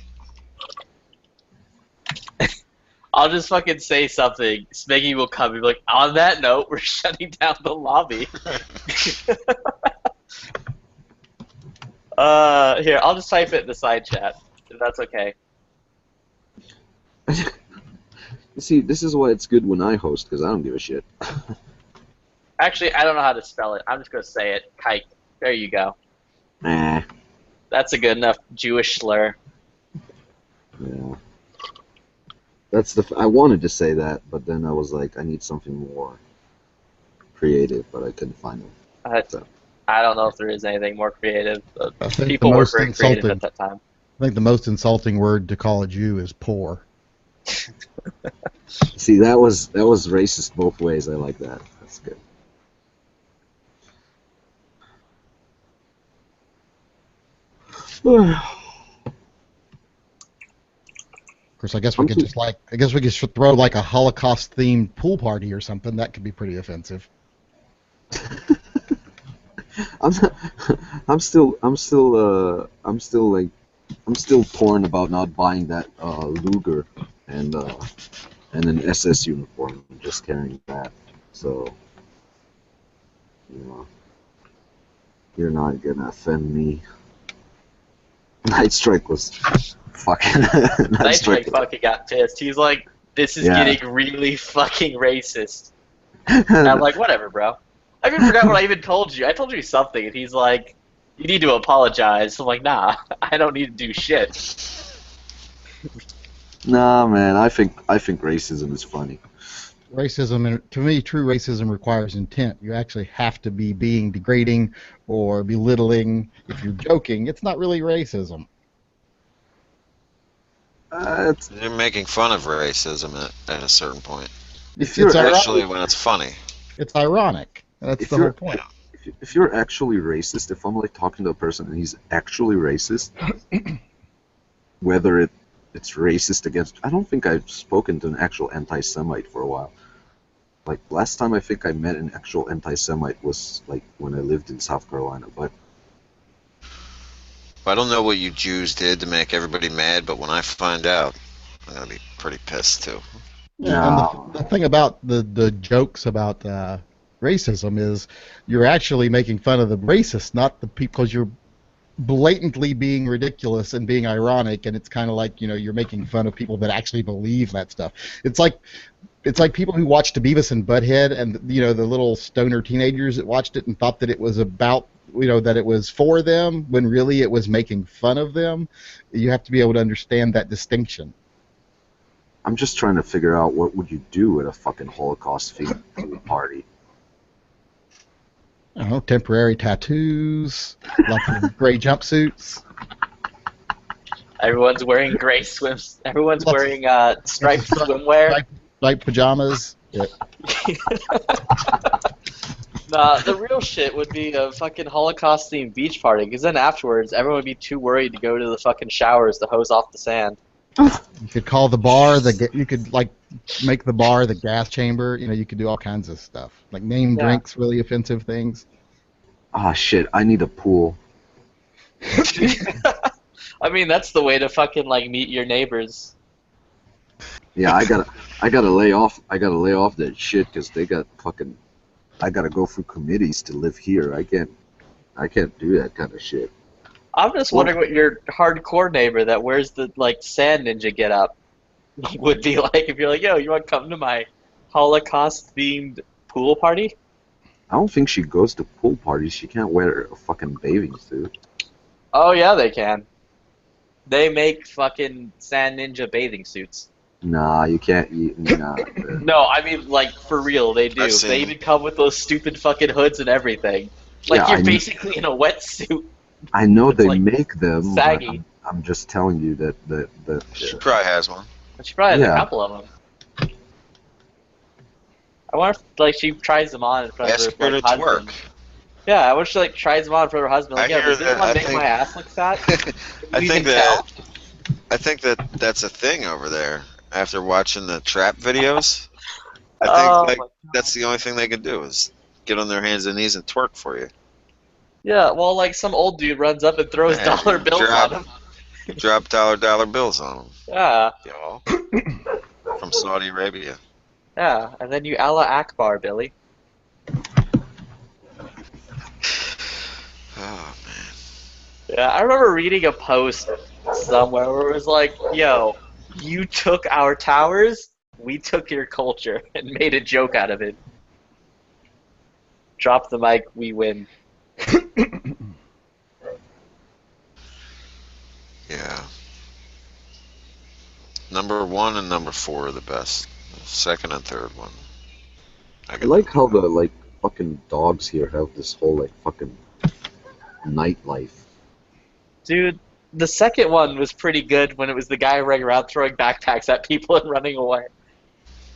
I'll just fucking say something. Smiggy will come and be like, on that note, we're shutting down the lobby. Here, I'll just type it in the side chat, if that's okay. You see, this is why it's good when I host, because I don't give a shit. Actually, I don't know how to spell it. I'm just going to say it. Kike. There you go. Nah. That's a good enough Jewish slur. Yeah. That's I wanted to say that, but then I was like, I need something more creative, but I couldn't find it. So. I don't know if there is anything more creative. But I think people the were most very creative insulting. at that time. I think the most insulting word to call a Jew is poor. See, that was racist both ways. I like that. That's good. Of course, I guess we could throw like a Holocaust-themed pool party or something. That could be pretty offensive. I'm still torn about not buying that Luger and an SS uniform. I'm just carrying that. So, you're not gonna offend me. Night Strike was fucking. Night Strike fucking got pissed. He's like, this is getting really fucking racist. And I'm like, whatever, bro. I even forgot what I even told you. I told you something, and he's like, you need to apologize. I'm like, nah, I don't need to do shit. Nah, man, I think racism is funny. Racism, to me, true racism requires intent. You actually have to be being degrading or belittling. If you're joking, it's not really racism. You're making fun of racism at a certain point. Especially when it's funny. It's ironic. That's the whole point. If you're actually racist, if I'm like talking to a person and he's actually racist, whether it's racist against, I don't think I've spoken to an actual anti-Semite for a while. Like last time I think I met an actual anti-Semite was like when I lived in South Carolina, but. I don't know what you Jews did to make everybody mad, but when I find out, I'm gonna be pretty pissed too. Yeah, and the thing about the jokes about racism is you're actually making fun of the racists, not the people, because you're blatantly being ridiculous and being ironic, and it's kind of like you're making fun of people that actually believe that stuff. It's like people who watched Beavis and Butthead, and the little stoner teenagers that watched it and thought that it was about that it was for them when really it was making fun of them. You have to be able to understand that distinction. I'm just trying to figure out what would you do at a fucking Holocaust-themed party. I don't know, temporary tattoos, lots of gray jumpsuits. Everyone's wearing gray swims. Everyone's wearing striped swimwear. Striped pajamas. Yeah. Nah, the real shit would be a fucking Holocaust-themed beach party, because then afterwards, everyone would be too worried to go to the fucking showers to hose off the sand. You could call the bar you could like make the bar the gas chamber. You could do all kinds of stuff, like name drinks, really offensive things. Ah, shit! I need a pool. I mean, that's the way to fucking like meet your neighbors. Yeah, I gotta lay off. I gotta lay off that shit because they got fucking. I gotta go through committees to live here. I can't do that kind of shit. I'm just wondering what your hardcore neighbor that wears the like sand ninja get up would be like if you're like, yo, you want to come to my Holocaust-themed pool party? I don't think she goes to pool parties. She can't wear a fucking bathing suit. Oh yeah, they can. They make fucking sand ninja bathing suits. Nah, you can't eat. Nah. No, I mean like for real, they do. They even come with those stupid fucking hoods and everything. Like you're basically in a wetsuit. I know they like make them. Saggy. I'm just telling you that She probably has one. She probably has a couple of them. I wonder if like she tries them on in front of her like, husband. Yeah, I wish she like tries them on in front of her husband. Like, yeah, does this one make my ass look fat? I think that's a thing over there. After watching the trap videos, I think that's the only thing they could do is get on their hands and knees and twerk for you. Yeah, well, like some old dude runs up and throws Yeah, dollar dude, bills on him. drop dollar bills on them, Yeah, y'all, from Saudi Arabia. yeah, and then you Allah Akbar, Billy. Oh Yeah, I remember reading a post somewhere where it was like, "Yo, you took our towers, we took your culture," and made a joke out of it. Drop the mic, we win. yeah. Number 1 and number 4 are the best. Second and third one. I like how the like fucking dogs here have this whole like fucking nightlife. Dude, the second one was pretty good when it was the guy running around throwing backpacks at people and running away.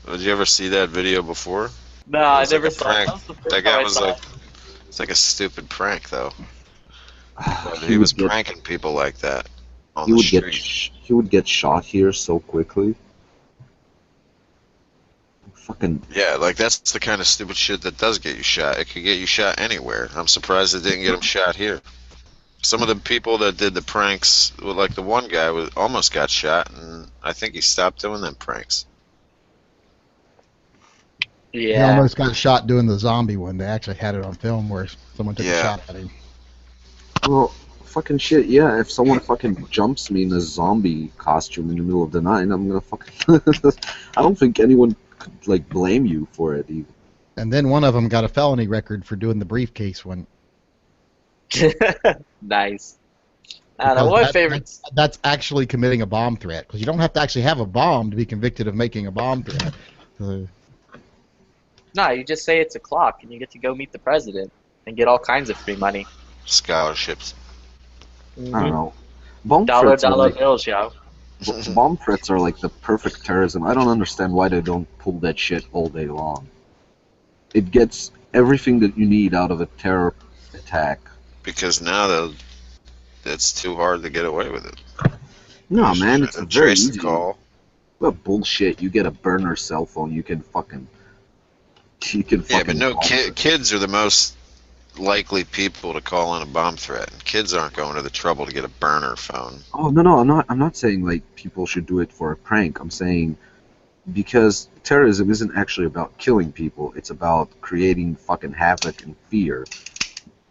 Did you ever see that video before? No, It I was like never a saw it. prank. That was the first That time guy I was saw like, it. it's like a stupid prank though. But he he was would get pranking people like that on he the would get street. he would get shot here so quickly. Fucking Yeah, like that's the kind of stupid shit that does get you shot. It could get you shot anywhere. I'm surprised it didn't get him shot here. Some of the people that did the pranks, well, like the one guy was almost got shot, and I think he stopped doing them pranks. He Yeah. almost got shot doing the zombie one. They actually had it on film where someone took a Yeah. shot at him. well, fucking shit. Yeah, if someone fucking jumps me in a zombie costume in the middle of the night, I'm gonna fucking. I don't think anyone could like blame you for it. Even. And then one of them got a felony record for doing the briefcase one. Nice. I don't know. Because One of my favorites. that's actually committing a bomb threat. Because you don't have to actually have a bomb to be convicted of making a bomb threat. No, you just say it's a clock and you get to go meet the president and get all kinds of free money. Scholarships. I don't know. Bomb Dollar threats are like bills, yo. bomb threats are like the perfect terrorism. I don't understand why they don't pull that shit all day long. It gets everything that you need out of a terror attack. Because now it's too hard to get away with it. No, You man, try it's to very trace the easy. call. Well, bullshit. You get a burner cell phone. You can fucking. Yeah, but no, bomb it. kids are the most likely people to call in a bomb threat. And kids aren't going to the trouble to get a burner phone. Oh no, I'm not. I'm not saying like people should do it for a prank. I'm saying because terrorism isn't actually about killing people. It's about creating fucking havoc and fear.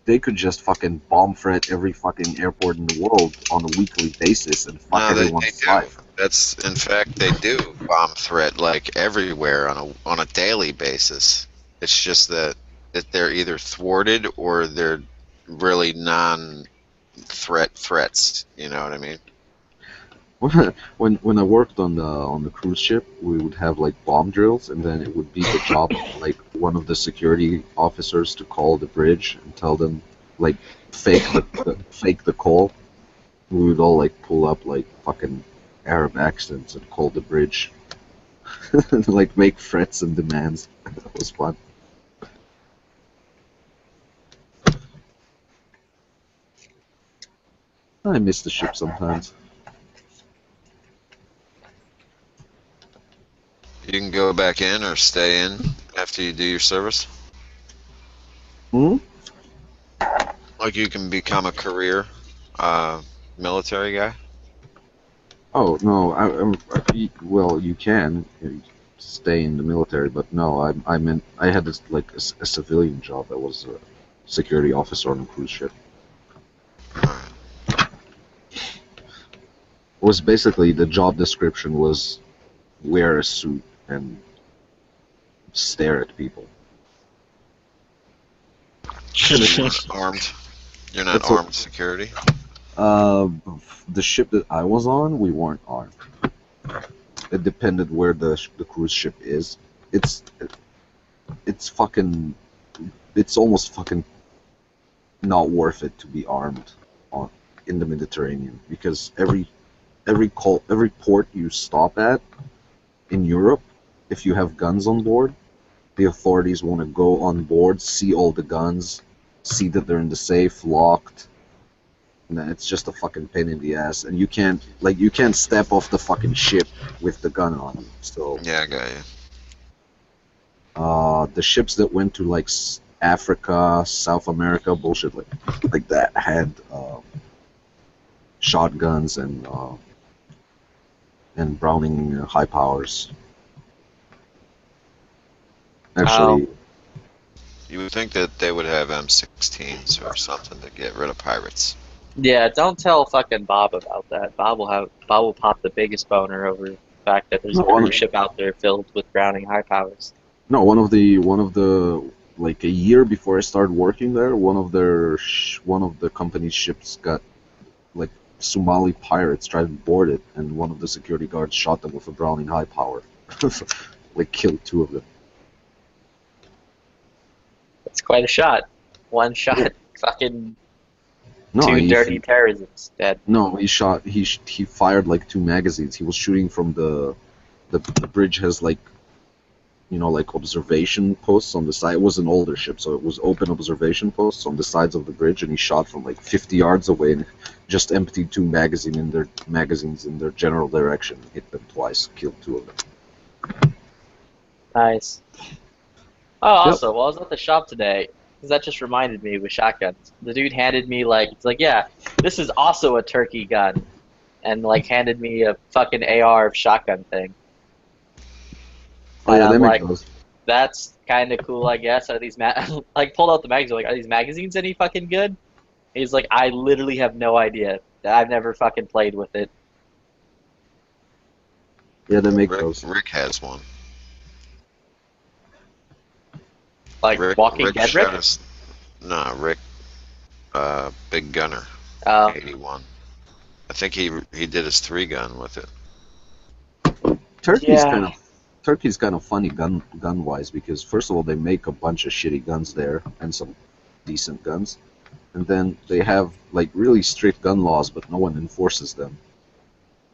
They could just fucking bomb threat every fucking airport in the world on a weekly basis and fuck No, they everyone's do. life. That's in fact they do bomb threat like everywhere on a daily basis. It's just that they're either thwarted or they're really non-threat threats. You know what I mean? When I worked on the cruise ship, we would have like bomb drills, and then it would be the job of like one of the security officers to call the bridge and tell them like fake the call. We would all like pull up like fucking Arab accents and call the bridge, like make threats and demands. That was fun. I miss the ship sometimes. You can go back in or stay in after you do your service. Hmm? Like you can become a career military guy. Oh no, well, you can stay in the military, but no, I meant I had this like a civilian job. I was a security officer on a cruise ship. It was basically the job description was wear a suit and stare at people. You're not armed. You're not That's what- armed security. Uh, the ship that I was on, we weren't armed. It depended where the cruise ship is. It's fucking. It's almost fucking not worth it to be armed on in the Mediterranean because every port you stop at in Europe, if you have guns on board, the authorities want to go on board, see all the guns, see that they're in the safe, locked. And it's just a fucking pain in the ass, and you can't step off the fucking ship with the gun on you. So Yeah, I got you. the ships that went to like Africa, South America, bullshit like that had shotguns and Browning high powers. Actually, You would think that they would have M16s or something to get rid of pirates. Yeah, don't tell fucking Bob about that. Bob will pop the biggest boner over the fact that there's no, a cruise ship out there filled with Browning high powers. no, one of the like a year before I started working there, one of the company's ships got like Somali pirates tried to board it, and one of the security guards shot them with a Browning high power, like killed two of them. It's quite a shot. One shot, Yeah. fucking No, two dirty terrorisms dead. no, he fired like two magazines. He was shooting from the bridge has like like observation posts on the side. It was an older ship, so it was open observation posts on the sides of the bridge, and he shot from like 50 yards away and just emptied two magazines in their general direction. Hit them twice, killed two of them. Nice. Oh, also, while I was at the shop today, because that just reminded me with shotguns. The dude handed me it's like, yeah, this is also a turkey gun, and like handed me a fucking AR shotgun thing. Oh And yeah, they I'm make like, those. that's kind of cool, I guess. Are these like pulled out the magazine? Like, are these magazines any fucking good? He's like, I literally have no idea. I've never fucking played with it. Yeah, they make Rick, those. Rick has one. Like Walking Rick Dead, showed Rick? us. No, Rick, Big Gunner, Oh, 81. I think he did his 3-gun with it. Turkey's yeah. kind of Turkey's kind of funny gun wise because first of all they make a bunch of shitty guns there and some decent guns, and then they have like really strict gun laws, but no one enforces them.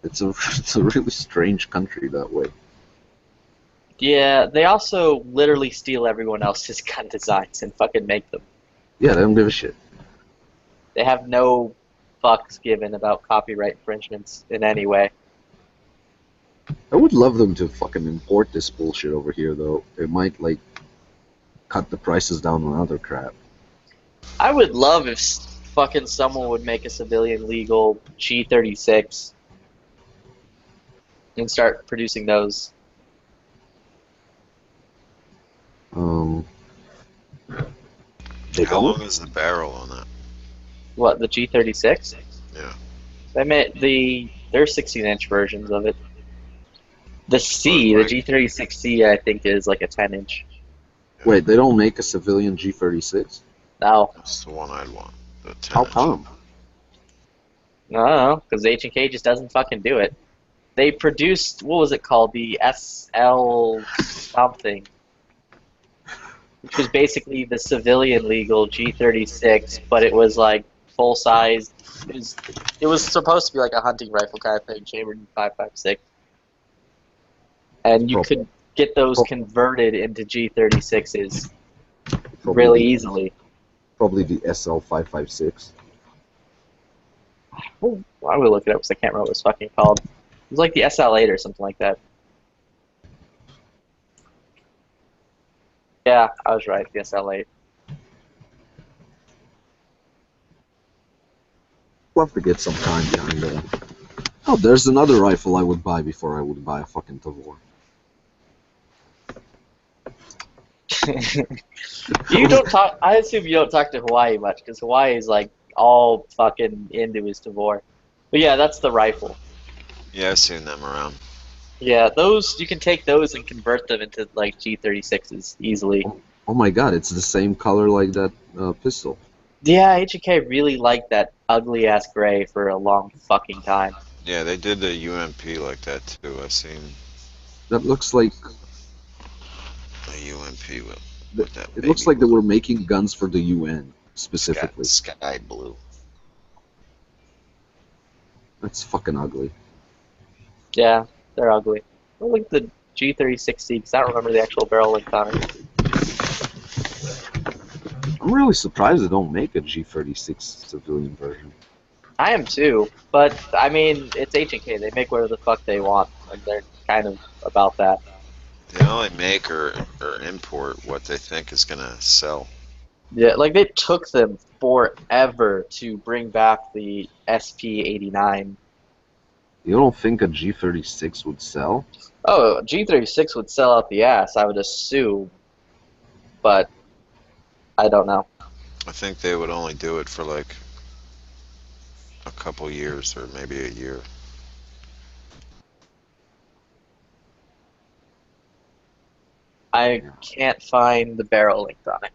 It's a it's a really strange country that way. Yeah, they also literally steal everyone else's gun designs and fucking make them. Yeah, they don't give a shit. They have no fucks given about copyright infringements in any way. I would love them to fucking import this bullshit over here though. It might like cut the prices down on other crap. I would love if fucking someone would make a civilian legal G36 and start producing those. Um, they How don't? long is the barrel on that? What, the G36? Yeah. They're 16-inch versions of it. The But, like, G36C, I think is like a 10-inch. Wait, they don't make a civilian G36? No, That's the one I'd want. The 10 How inch. come? I don't know, because H&K just doesn't fucking do it. They produced, what was it called? The SL something, which was basically the civilian legal G36, but it was like full size. It was supposed to be like a hunting rifle kind of thing, chambered in 5.56, and you could get those converted into G36s really easily. Probably the SL556. Oh, I would look it up because I can't remember what it was fucking called. It was like the SL8 or something like that. Yeah, I was right. The SL8. Love to get some time behind that. Oh, there's another rifle I would buy before I would buy a fucking Tavor. You don't talk. I assume you don't talk to Hawaii much because Hawaii is like all fucking into his Tavor. But yeah, that's the rifle. Yeah, I've seen them around. Yeah, those you can take those and convert them into like G36s easily. Oh my god, it's the same color like that pistol. Yeah, H&K really liked that ugly ass gray for a long fucking time. Yeah, they did the UMP like that too. I've seen That looks like a UMP with that. it looks like they were making guns for the UN specifically. Sky blue. That's fucking ugly. Yeah, they're ugly. Well, look at the G36C because I don't remember the actual barrel length on it. I'm really surprised they don't make a G36 civilian version. I am too, but I mean, it's H&K. They make whatever the fuck they want, and they're kind of about that. They only make or import what they think is gonna sell. Yeah, like they took them forever to bring back the SP-89. You don't think a G36 would sell? Oh, G36 would sell out the ass, I would assume, but I don't know. I think they would only do it for like a couple years or maybe a year. I Yeah. can't find the barrel length on it.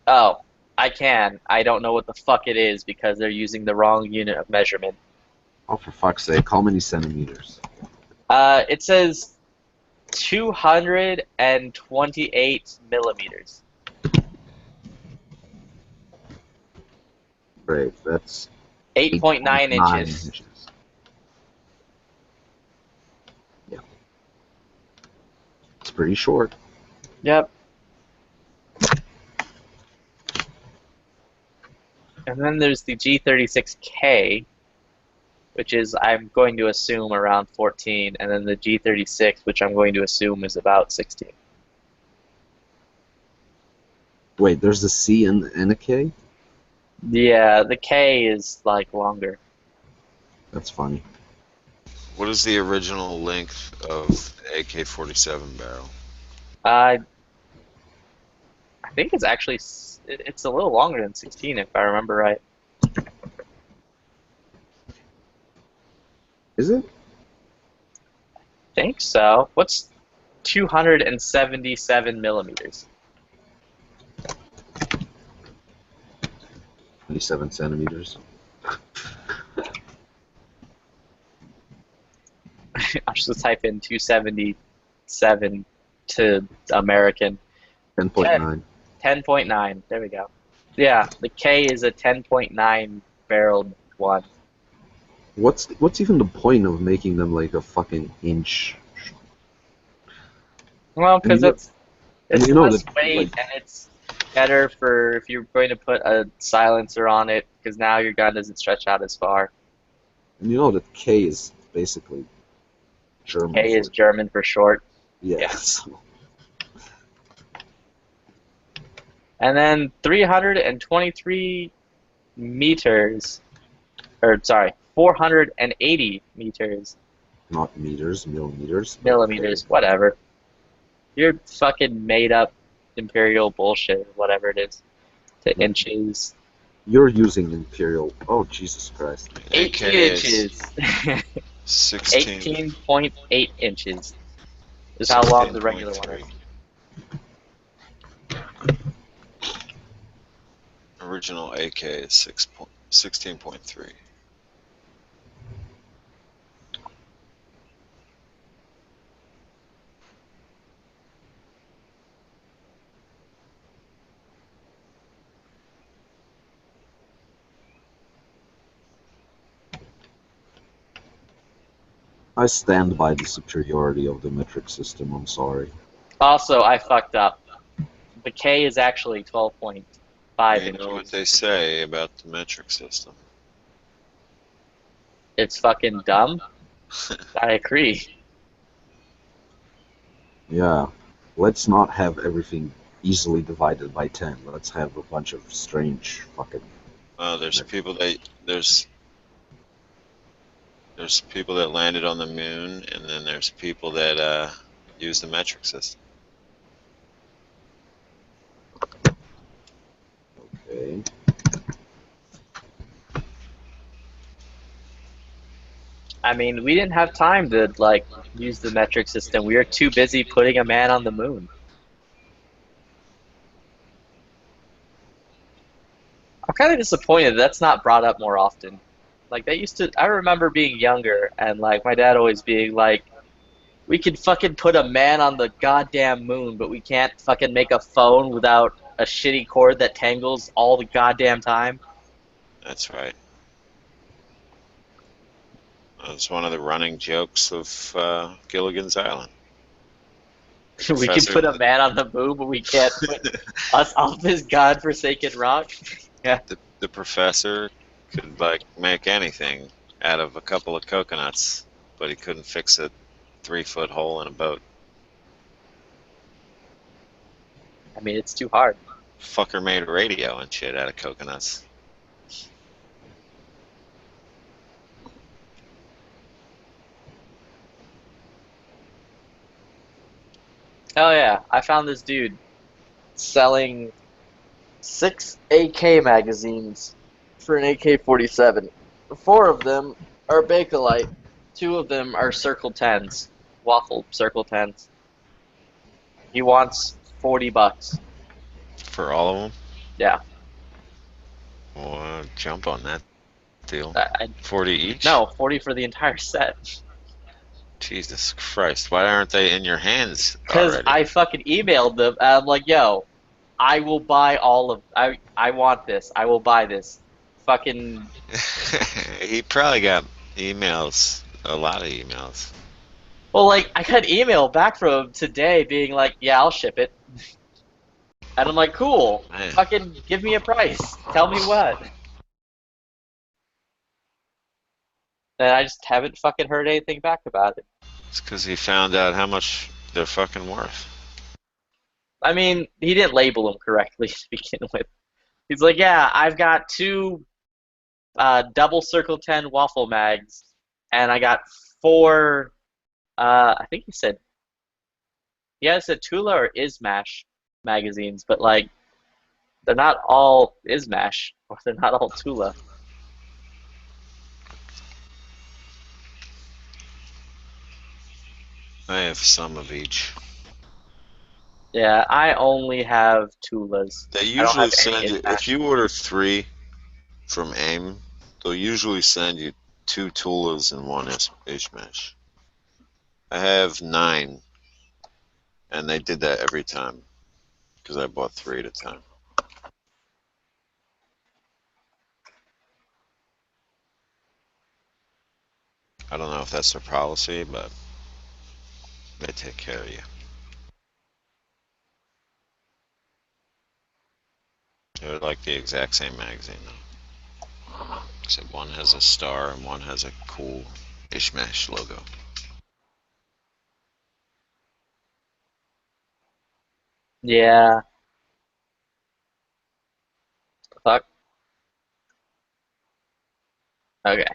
Oh, I can. I don't know what the fuck it is because they're using the wrong unit of measurement. Oh, for fuck's sake, how many centimeters? It says 228 millimeters. Great, that's 8.9 8.9 inches. inches. Yeah, it's pretty short. Yep. And then there's the G36K, which is, I'm going to assume, around 14, and then the G36, which I'm going to assume is about 16. Wait, there's a C and a K? Yeah, the K is like longer. That's funny. What is the original length of AK-47 barrel? I I think it's actually it's a little longer than 16 if I remember right. Is it? I think so. What's 277 millimeters? 27 centimeters. I'll just type in 277 to American. 10.9. 10.9. There we go. Yeah, the K is a 10.9 barreled one. What's even the point of making them like a fucking inch? Well, And because you know, and it's you know less that weight like and it's better for if you're going to put a silencer on it because now your gun doesn't stretch out as far. and you know that K is basically German K for is German for short. Yeah. yes. And then 323 meters, or sorry, 480 meters, Not meters, millimeters. But millimeters, whatever. You're fucking made up imperial bullshit, whatever it is, to Yeah. inches. you're using imperial. Oh Jesus Christ! 18 AK is inches. 16, 18.8 inches is how long the regular one 16.3. is. Original AK is 16.3. I stand by the superiority of the metric system. I'm sorry. Also, I fucked up. The K is actually 12.5 You know what inches. they say about the metric system. It's fucking dumb. I agree. Yeah, let's not have everything easily divided by 10. Let's have a bunch of strange fucking. There's people that there's people that landed on the moon, and then there's people that use the metric system. Okay. I mean, we didn't have time to like use the metric system. We were too busy putting a man on the moon. I'm kind of disappointed that's not brought up more often. Like they used to. I remember being younger and like my dad always being like, "We could fucking put a man on the goddamn moon, but we can't fucking make a phone without a shitty cord that tangles all the goddamn time." That's right. That's one of the running jokes of Gilligan's Island. We can Professor, put a man on the moon, but we can't put us off this godforsaken rock. Yeah. the professor could like make anything out of a couple of coconuts, but he couldn't fix a 3-foot hole in a boat. I mean, it's too hard. Fucker made radio and shit out of coconuts. Oh yeah, I found this dude selling 6 AK magazines for an AK-47. 4 of them are Bakelite. 2 of them are Circle 10s, waffle Circle 10s. He wants $40. For all of them? Yeah, Well, jump on that deal. I 40 each? no 40 for the entire set. Jesus Christ. Why aren't they in your hands Because already? I fucking emailed them. And I'm like, yo, I will buy all of. I want this. I will buy this. Fucking. He probably got emails. A lot of emails. Well, like I got an email back from him today being like, yeah, I'll ship it. And I'm like, cool. Man. Fucking give me a price. Tell me what. And I just haven't fucking heard anything back about it. It's because he found out how much they're fucking worth. I mean, he didn't label them correctly to begin with. He's like, yeah, I've got 2 double Circle 10 waffle mags, and I got 4. I think he either said Tula or Ismash magazines, but like they're not all Ismash or they're not all Tula. I have some of each. Yeah, I only have Tulas. They I don't usually have any send you, if Ismash. you order 3 from AIM, they'll usually send you 2 Tulas and 1 Ishmash. I have 9, and they did that every time because I bought 3 at a time. I don't know if that's their policy, but they take care of you. They're like the exact same magazine, though. Except one has a star and one has a cool Ishmash logo. Yeah, fuck. Okay.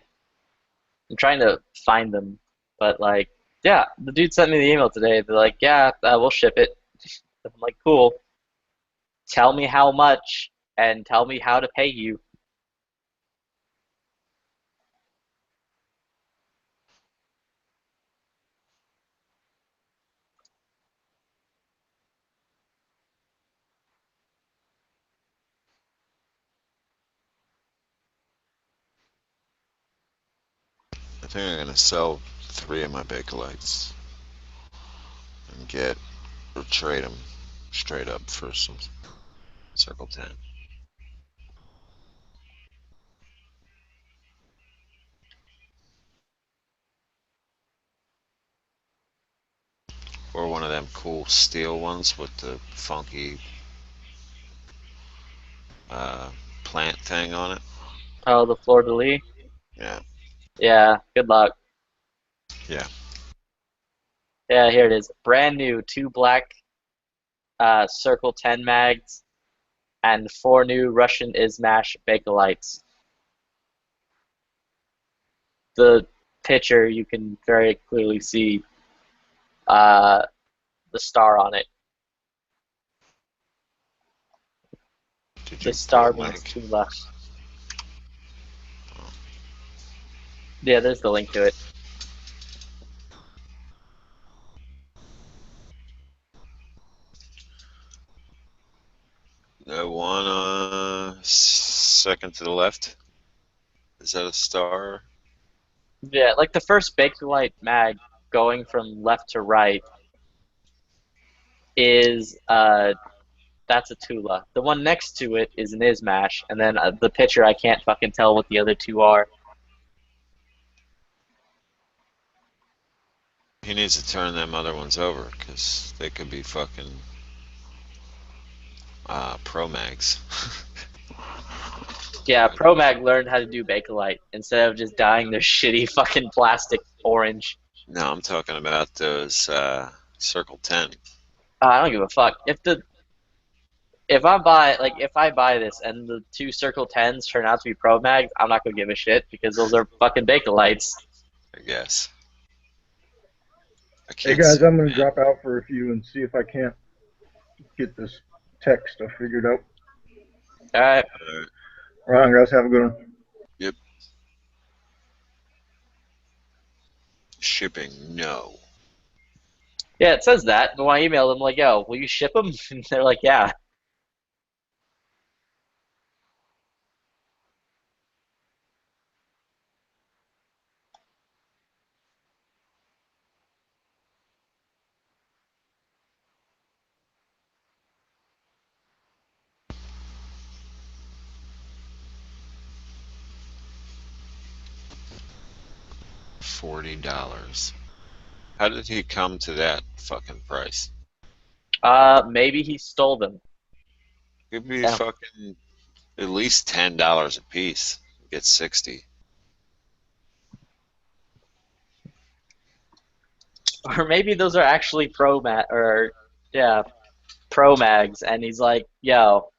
I'm trying to find them, but like, yeah, the dude sent me the email today. They're like, yeah, we'll ship it. I'm like, cool. Tell me how much and tell me how to pay you. I think I'm gonna sell 3 of my Bakelites and get or trade them straight up for some Circle 10. Or one of them cool steel ones with the funky uh, plant thing on it. Oh, the Fleur de Lis? Yeah, Yeah, good luck. yeah. Yeah, here it is. Brand new, 2 black Circle 10 mags and 4 new Russian Izmash Bakelites. The picture, you can very clearly see uh, the star on it. Did The you put a star means link? Tula. Yeah, there's the link to it. The one second to the left. Is that a star? Yeah, like the first Bakelite mag going from left to right is that's a Tula. The one next to it is an Izmash, and then the picture I can't fucking tell what the other 2 are. He needs to turn them other ones over because they could be fucking pro mags. Yeah, ProMag learned how to do Bakelite instead of just dyeing their shitty fucking plastic orange. No, I'm talking about those Circle 10. I don't give a fuck. If the if I buy this and the two Circle 10s turn out to be Pro Mags, I'm not gonna give a shit because those are fucking Bakelite. I guess. I Hey can't guys, see, I'm gonna man. drop out for a few and see if I can't get this tech stuff figured out. All right. All right, guys, have a good one. Yep. Shipping, no. Yeah, it says that, but when I email them, like, yo, will you ship them? And they're like, yeah. $40. How did he come to that fucking price? Maybe he stole them. Could be Yeah. fucking at least $10 a piece. Get 60. Or maybe those are actually yeah, Pro Mags, and he's like, yo,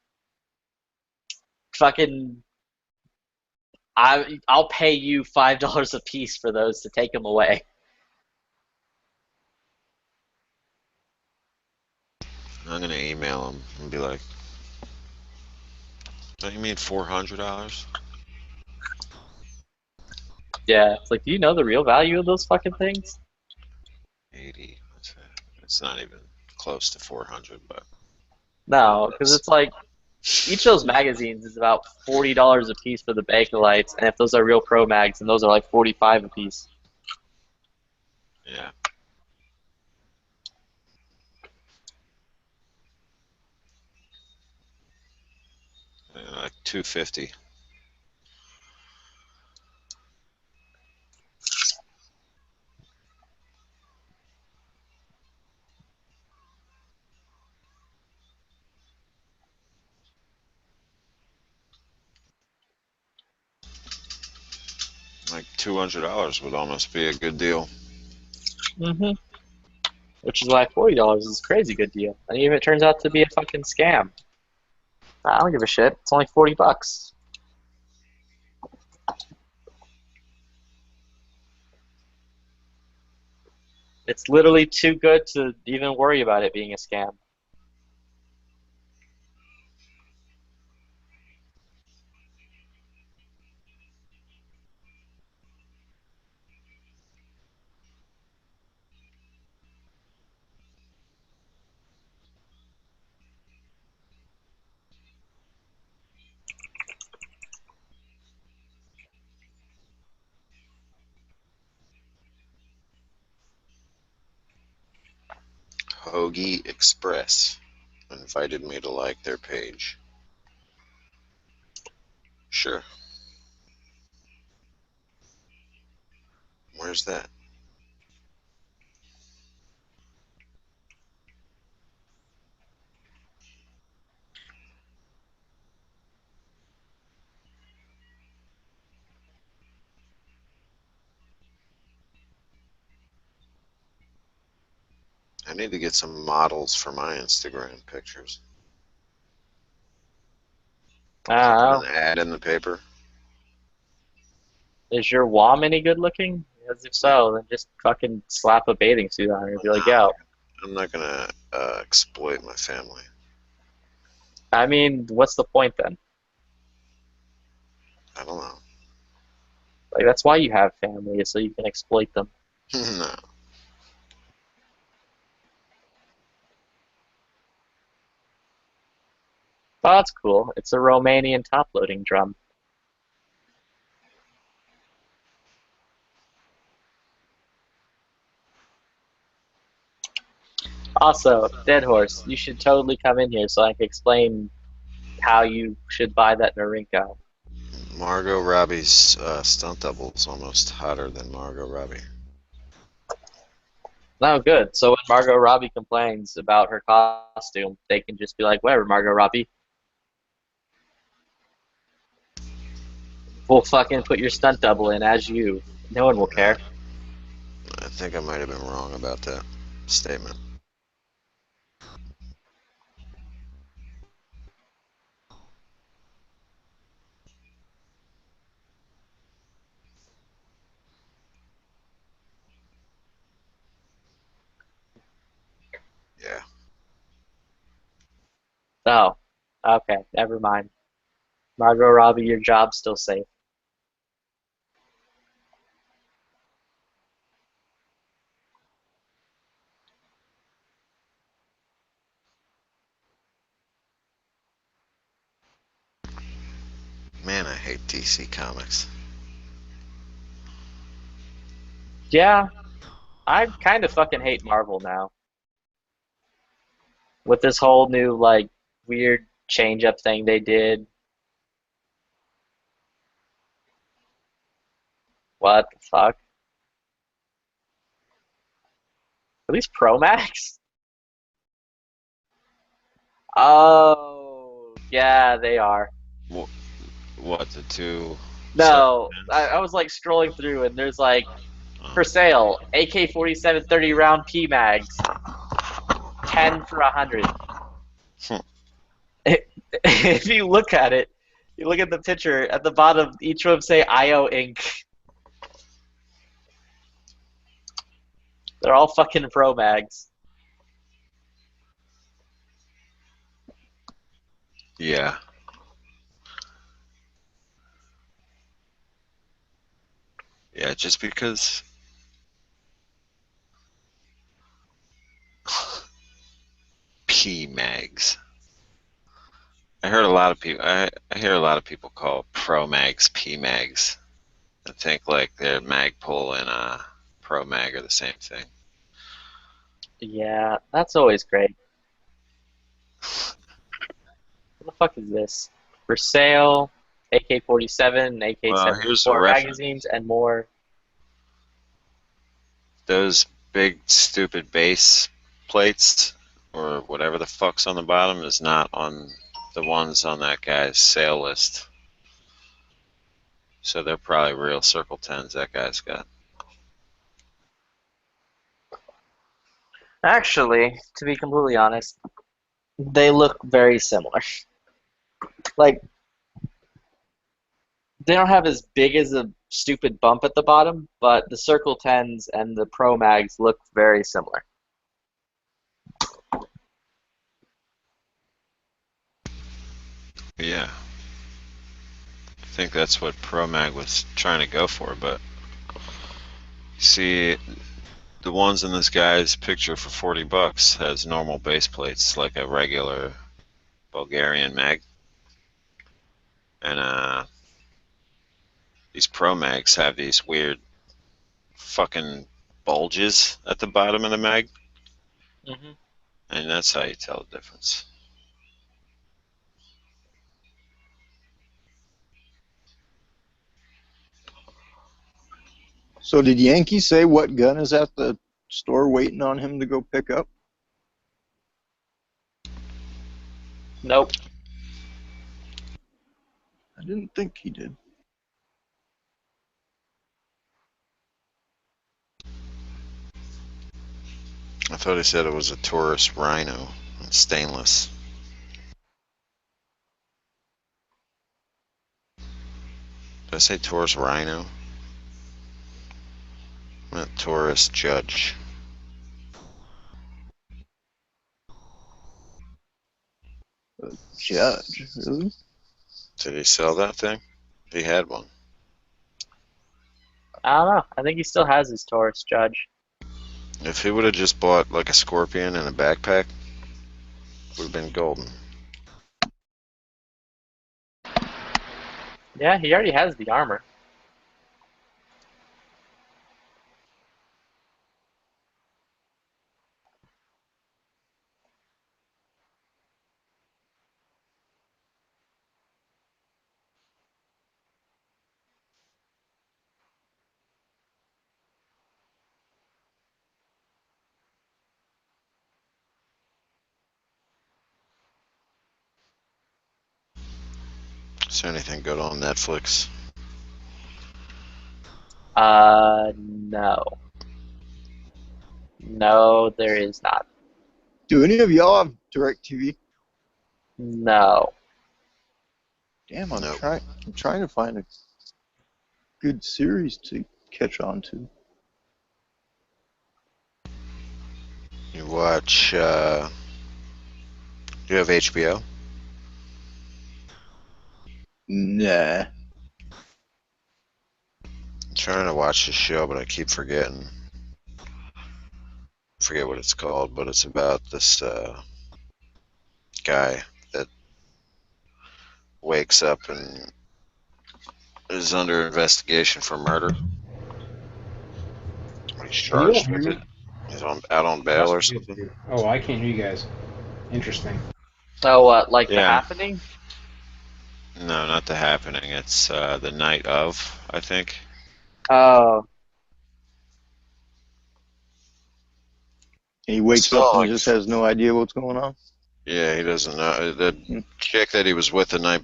fucking, I'll pay you $5 a piece for those to take them away. I'm gonna email him and be like, don't you mean $400? Yeah, it's like, do you know the real value of those fucking things? 80. It's not even close to 400, but No, because close. it's like each of those magazines is about $40 a piece for the Bakelites, and if those are real Pro Mags, then those are like 45 a piece. Yeah. Like 250. Like $200 would almost be a good deal. Mm-hmm. Which is why $40 is a crazy good deal. And even if it turns out to be a fucking scam, I don't give a shit. It's only $40. It's literally too good to even worry about it being a scam. Hoagie Express invited me to like their page. Sure. Where's that? I need to get some models for my Instagram pictures. I Can I don't put know. an ad in the paper? Is your WOM any good looking? Because if so, then just fucking slap a bathing suit on her and be like, Nah, yo. I'm not gonna exploit my family. I mean, what's the point then? I don't know. Like, that's why you have family, is so you can exploit them. No. Oh, that's cool. It's a Romanian top-loading drum. Also, Dead Horse, you should totally come in here so I can explain how you should buy that Norinco. Margot Robbie's stunt double is almost hotter than Margot Robbie. No, good. So when Margot Robbie complains about her costume, they can just be like, whatever, Margot Robbie. We'll fucking put your stunt double in as you. No one will care. I think I might have been wrong about that statement. Oh, okay, never mind. Margot Robbie, your job's still safe. Man, I hate DC Comics. Yeah, I kind of fucking hate Marvel now. With this whole new, like, weird change up thing they did. What the fuck? Are these Pro Max? Oh, yeah, they are. What, the two No, I, 710s? I was like scrolling through and there's like Oh. for sale AK-47 30 round P mags, 10 for 100. Hmm. If you look at it, you look at the picture at the bottom, each of them say IO Inc. They're all fucking Pro Mags. Yeah. Yeah, just because P mags. I heard a lot of people. I hear a lot of people call Pro Mags P Mags. I think like their Magpul and Pro Mag are the same thing. Yeah, that's always great. What the fuck is this? For sale, AK-47, Well, here's a AK-74 reference. magazines, and more. Those big stupid base plates or whatever the fuck's on the bottom is not on the ones on that guy's sale list. So they're probably real Circle 10s that guy's got. Actually, to be completely honest, they look very similar. Like, they don't have as big as a stupid bump at the bottom, but the Circle 10s and the Pro Mags look very similar. Yeah. I think that's what Pro Mag was trying to go for, but see, the ones in this guy's picture for $40 has normal base plates like a regular Bulgarian mag, and these Pro Mags have these weird fucking bulges at the bottom of the mag, Mm-hmm. and that's how you tell the difference. So did Yankee say what gun is at the store waiting on him to go pick up? Nope. I didn't think he did. I thought he said it was a Taurus Rhino, stainless. Did I say Taurus Rhino? I meant Taurus Judge. Judge, really? Did he sell that thing? He had one. I don't know. I think he still has his Taurus Judge. If he would have just bought like a Scorpion and a backpack, would have been golden. Yeah, he already has the armor. Is there anything good on Netflix? No. No, there is not. Do any of y'all have DirecTV? No. Damn, I'm Nope. trying to find a good series to catch on to. You watch, you have HBO? Nah. I'm trying to watch the show, but I keep forgetting. Forget what it's called, but it's about this guy that wakes up and is under investigation for murder. He's Can you all charged hear with me? it. He's out on bail or something. Oh, I can't hear you guys. Interesting. Oh, like The Yeah. Happening? No, not The Happening. It's The Night of, I think. Oh, He wakes So, up and like, just has no idea what's going on. Yeah, he doesn't know. The chick that he was with the night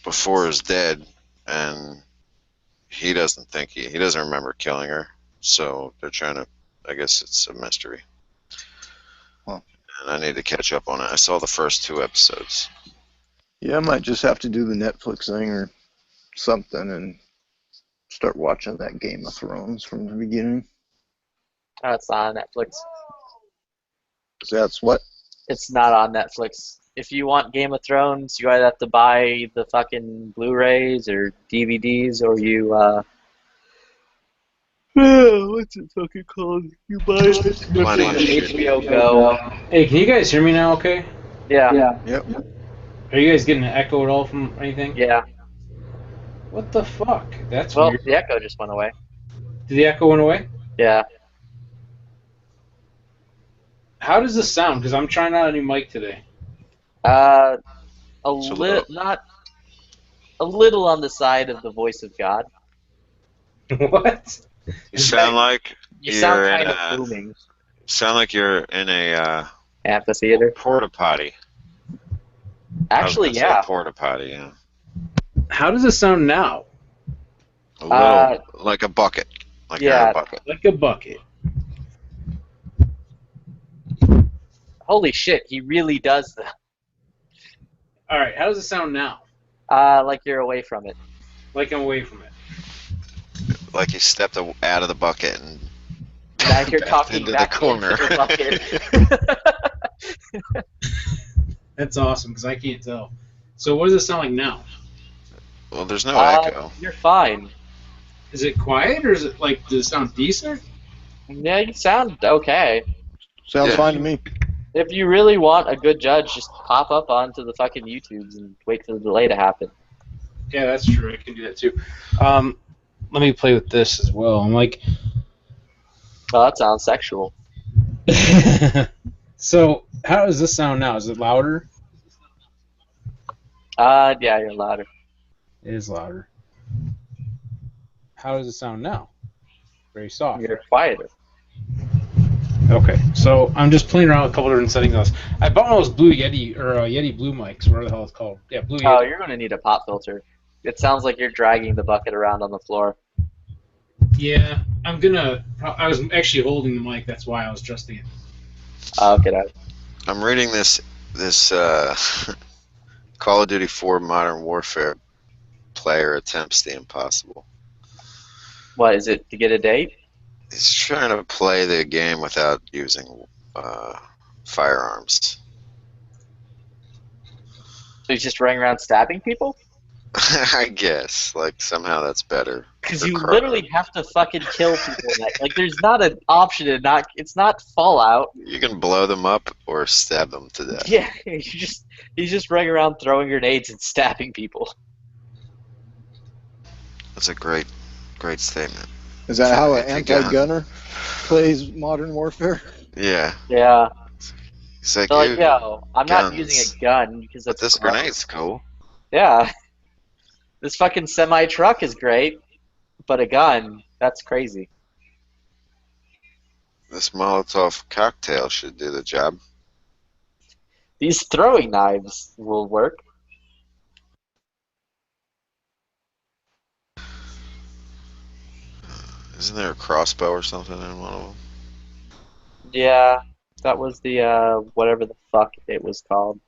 before is dead, and he doesn't think he doesn't remember killing her. So they're trying to. I guess it's a mystery. Huh. And I need to catch up on it. I saw the first 2 episodes. Yeah, I might just have to do the Netflix thing or something and start watching that Game of Thrones from the beginning. it's not on Netflix. That's what? It's not on Netflix. If you want Game of Thrones, you either have to buy the fucking Blu-rays or DVDs, or you what's it fucking called? You buy it Plenty on of shit. HBO Go. Hey, can you guys hear me now? Okay. Yeah. Yep. Are you guys getting an echo at all from anything? Yeah. What the fuck? That's Well, weird. the echo just went away. Did the echo went away? Yeah. How does this sound? Because I'm trying out a new mic today. A So little, not a little on the side of the voice of God. What? You sound like You sound you're kind in of a. booming. Sound like you're in a Amphitheater. porta potty. Actually, I was gonna yeah. say porta potty. Yeah. How does it sound now? A little like a bucket. Like you're in yeah. a bucket. Like a bucket. Holy shit, he really does that. All right. How does it sound now? Like you're away from it. Like I'm away from it. Like you stepped out of the bucket and Now you're backed talking into the back corner. into the bucket. That's awesome because I can't tell. So what does it sound like now? Well, there's no echo. You're fine. Is it quiet or is it like does it sound decent? Yeah, you sound okay. Sounds Yeah. fine to me. If you really want a good judge, just pop up onto the fucking YouTubes and wait for the delay to happen. Yeah, that's true. I can do that too. Let me play with this as well. I'm like, Oh, that sounds sexual. so how does this sound now? Is it louder? Yeah, you're louder. It is louder. How does it sound now? Very soft. You're quieter. Okay, so I'm just playing around with a couple different settings on this. I bought one of those Blue Yeti or Yeti Blue mics, whatever the hell it's called. Yeah, Blue Oh, Yeti. you're gonna need a pop filter. It sounds like you're dragging the bucket around on the floor. Yeah, I'm gonna. I was actually holding the mic. That's why I was adjusting it. Okay. I'm reading this Call of Duty 4 Modern Warfare player attempts the impossible. What is it? To get a date? He's trying to play the game without using firearms. So he's just running around stabbing people? I guess, like somehow that's better. Because for you crime. literally have to fucking kill people. In that. Like, there's not an option to not. It's not Fallout. You can blow them up or stab them to death. Yeah, he's just running around throwing grenades and stabbing people. That's a great statement. Is that how an It's a gun. anti-gunner plays Modern Warfare? Yeah. Yeah. It's like, So like, "Ew, yo, I'm not guns. using a gun because But that's this gross. grenade's cool. Yeah. This fucking semi truck is great, but a gun, that's crazy. This Molotov cocktail should do the job. These throwing knives will work. Isn't there a crossbow or something in one of them? Yeah, that was the whatever the fuck it was called.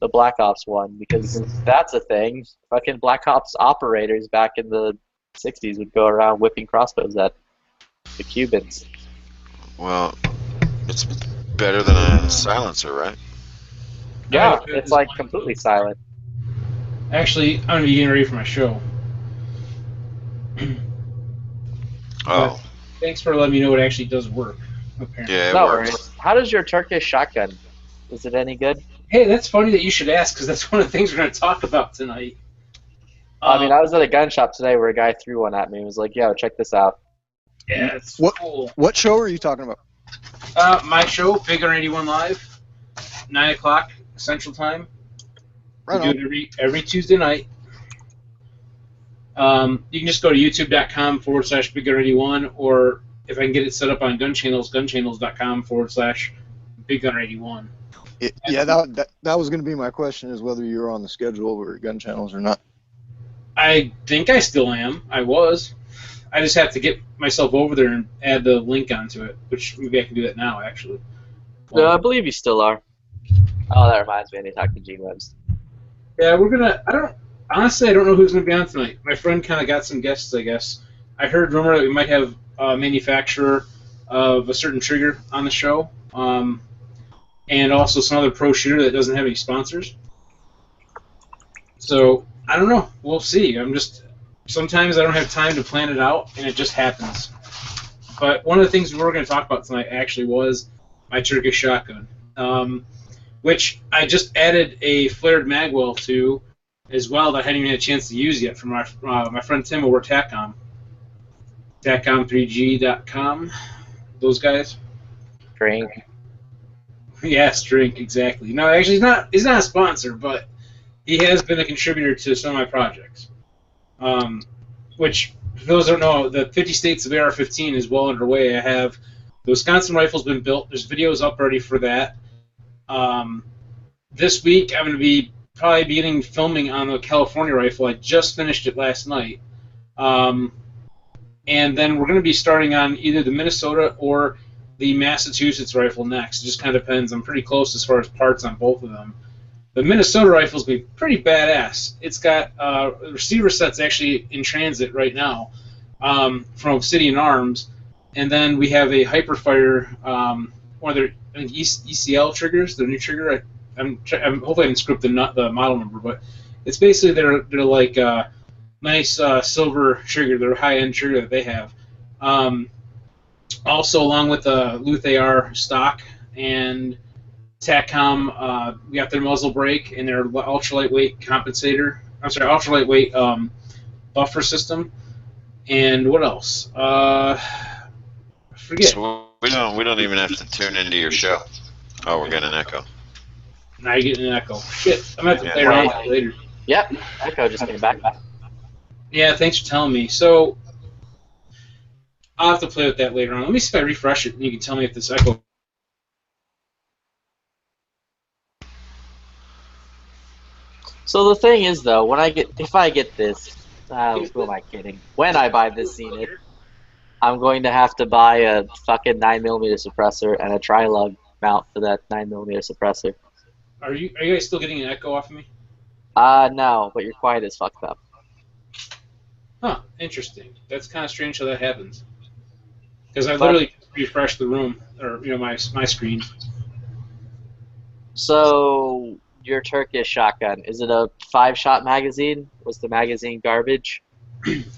The Black Ops one, because that's a thing. Fucking Black Ops operators back in the 60s would go around whipping crossbows at the Cubans. Well, it's better than a silencer, right? Yeah, it's like completely silent. Actually, I'm gonna be getting ready for my show. But Oh, thanks for letting me know it actually does work. Apparently. yeah, it No works. worries. How does your Turkish shotgun? Is it any good? Hey, that's funny that you should ask because that's one of the things we're gonna talk about tonight. I mean, Um, I was at a gun shop today where a guy threw one at me and was like, "Yo, check this out." yeah, it's What cool. what show are you talking about? My show, Big on 81 Live, 9 o'clock Central Time. We Right do on. it every Tuesday night. You can just go to youtube.com/Big Gun 81, or if I can get it set up on Gun Channels, gunchannels.com/Big Gun 81. Yeah, that was going to be my question, is whether you're on the schedule or gun channels or not. I think I still am. I was. I just have to get myself over there and add the link onto it, which maybe I can do that now, actually. No, I believe you still are. Oh, that reminds me. I need to talk to G Webs. Yeah, we're gonna. Honestly, I don't know who's gonna be on tonight. My friend kind of got some guests, I guess. I heard rumor that we might have a manufacturer of a certain trigger on the show, and also some other pro shooter that doesn't have any sponsors. So I don't know. We'll see. Sometimes I don't have time to plan it out, and it just happens. But one of the things we were going to talk about tonight actually was my Turkish shotgun, which I just added a flared magwell to as well that I hadn't even had a chance to use yet from my friend Tim over at TACCOM. TACCOM3G.com. Those guys. Drink. Yes, drink, exactly. No, actually, he's not a sponsor, but he has been a contributor to some of my projects. Which, for those who don't know, the 50 States of AR-15 is well underway. I have the Wisconsin rifle's been built. There's videos up already for that. This week, I'm going to be probably beginning filming on the California rifle. I just finished it last night. And then we're going to be starting on either the Minnesota or the Massachusetts rifle next. It just kind of depends. I'm pretty close as far as parts on both of them. The Minnesota rifle's been pretty badass. It's got receiver sets actually in transit right now from Obsidian Arms, and then we have a Hyperfire, one of their ECL triggers, their new trigger. I'm hopefully I can script the model number, but it's basically they're like nice silver trigger, their high end trigger that they have. Also, along with the Luth AR stock and TACCOM, we got their muzzle brake and their ultra lightweight compensator. I'm sorry, ultra lightweight buffer system. And what else? I forget. So we don't even have to tune into your show. Oh, we're getting an echo. Now you're getting an echo. Shit, I'm gonna have to play around with it later. Yep, Echo just came back. Yeah, thanks for telling me. So I'll have to play with that later on. Let me see if I refresh it, and you can tell me if this echo. So the thing is, though, if I get this, who am I kidding? When I buy this Zenith, I'm going to have to buy a fucking 9mm suppressor and a tri-lug mount for that 9mm suppressor. Are you guys still getting an echo off of me? No, but your quiet is fucked up. Huh, interesting. That's kind of strange how that happens. Because I literally refreshed the room, or my screen. So your Turkish shotgun, is it a 5-shot magazine? Was the magazine garbage?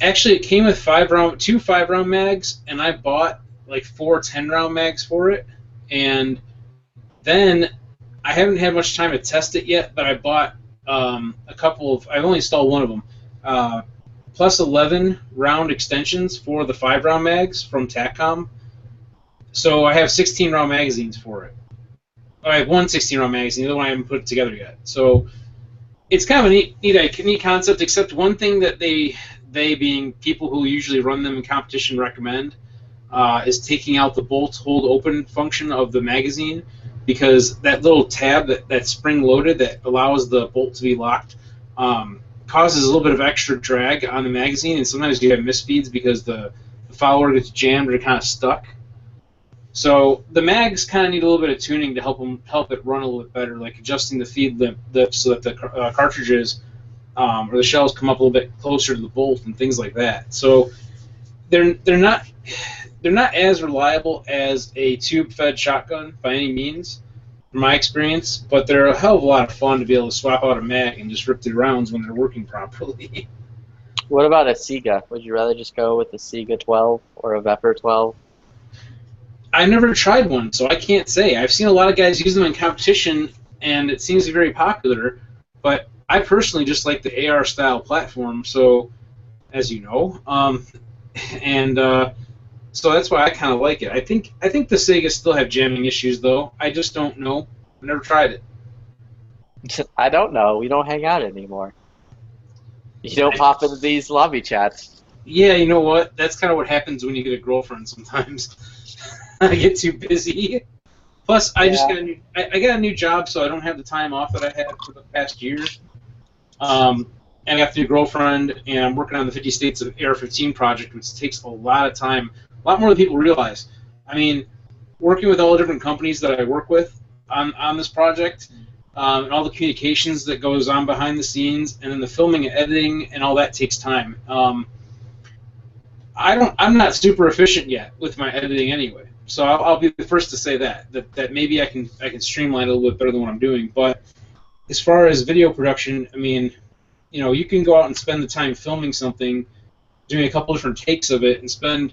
Actually, it came with two 5-round mags, and I bought like 4 10-round mags for it. And then I haven't had much time to test it yet, but I bought a couple of. I've only installed one of them. Plus 11 round extensions for the 5-round mags from TACCOM. So I have 16-round magazines for it. I have one 16-round magazine, the other one I haven't put it together yet. So it's kind of a neat concept, except one thing that they being people who usually run them in competition recommend is taking out the bolt hold open function of the magazine, because that little tab that's spring loaded that allows the bolt to be locked causes a little bit of extra drag on the magazine, and sometimes you have misfeeds because the follower gets jammed or kind of stuck. So the mags kind of need a little bit of tuning to help it run a little bit better, like adjusting the feed lip so that the cartridges or the shells come up a little bit closer to the bolt and things like that. So they're not as reliable as a tube-fed shotgun by any means, from my experience, but they're a hell of a lot of fun to be able to swap out a mag and just rip through rounds when they're working properly. What about a Sega? Would you rather just go with a Sega 12 or a Vepr 12? I never tried one, so I can't say. I've seen a lot of guys use them in competition, and it seems to be very popular, but I personally just like the AR style platform, so, as you know, and so that's why I kind of like it. I think the Sega still have jamming issues, though. I just don't know. I've never tried it. I don't know. We don't hang out anymore. You don't pop into these lobby chats. Yeah, you know what? That's kind of what happens when you get a girlfriend sometimes. I get too busy. Plus, I just got I got a new job, so I don't have the time off that I had for the past year. And I got the new girlfriend, and I'm working on the 50 States of AR-15 project, which takes a lot of time, a lot more than people realize. I mean, working with all the different companies that I work with on this project, and all the communications that goes on behind the scenes, and then the filming and editing and all that takes time. I'm not super efficient yet with my editing anyway, so I'll be the first to say that maybe I can streamline it a little bit better than what I'm doing. But as far as video production, I mean, you know, you can go out and spend the time filming something, doing a couple different takes of it, and spend,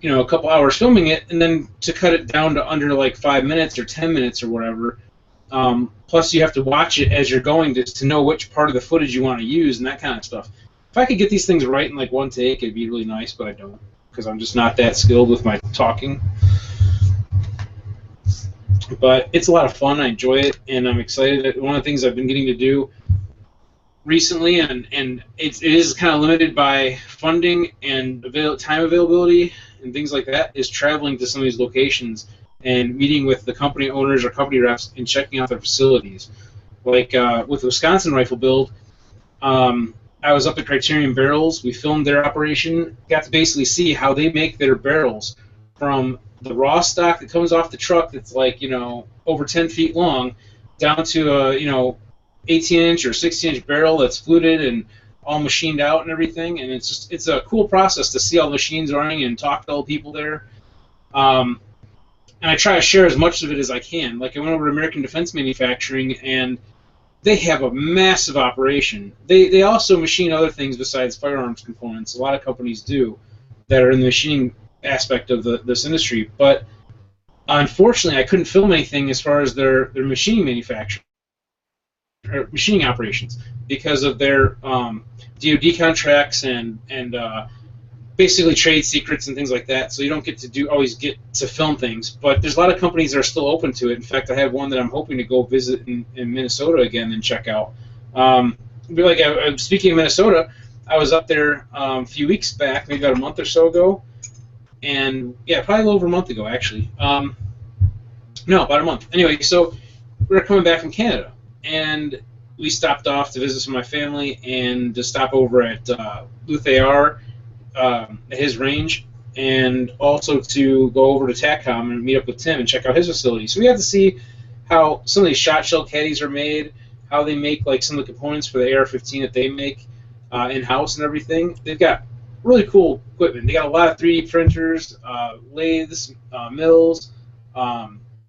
you know, a couple hours filming it, and then to cut it down to under like 5 minutes or 10 minutes or whatever. Plus, you have to watch it as you're going to know which part of the footage you want to use and that kind of stuff. If I could get these things right in like one take, it'd be really nice, but I don't, because I'm just not that skilled with my talking. But it's a lot of fun. I enjoy it, and I'm excited. One of the things I've been getting to do recently, and it is kind of limited by funding and time availability and things like that, is traveling to some of these locations and meeting with the company owners or company reps and checking out their facilities. Like with the Wisconsin Rifle Build, I was up at Criterion Barrels. We filmed their operation, got to basically see how they make their barrels from the raw stock that comes off the truck that's like, you know, over 10 feet long, down to a, you know, 18-inch or 16-inch barrel that's fluted and all machined out and everything. And it's a cool process to see all the machines running and talk to all the people there. And I try to share as much of it as I can. Like, I went over to American Defense Manufacturing, and they have a massive operation. They also machine other things besides firearms components. A lot of companies do that are in the machining aspect of this industry. But unfortunately, I couldn't film anything as far as their machining manufacturing or machining operations because of their DoD contracts and basically trade secrets and things like that. So you don't get to always get to film things. But there's a lot of companies that are still open to it. In fact, I have one that I'm hoping to go visit in Minnesota again and check out. Speaking of Minnesota, I was up there a few weeks back, maybe about a month or so ago. And yeah, probably a little over a month ago, actually. No, about a month. Anyway, so we were coming back from Canada, and we stopped off to visit some of my family and to stop over at Luthar at his range, and also to go over to TACCOM and meet up with Tim and check out his facility. So we had to see how some of these shot shell caddies are made, how they make like some of the components for the AR-15 that they make in-house and everything. They've got really cool equipment. They got a lot of 3D printers, lathes, mills,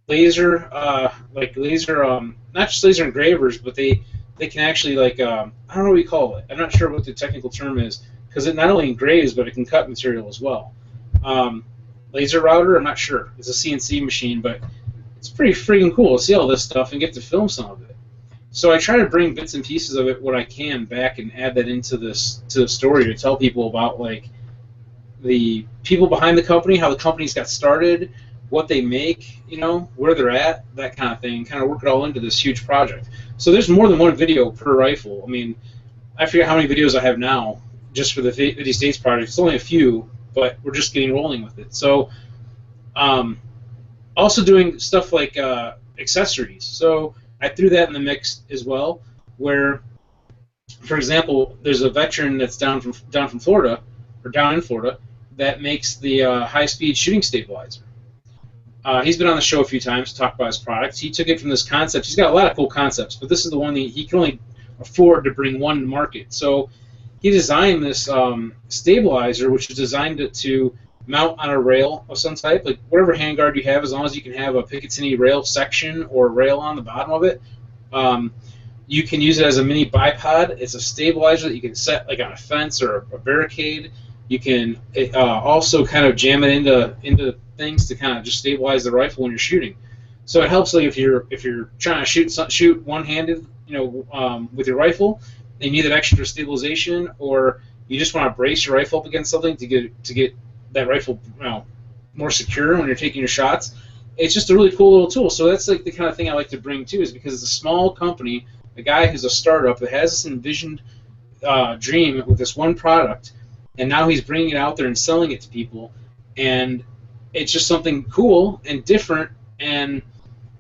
laser, not just laser engravers, but they can actually, like, I don't know what you call it. I'm not sure what the technical term is, because it not only engraves, but it can cut material as well. Laser router, I'm not sure. It's a CNC machine, but it's pretty freaking cool to see all this stuff and get to film some of it. So I try to bring bits and pieces of it, what I can, back and add that into the story to tell people about, like, the people behind the company, how the company's got started, what they make, you know, where they're at, that kind of thing, kind of work it all into this huge project. So there's more than one video per rifle. I mean, I forget how many videos I have now just for the 50 States project. It's only a few, but we're just getting rolling with it. So also doing stuff like accessories. So I threw that in the mix as well, where, for example, there's a veteran that's down from Florida, or down in Florida, that makes the high-speed shooting stabilizer. He's been on the show a few times to talk about his products. He took it from this concept. He's got a lot of cool concepts, but this is the one that he can only afford to bring one to market. So he designed this stabilizer, which is designed to mount on a rail of some type, like whatever handguard you have, as long as you can have a Picatinny rail section or rail on the bottom of it. Um, you can use it as a mini bipod. It's a stabilizer that you can set like on a fence or a barricade. You can also kind of jam it into things to kind of just stabilize the rifle when you're shooting. So it helps like if you're trying to shoot one-handed, with your rifle, and you need that extra stabilization, or you just want to brace your rifle up against something to get that rifle more secure when you're taking your shots. It's just a really cool little tool. So that's like the kind of thing I like to bring too, is because it's a small company, a guy who's a startup that has this envisioned dream with this one product, and now he's bringing it out there and selling it to people, and it's just something cool and different, and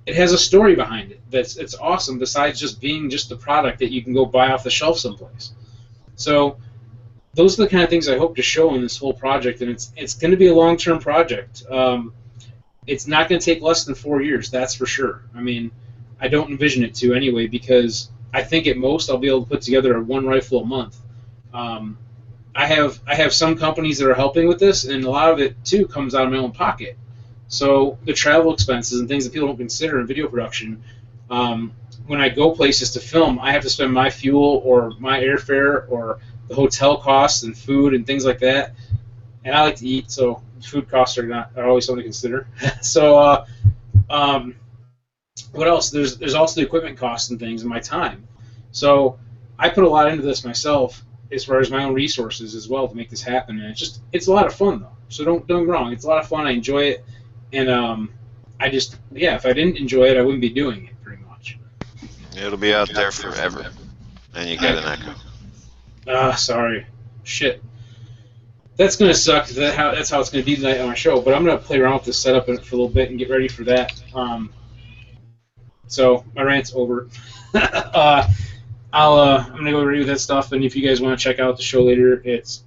it has a story behind it it's awesome. Besides just being just the product that you can go buy off the shelf someplace. So those are the kind of things I hope to show in this whole project, and it's going to be a long-term project. It's not going to take less than 4 years, that's for sure. I mean, I don't envision it to anyway, because I think at most I'll be able to put together one rifle a month. I have some companies that are helping with this, and a lot of it too comes out of my own pocket. So the travel expenses and things that people don't consider in video production, when I go places to film, I have to spend my fuel or my airfare or the hotel costs and food and things like that. And I like to eat, so food costs are always something to consider. So what else? There's also the equipment costs and things and my time. So I put a lot into this myself as far as my own resources as well to make this happen. And it's a lot of fun though. So don't get me wrong, it's a lot of fun. I enjoy it, and if I didn't enjoy it, I wouldn't be doing it pretty much. It'll be out there forever, and you get an echo. Sorry, shit. That's gonna suck. That's how it's gonna be tonight on my show. But I'm gonna play around with this setup for a little bit and get ready for that. So my rant's over. I'm gonna go ready with that stuff, and if you guys want to check out the show later,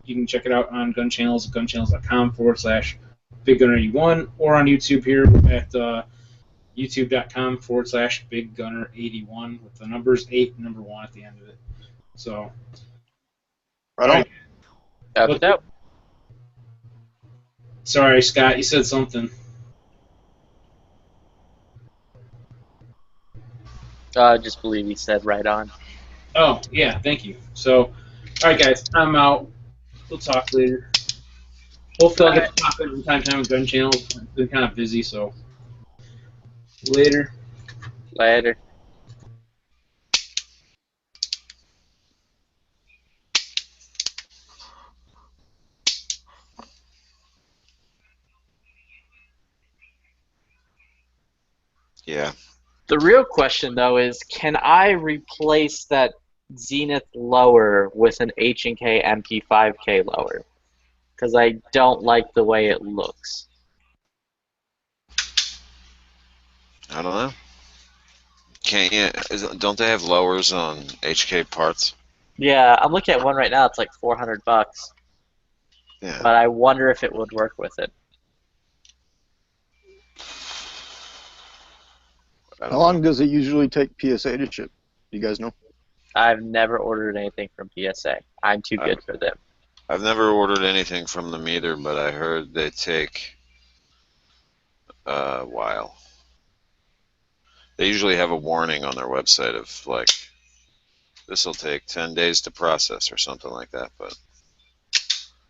you can check it out on Gun Channels, gunchannels.com/BigGunner81, or on YouTube here at youtube.com/BigGunner81 with the numbers 8 and number 1 at the end of it. So, Right on. Dope. Sorry, Scott, you said something. I just believe he said right on. Oh, yeah, thank you. So, all right, guys, I'm out. We'll talk later. Hopefully I'll get to pop in from time to time with Gun Channel. I've been kind of busy, so later. Later. Yeah. The real question, though, is can I replace that Zenith lower with an H&K MP5K lower? Because I don't like the way it looks. I don't know. Can't you? Don't they have lowers on HK parts? Yeah, I'm looking at one right now. It's like $400. Yeah. But I wonder if it would work with it. How long does it usually take PSA to ship? Do you guys know? I've never ordered anything from PSA. I'm too good for them. I've never ordered anything from them either, but I heard they take a while. They usually have a warning on their website of like, this will take 10 days to process or something like that. But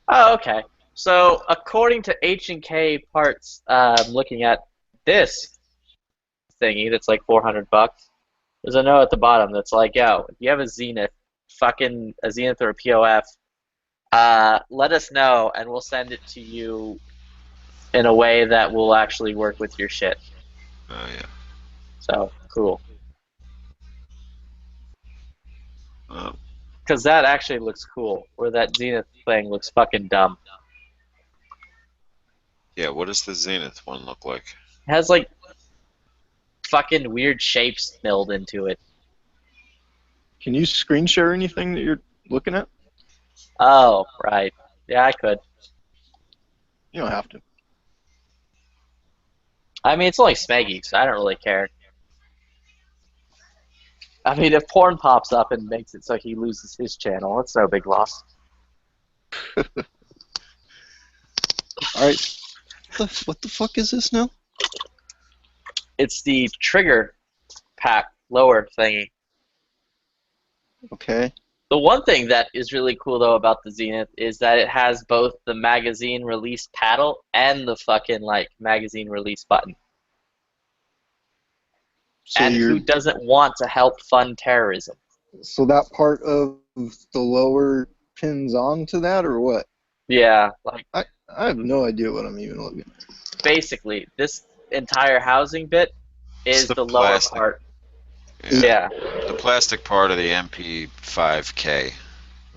Oh, okay. So according to H&K Parts, looking at this thingy that's like $400, there's a note at the bottom that's like, yo, if you have a Zenith, fucking a Zenith or a POF, let us know and we'll send it to you in a way that will actually work with your shit. oh yeah. So cool. Because that actually looks cool, where that Zenith thing looks fucking dumb. Yeah, what does the Zenith one look like? It has like fucking weird shapes milled into it. Can you screen share anything that you're looking at? Oh, right. Yeah, I could. You don't have to. I mean, it's only Smeggy, so I don't really care. I mean, if porn pops up and makes it so he loses his channel, it's no big loss. All right. What the fuck is this now? It's the trigger pack lower thingy. Okay. The one thing that is really cool though about the Zenith is that it has both the magazine release paddle and the fucking like magazine release button. So And who you're doesn't want to help fund terrorism? so that part of the lower pins onto that or what? Yeah, like I have no idea what I'm even looking at. basically this entire housing bit It's is the the lower plastic. part. Yeah. Yeah. The plastic part of the MP5K,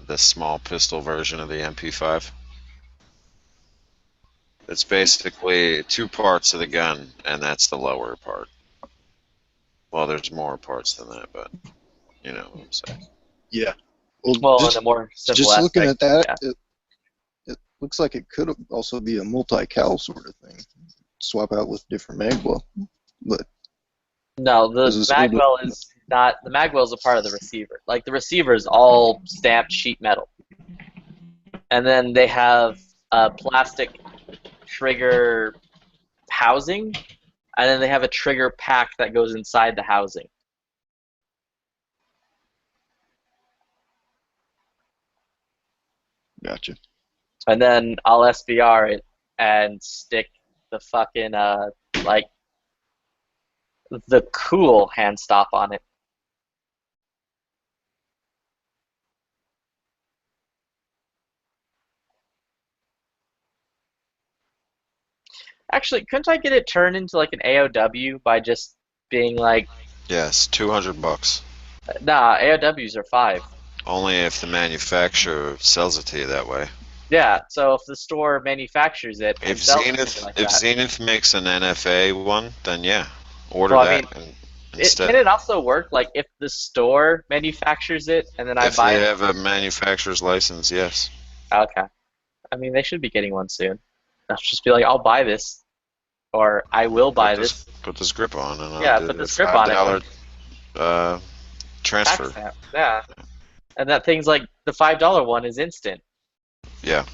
the small pistol version of the MP5. It's basically two parts of the gun, and that's the lower part. Well, there's more parts than that, but you know what I'm saying. Yeah. Well, Well, in a more simple just looking aspect. at that, Yeah. it looks like it could also be a multi-cal sort of thing. Swap out with different magwell. But No, the is this magwell is not. The magwell is a part of the receiver. Like the receiver is all stamped sheet metal, and then they have a plastic trigger housing, and then they have a trigger pack that goes inside the housing. Gotcha. And then I'll SBR it and stick the fucking like the cool hand stop on it. Actually, couldn't I get it turned into like an AOW by just being like, Yes, $200. nah, AOWs are 5. Only if the manufacturer sells it to you that way. Yeah, so if the store manufactures it and If sells Zenith, something like if that. Zenith makes an NFA one, then yeah, order Well, I that mean, instead. can it also work like if the store manufactures it and then I If buy they it? have a manufacturer's license, yes. Okay. I mean, they should be getting one soon. I'll just be like, I'll buy this, or I will buy this. Put this grip on, and I'll Yeah, do put the the script on it. $5 Tax transfer. stamp. Yeah. And that thing's like the $5 one is instant. Yeah.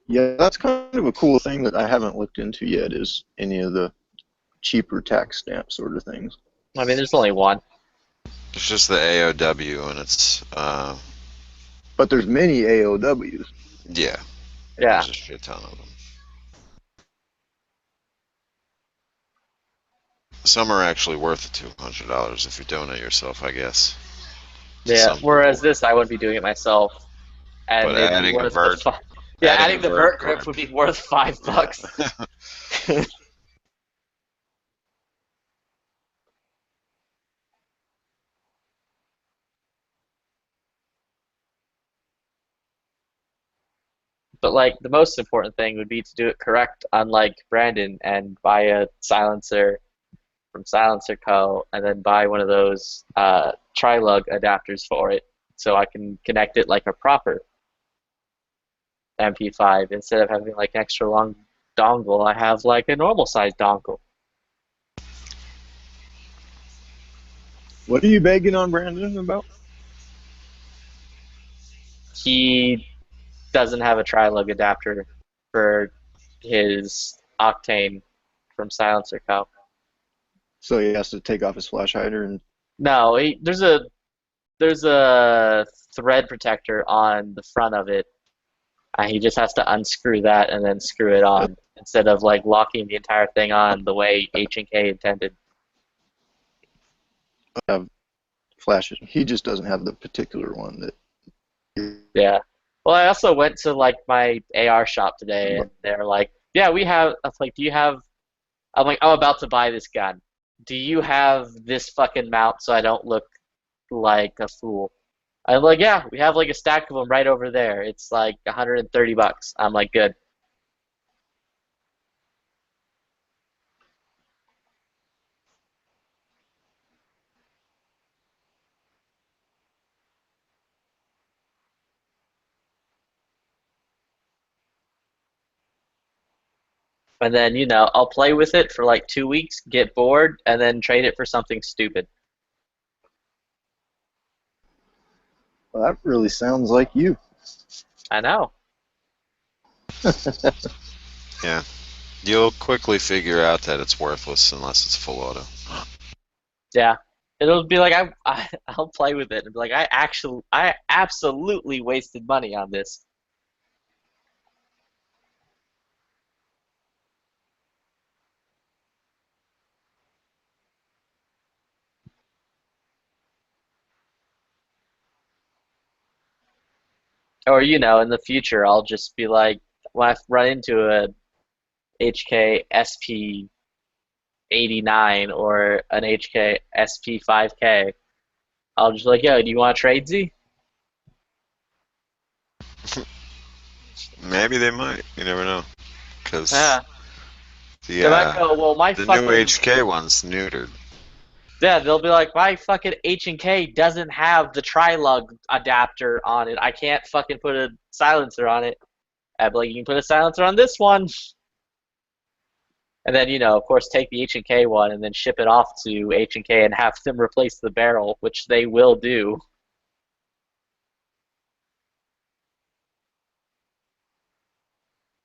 Yeah, that's kind of a cool thing that I haven't looked into yet. Is any of the cheaper tax stamp sort of things? I mean, there's only one. It's just the AOW, and it's But there's many AOWs. yeah. Yeah. There's a shit ton of them. Some are actually worth the $200 if you donate yourself, I guess. Yeah. Some Whereas people. this, I wouldn't be doing it myself, and But it'd be adding a worth vert, yeah, adding adding a the vert vert grip grip. would be worth $5. But like the most important thing would be to do it correct, unlike Brandon, and buy a silencer from Silencer Co. and then buy one of those tri-lug adapters for it, so I can connect it like a proper MP5 instead of having like an extra long dongle. I have like a normal sized dongle. What are you begging on Brandon about? He doesn't have a tri-lug adapter for his Octane from Silencer Co. So he has to take off his flash hider and No, there's a thread protector on the front of it. He just has to unscrew that and then screw it on instead of like locking the entire thing on the way H&K intended. have flashes. He just doesn't have the particular one that. Yeah. Well, I also went to like my AR shop today, and they're like, "Yeah, we have." I was like, "Do you have?" I'm like, "I'm about to buy this gun. Do you have this fucking mount so I don't look like a fool?" I'm like, "Yeah, we have like a stack of them right over there. It's like $130." I'm like, "Good." And then, I'll play with it for like 2 weeks, get bored, and then trade it for something stupid. Well, that really sounds like you. I know. Yeah. You'll quickly figure out that it's worthless unless it's full auto. Yeah. It'll be like I'll play with it and be like I absolutely wasted money on this. Or in the future I'll just be like when I run into a HK SP 89 or an HK SP 5K, I'll just be like, yo, do you want to trade Z? Maybe they might. You never know. Because Yeah. the They might go, well, my the new fucking HK one's neutered. yeah, they'll be like, my fucking H&K doesn't have the tri-lug adapter on it. I can't fucking put a silencer on it. I'd be like, you can put a silencer on this one. And then, of course, take the H&K one and then ship it off to H&K and have them replace the barrel, which they will do.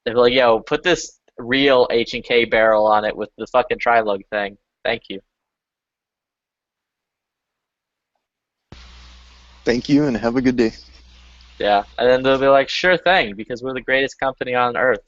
They'll be like, yo, put this real H&K barrel on it with the fucking tri-lug thing. Thank you. Thank you, and have a good day. Yeah. And then they'll be like, sure thing, because we're the greatest company on earth.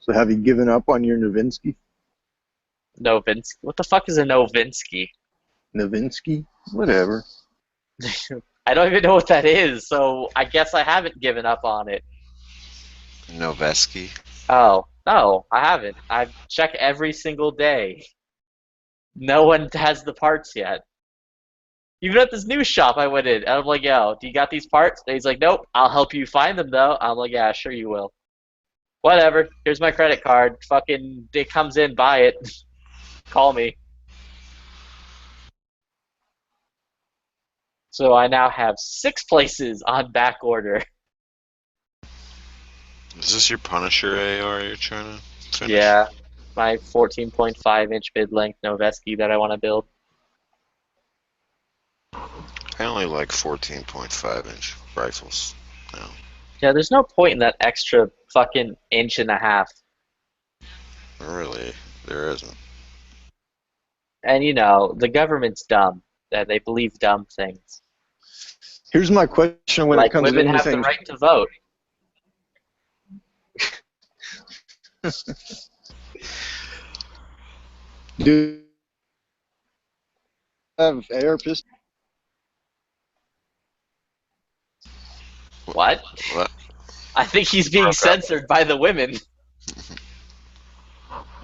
So have you given up on your Novinsky? Novinsky. What the fuck is a Novinsky? Novinsky? Whatever. I don't even know what that is, so I guess I haven't given up on it. Noveski. Oh, no, I haven't. I check every single day. No one has the parts yet. Even at this new shop I went in, and I'm like, yo, do you got these parts? And he's like, nope, I'll help you find them though. I'm like, yeah, sure you will. Whatever, here's my credit card. Fucking, it comes in, buy it. Call me. So I now have 6 places on back order. Is this your Punisher AR you're trying to finish? Yeah, my 14.5-inch mid-length Noveski that I want to build. I only like 14.5-inch rifles now. Yeah, there's no point in that extra fucking inch and a half. Really, there isn't. And the government's dumb. They believe dumb things. Here's my question when it Like comes to women have the anything. right to vote. Do you have AR pistols? What? What? I think he's being Okay. censored by the women.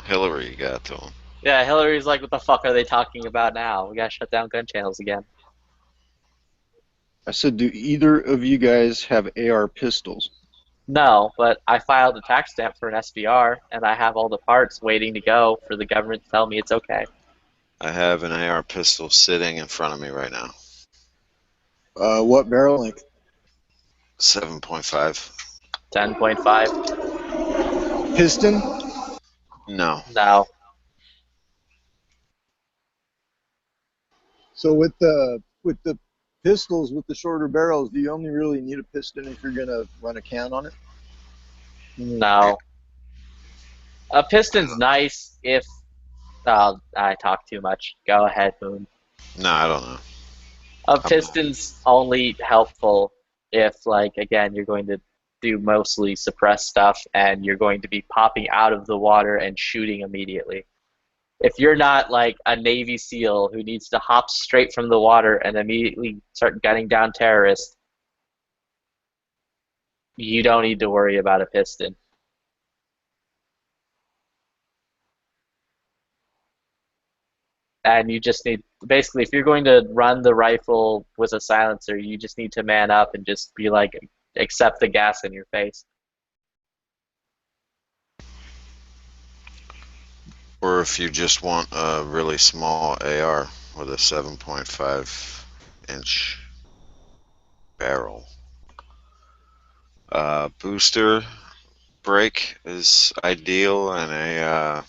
Hillary got to him. Yeah, Hillary's like, what the fuck are they talking about now? We gotta shut down gun channels again. I said, do either of you guys have AR pistols? No, but I filed a tax stamp for an SBR, and I have all the parts waiting to go for the government to tell me it's okay. I have an AR pistol sitting in front of me right now. What barrel length? 7.5. 10.5? Piston? No. No. So with the pistols with the shorter barrels, do you only really need a piston if you're gonna run a can on it? No. A piston's nice if... Oh, I talk too much. Go ahead, Moon. No, I don't know. A piston's only helpful if, again, you're going to do mostly suppressed stuff and you're going to be popping out of the water and shooting immediately. If you're not like a Navy SEAL who needs to hop straight from the water and immediately start gunning down terrorists, you don't need to worry about a piston. And you just need, basically, if you're going to run the rifle with a silencer, you just need to man up and just be like, accept the gas in your face. Or if you just want a really small AR with a 7.5 inch barrel. Booster brake is ideal, and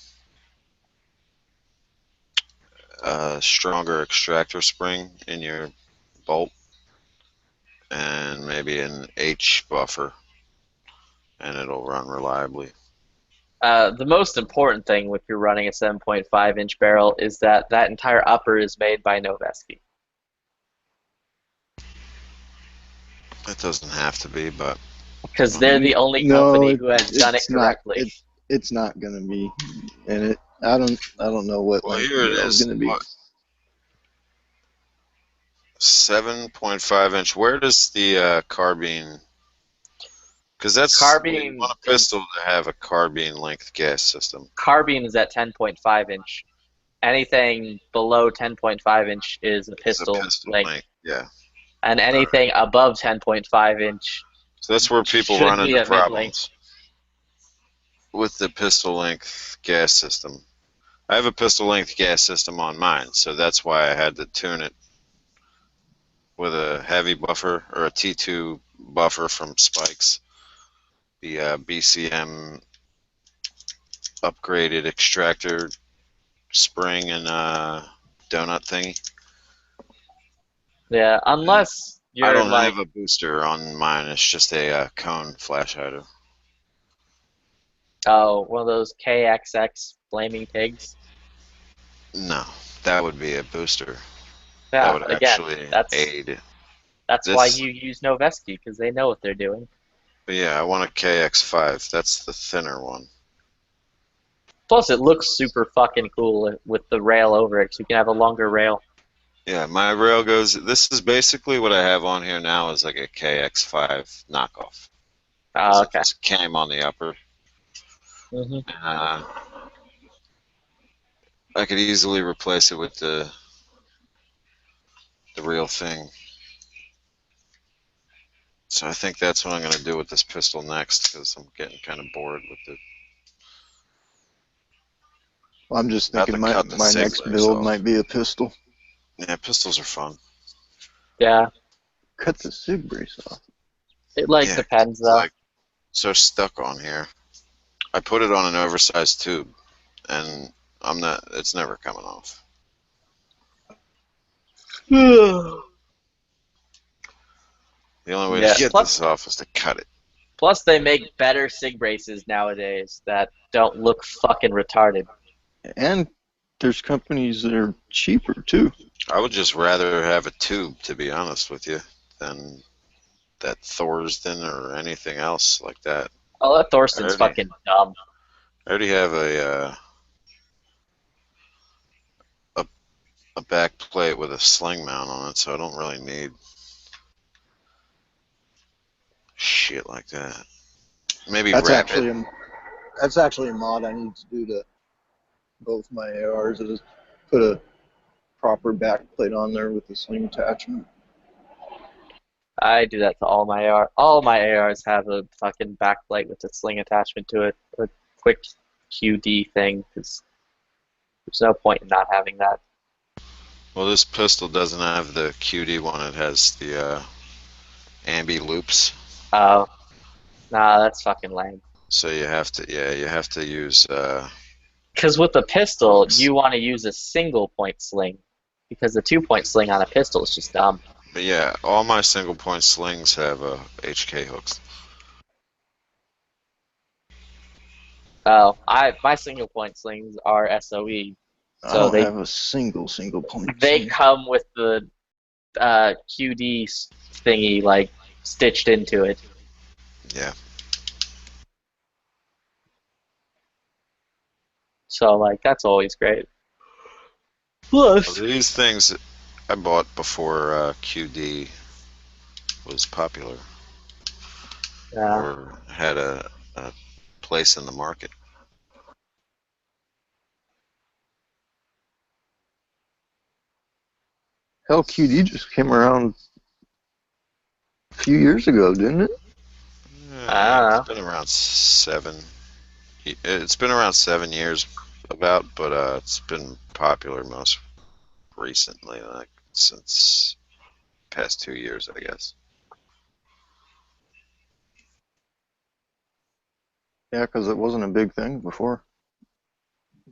a stronger extractor spring in your bolt, and maybe an H buffer, and it'll run reliably. The most important thing if you're running a 7.5-inch barrel is that that entire upper is made by Noveski. It doesn't have to be, but Because they're the only No, company who has done it it's not. correctly. It's not gonna be, and it. I don't know what well, length here the it barrel's is. gonna be. What, 7.5 inch. Where does the carbine? Because that's you Carbine want a pistol to have a carbine length gas system. Carbine is at 10.5 inch. Anything below 10.5 inch is a It's a pistol pistol length, length, yeah. and anything above 10.5 inch So that's where people should run be into a mid length. problems with the pistol length gas system. I have a pistol length gas system on mine, so that's why I had to tune it with a heavy buffer or a T2 buffer from Spikes, the BCM upgraded extractor spring and donut thingy. Yeah, unless I you're don't like, have a booster on mine. It's just a cone flash hider. oh, one of those KXX flaming pigs. No, that would be a booster. That Yeah, would again, actually that's aid why this. you use Noveski, because they know what they're doing. But yeah, I want a KX5. That's the thinner one. Plus, it looks super fucking cool with the rail over it, so you can have a longer rail. Yeah, my rail goes. This is basically what I have on here now is like a KX5 knockoff because Oh, it okay. just came on the upper. hmm Uh, I could easily replace it with the real thing. So I think that's what I'm going to do with this pistol next because I'm getting kind of bored with it. Well, I'm just About thinking to my cut the my sig next brace build off. might be a pistol. Yeah, pistols are fun. Yeah, Cut the sig brace off. it like Yeah, depends it's though. like so stuck on here. I put it on an oversized tube, and I'm not. It's never coming off. The only way to Yeah. get this off is to cut it. Plus, they make better sig braces nowadays that don't look fucking retarded. And there's companies that are cheaper too. I would just rather have a tube, to be honest with you, than that Thorsden or anything else like that. Oh, that I Thorsten's already, fucking dumb. I already have a back plate with a sling mount on it, so I don't really need shit like that. Maybe That's wrap it. actually a mod I need to do to both my ARs. Is put a proper back plate on there with the sling attachment. I do that to all my AR. All my ARs have a fucking backplate with a sling attachment to it, a quick QD thing, because there's no point in not having that. Well, this pistol doesn't have the QD one. It has the ambi loops. Oh, nah, that's fucking lame. So you have to, yeah, you have to use Because with the pistol, hooks. you want to use a single point sling, because the 2-point sling on a pistol is just dumb. But yeah, all my single point slings have HK hooks. Oh, my single point slings are SOE, I so don't have a single point they sling. come with the QD thingy like stitched into it. Yeah. So like that's always great. Well, Plus, these things I bought before QD was popular or had a place in the market. Hell, QD just came around a few years ago, didn't it? It's been around 7. It's been around 7 years about, but it's been popular most recently, like since past 2 years, I guess. Yeah, because it wasn't a big thing before.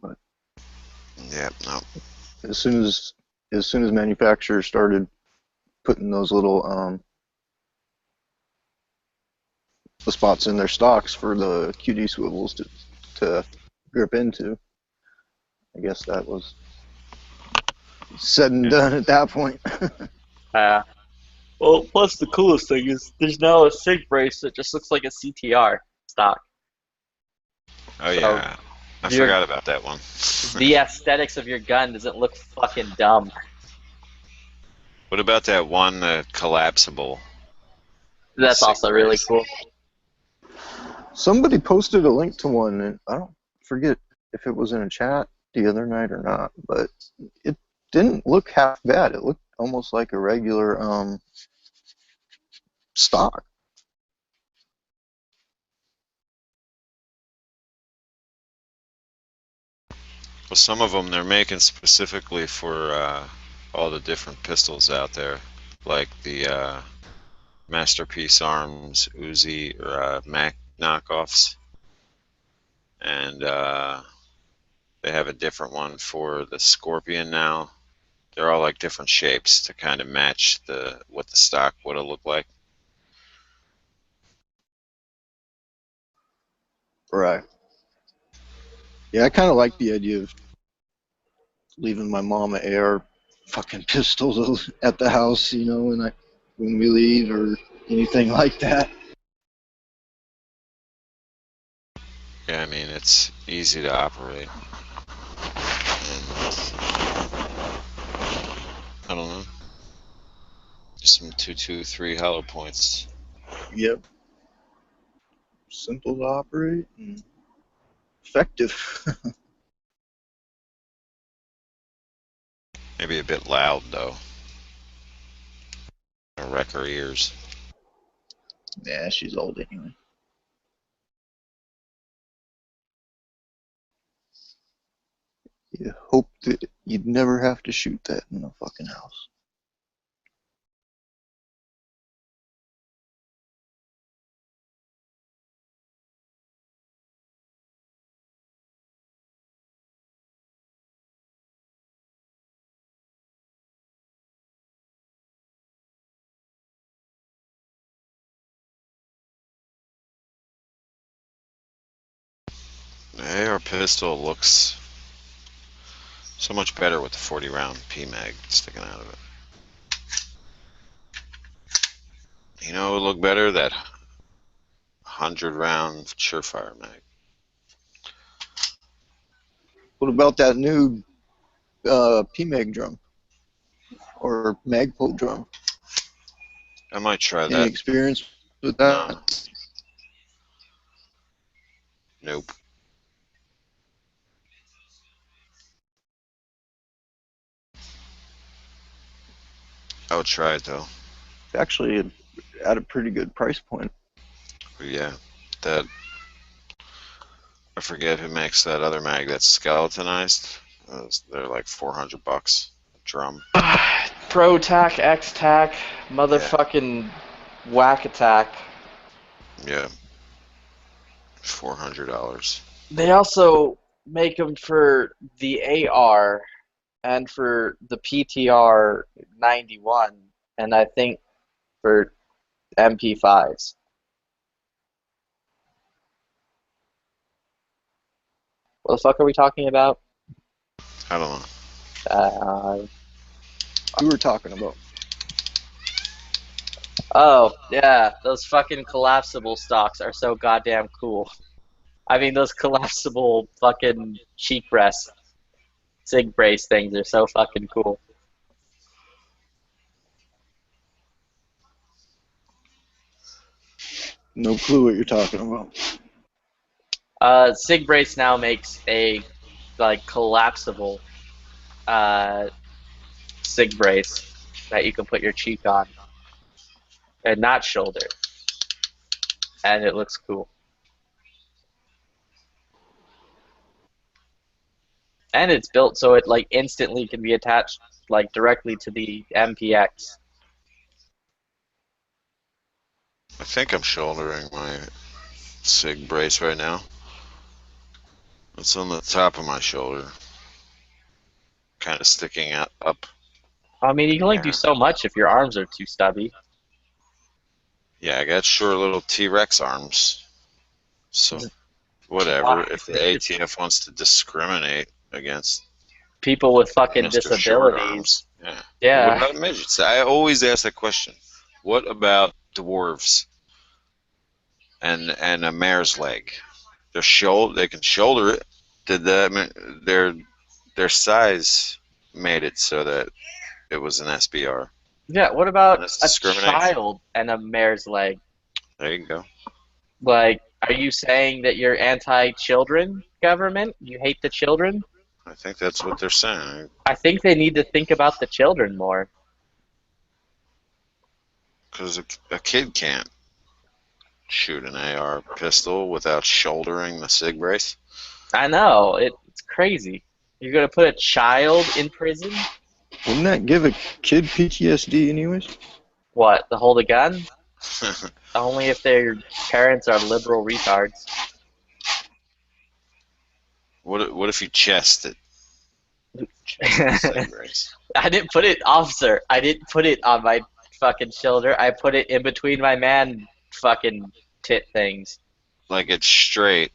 But Yeah, no. as soon as manufacturers started putting those little the spots in their stocks for the QD swivels to grip into, I guess that was said and done at that point. Well, plus the coolest thing is there's now a SIG brace that just looks like a CTR stock. Oh So, yeah, I forgot about that one. The aesthetics of your gun doesn't look fucking dumb. What about that one collapsible? That's SIG also really brace? cool. Somebody posted a link to one, and I don't forget if it was in a chat the other night or not, but it didn't look half bad. It looked almost like a regular stock. Well, some of them they're making specifically for all the different pistols out there, like the Masterpiece Arms Uzi or Mac knockoffs, and they have a different one for the Scorpion now. They're all like different shapes to kind of match what the stock would have looked like. Right. Yeah, I kind of like the idea of leaving my mom an AR fucking pistol at the house, when we leave or anything like that. Yeah, I mean it's easy to operate, and I don't know, just some 223 hollow points. Yep. Simple to operate and effective. Maybe a bit loud though. It'll wreck her ears. Yeah, she's old anyway. You hope that you'd never have to shoot that in the fucking house. The AR pistol looks so much better with the 40 round PMag sticking out of it. You know, it would look better, that 100 round Surefire mag. What about that new PMag drum? Or Magpul drum? I might try Any that. experience with No. that? Nope. I would try it though. Actually, at a pretty good price point. But yeah, that, I forget who makes that other mag that's skeletonized. They're like $400 a drum. Pro Tac, X Tac, motherfucking Whack Attack. Yeah, $400. They also make them for the AR and for the PTR 91, and I think for MP5s. What the fuck are we talking about? I don't know. We were talking about. Oh, yeah, those fucking collapsible stocks are so goddamn cool. I mean, those collapsible fucking cheek rest SIG brace things are so fucking cool. No clue what you're talking about. SIG brace now makes a collapsible SIG brace, that you can put your cheek on and not shoulder, and it looks cool. And it's built so it like instantly can be attached like directly to the MPX. I think I'm shouldering my SIG brace right now. It's on the top of my shoulder, kind of sticking out up. I mean, you can only do Yeah. so much if your arms are too stubby. Yeah, I got short little T-Rex arms. So, whatever. Why? If the ATF wants to discriminate against People with fucking Mr. Short disabilities. Arms, yeah. Yeah. What about midgets? I always ask that question. What about dwarves and a mare's leg? They can shoulder it. Did that their size made it so that it was an SBR? Yeah, what about That's a discrimination. child and a mare's leg? There you go. Like, are you saying that you're anti-children government? You hate the children? I think that's what they're saying. I think they need to think about the children more. Because a kid can't shoot an AR pistol without shouldering the SIG brace. I know, it's crazy. You're gonna put a child in prison? Wouldn't that give a kid PTSD anyways? What, to hold a gun? Only if their parents are liberal retards. What if you chest it? SIG brace. I didn't put it, officer. I didn't put it on my fucking shoulder. I put it in between my man fucking tit things. Like it's straight.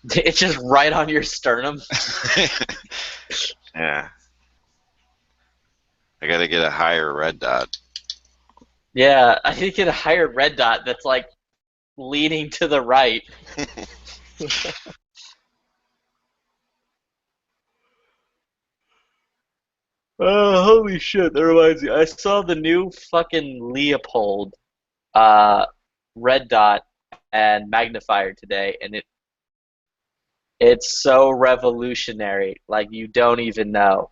It's just right on your sternum. Yeah. I gotta get a higher red dot. Yeah, I think get a higher red dot that's like leaning to the right. Oh, holy shit, that reminds me. I saw the new fucking Leopold red dot and magnifier today, and it's so revolutionary. Like, you don't even know.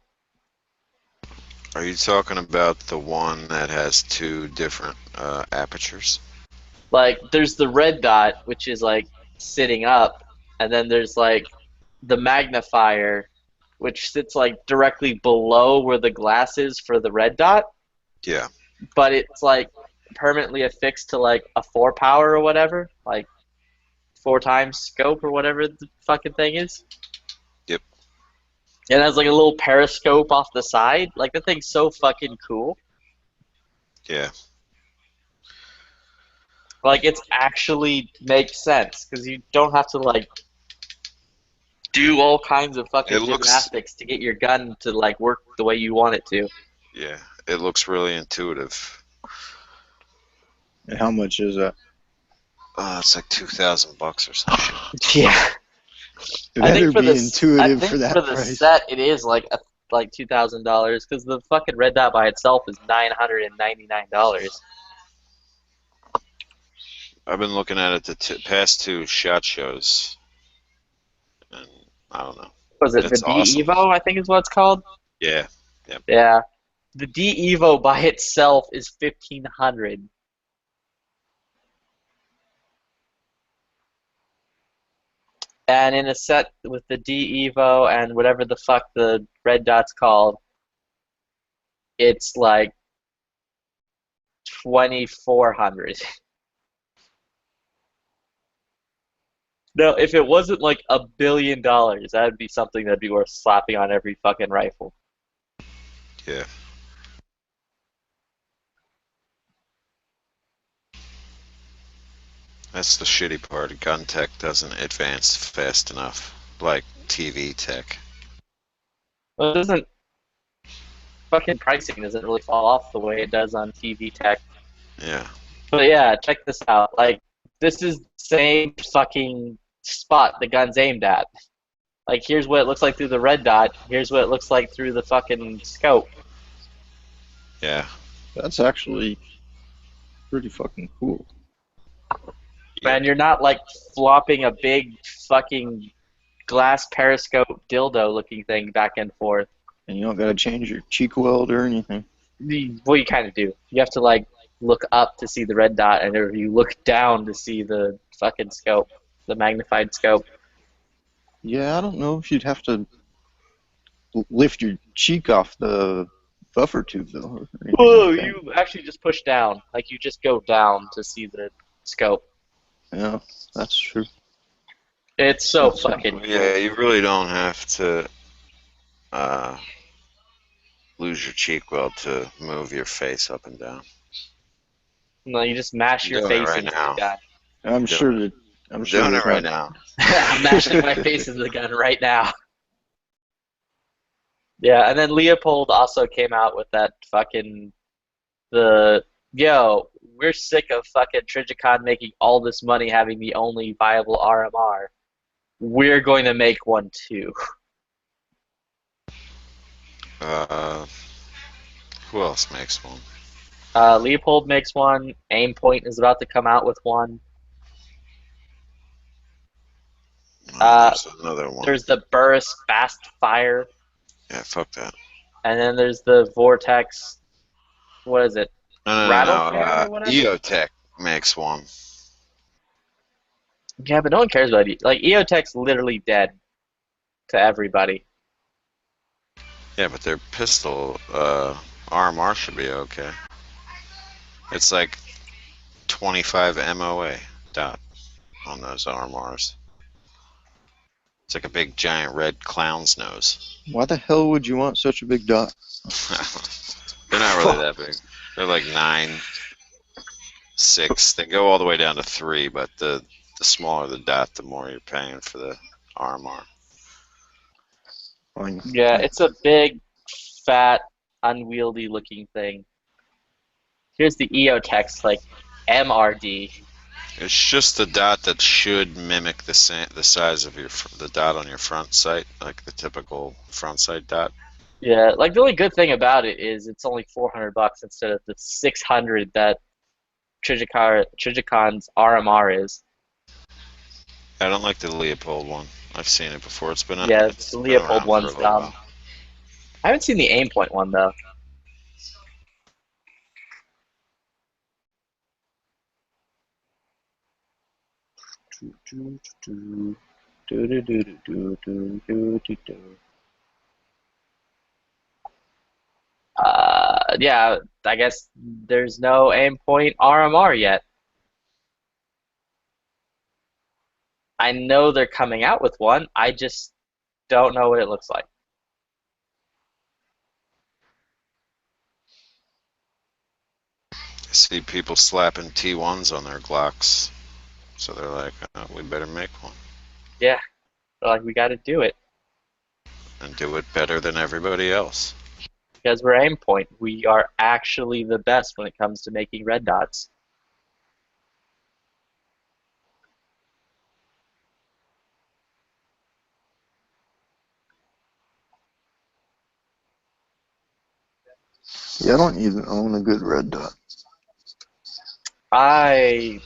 Are you talking about the one that has two different apertures? Like, there's the red dot, which is like sitting up, and then there's like the magnifier, which sits like directly below where the glass is for the red dot, Yeah. but it's like permanently affixed to like a 4 power or whatever, like 4 times scope or whatever the fucking thing is. Yep. It has like a little periscope off the side. Like, that thing's so fucking cool. Yeah. Like, it's actually makes sense because you don't have to like do all kinds of fucking gymnastics to get your gun to like work the way you want it to. Yeah. It looks really intuitive. And how much is that? It's like $2,000 or some shit. Yeah. It better be intuitive I think for that for the price. set it is like $2,000 because the fucking red dot by itself is $999. I've been looking at it the past two SHOT Shows, and I don't know. Was it It's the D awesome. Evo? I think is what it's called. Yeah. Yeah, the D Evo by itself is $1,500. And in a set with the D Evo and whatever the fuck the red dot's called, it's like 2,400. No, if it wasn't like $1 billion, that'd be something that'd be worth slapping on every fucking rifle. Yeah. That's the shitty part. Gun tech doesn't advance fast enough, like TV tech. Well, it doesn't. Fucking pricing doesn't really fall off the way it does on TV tech. Yeah. But yeah, check this out. Like, this is the same fucking spot the gun's aimed at. Like, here's what it looks like through the red dot. Here's what it looks like through the fucking scope. Yeah. That's actually pretty fucking cool. And you're not like flopping a big fucking glass periscope dildo looking thing back and forth. And you don't gotta change your cheek weld or anything. Well, you kind of do. You have to like look up to see the red dot, and or you look down to see the fucking scope, the magnified scope. Yeah, I don't know if you'd have to lift your cheek off the buffer tube though, or anything Whoa, like that. you actually just push down. Like you just go down to see the scope. Yeah, that's true. It's so That's fucking Yeah, cool. you really don't have to uh, lose your cheek well to move your face up and down. No, you just mash I'm your doing it face right into the now. gun. I'm Doing sure it. that I'm I'm sure doing there's it right not. now. I'm mashing my face into the gun right now. Yeah, and then Leopold also came out with that fucking yo, we're sick of fucking Trigicon making all this money having the only viable RMR. We're going to make one too. Uh, who else makes one? Leopold makes one. Aimpoint is about to come out with one. Uh, There's another one. there's the Burris Fast Fire, Yeah, fuck that. and then there's the Vortex. What is it? No. Rattlefan or whatever. EOTech makes one. Yeah, but no one cares about it. Like EOTech's literally dead to everybody. Yeah, but their pistol RMR should be okay. It's like 25 MOA dot on those RMRs. It's like a big giant red clown's nose. Why the hell would you want such a big dot? They're not really that big. They're like 9, 6. They go all the way down to 3, but the smaller the dot, the more you're paying for the RMR. Fine. Yeah, it's a big, fat, unwieldy looking thing. Here's the EOTech's like MRD. It's just the dot that should mimic the size of the dot on your front sight, like the typical front sight dot. Yeah, like the only good thing about it is it's only $400 instead of the 600 that Trigicon's RMR is. I don't like the Leopold one. I've seen it before. It's been Yeah, it's the been Leopold around for a one's little dumb. while. I haven't seen the Aimpoint one though. Yeah, I guess there's no Aimpoint RMR yet. I know they're coming out with one. I just don't know what it looks like. I see people slapping T1s on their Glocks, so they're like, we better make one Yeah, like we got to do it and do it better than everybody else. because we're Aimpoint. We are actually the best when it comes to making red dots. Yeah, I don't even own a good red dot. I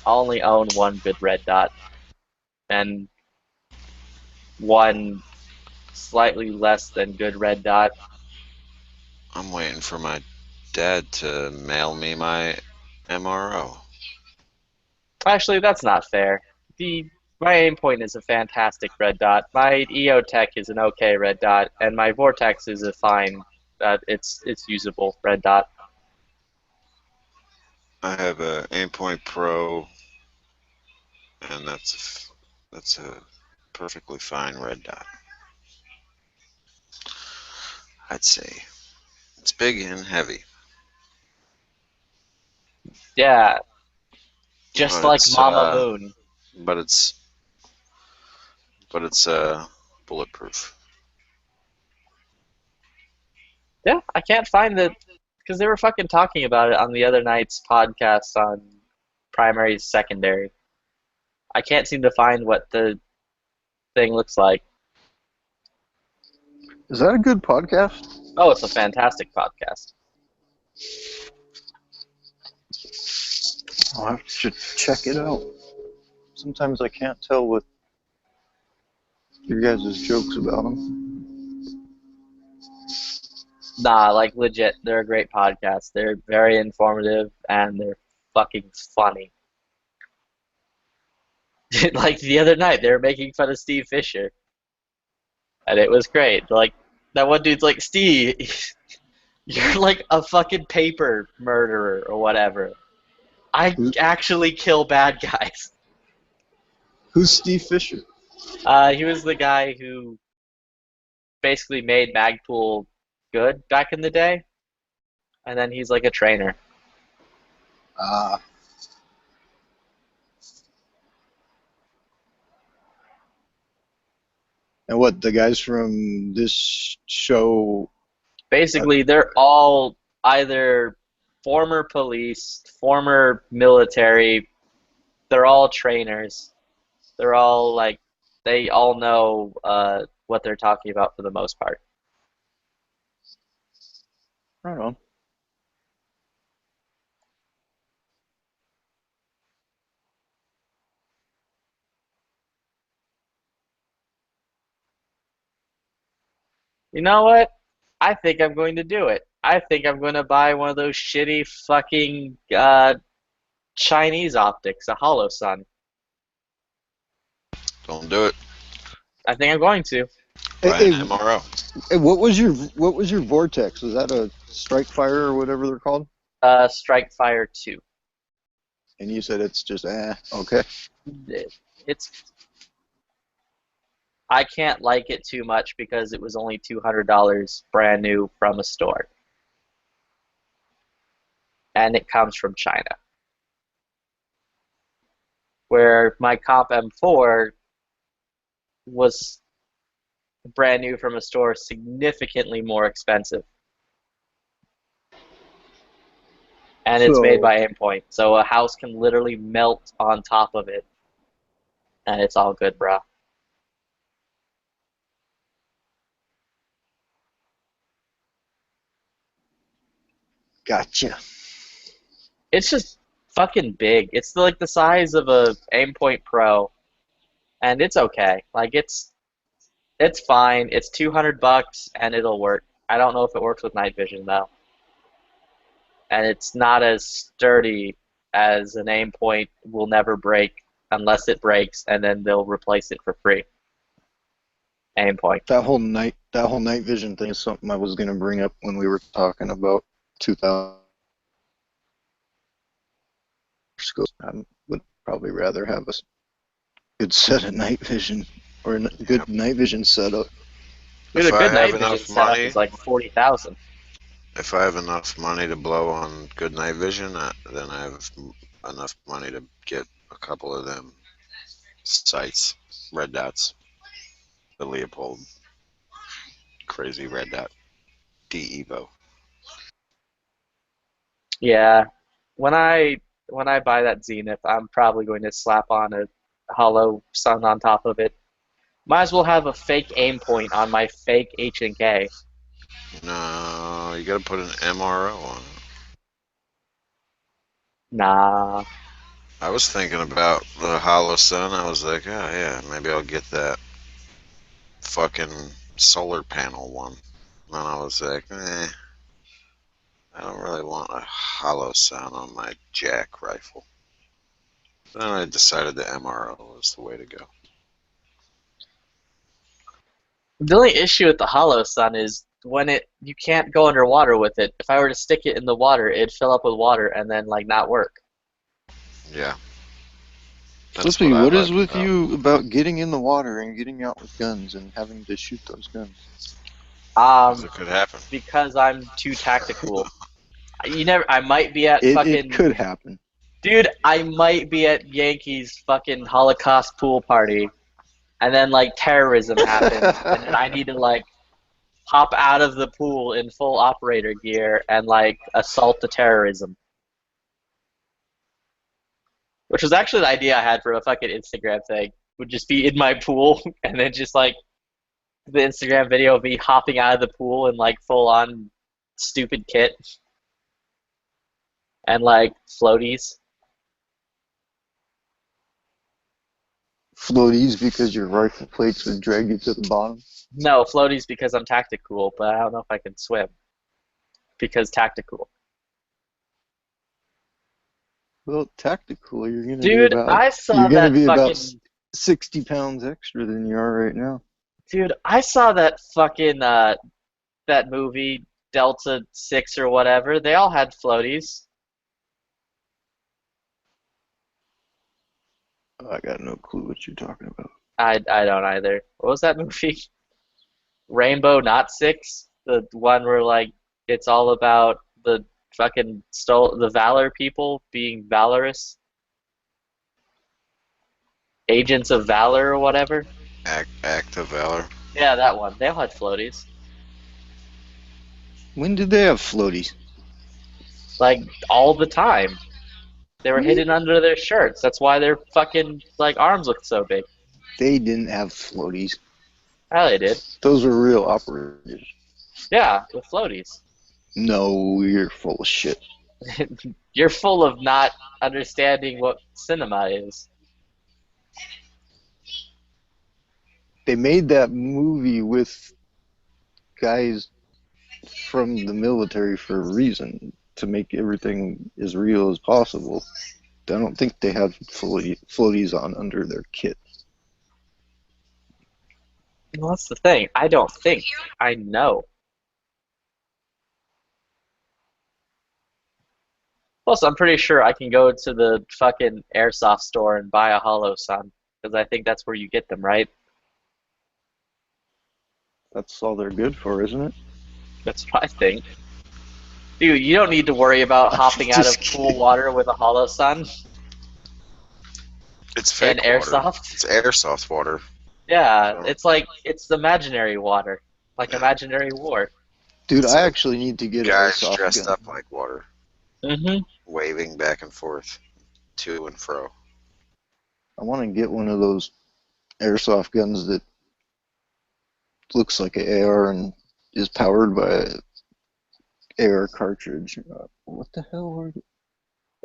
only own one good red dot and one slightly less than good red dot. I'm waiting for my dad to mail me my MRO. Actually, that's not fair. My Aimpoint is a fantastic red dot. My EOTech is an okay red dot, and my Vortex is a fine. It's usable red dot. I have a Aimpoint Pro, and that's a perfectly fine red dot. I'd say it's big and heavy, Yeah, just but like it's Mama Moon. but it's bulletproof. Yeah, I can't find the because they were fucking talking about it on the other night's podcast on primary secondary. I can't seem to find what the thing looks like. Is that a good podcast? Oh, it's a fantastic podcast. I'll have to check it out. Sometimes I can't tell what your guys' jokes about them. Nah, like legit, they're a great podcast. They're very informative and they're fucking funny. Like the other night, they were making fun of Steve Fisher, and it was great. Like that one dude's like, Steve, you're like a fucking paper murderer or whatever. I Who, actually kill bad guys. who's Steve Fisher? He was the guy who basically made Magpul good back in the day, and then he's like a trainer. Ah. And what, the guys from this show? Basically, they're all either former police, former military, they're all trainers. They're all like, they all know what they're talking about for the most part. Right on. You know what? I think I'm going to do it. I think I'm going to buy one of those shitty fucking Chinese optics, a hollow sun. Don't do it. I think I'm going to. Buy Hey, an MRO. hey, what was your vortex? Was that a strike fire or whatever they're called? Strike Fire 2. And you said it's just okay. It's I can't like it too much because it was only $200 brand new from a store. And it comes from China. Where my Comp M4 was brand new from a store, significantly more expensive. And it's made So by Aimpoint, so a house can literally melt on top of it. And it's all good, bro. gotcha. It's just fucking big. It's like the size of a Aimpoint Pro, and it's okay. Like it's fine. It's $200 and it'll work. I don't know if it works with night vision though. And it's not as sturdy as an aim point will never break unless it breaks and then they'll replace it for free. Aim point. That whole night vision thing is something I was gonna bring up when we were talking about 2000 scopes. I would probably rather have a good set of night vision or a good night vision setup. Dude, a If I good have night vision enough setup money, is like 40,000. if I have enough money to blow on good night vision, then I have enough money to get a couple of them sights, red dots, the Leopold crazy red dot D Evo. Yeah. When I buy that Zenith, I'm probably going to slap on a hollow sun on top of it. Might as well have a fake aim point on my fake H&K. No, you gotta put an MRO on it. Nah. I was thinking about the Hollow Sun. I was like, oh yeah, maybe I'll get that fucking solar panel one. And I was like, I don't really want a Hollow Sun on my Jack rifle. Then I decided the MRO was the way to go. The only issue with the hollow sun is when you can't go underwater with it. If I were to stick it in the water, it'd fill up with water and then like not work. Yeah. That's Flippy, what I what is like with about. you about getting in the water and getting out with guns and having to shoot those guns? Because it could happen. Because I'm too tactical. I might be at It fucking, could happen. dude, I might be at Yankees fucking Holocaust pool party, and then like terrorism happens, and then I need to like hop out of the pool in full operator gear and like assault the terrorism. Which was actually the idea I had for a fucking Instagram thing. Would just be in my pool and then just like the Instagram video of me hopping out of the pool in like full on stupid kit and like floaties. Floaties because your rifle plates would drag you to the bottom. No, floaties because I'm tactical, but I don't know if I can swim. because tactical. Well, tactical, you're gonna be Dude, about I saw that fucking 60 pounds extra than you are right now. dude, I saw that fucking that movie Delta 6 or whatever. They all had floaties. I got no clue what you're talking about. I don't either. What was that movie? Rainbow Not Six? The one where like it's all about the fucking the Valor people being valorous. Agents of Valor or whatever. Act of valor. Yeah, that one. They all had floaties. When did they have floaties? Like all the time. They were Really? hidden under their shirts. That's why their fucking like arms looked so big. They didn't have floaties. Oh, they did. Those were real operators. Yeah, with floaties. No, you're full of shit. You're full of not understanding what cinema is. They made that movie with guys from the military for a reason, to make everything as real as possible. I don't think they have floaties on under their kit. Well, that's the thing. I don't think. I know. Plus, I'm pretty sure I can go to the fucking airsoft store and buy a Hollow Sun, because I think that's where you get them, right? That's all they're good for, isn't it? That's what I think. Dude, you don't need to worry about hopping out of Just pool kidding. water with a Hollow Sun It's fake and water. airsoft. It's airsoft water. Yeah, So, it's like it's imaginary water, like Yeah. imaginary war. Dude, It's I like actually need to get an guys airsoft dressed gun. up like water, Mm-hmm. waving back and forth, to and fro. I want to get one of those airsoft guns that looks like an AR and is powered by an AR cartridge. What the hell were they?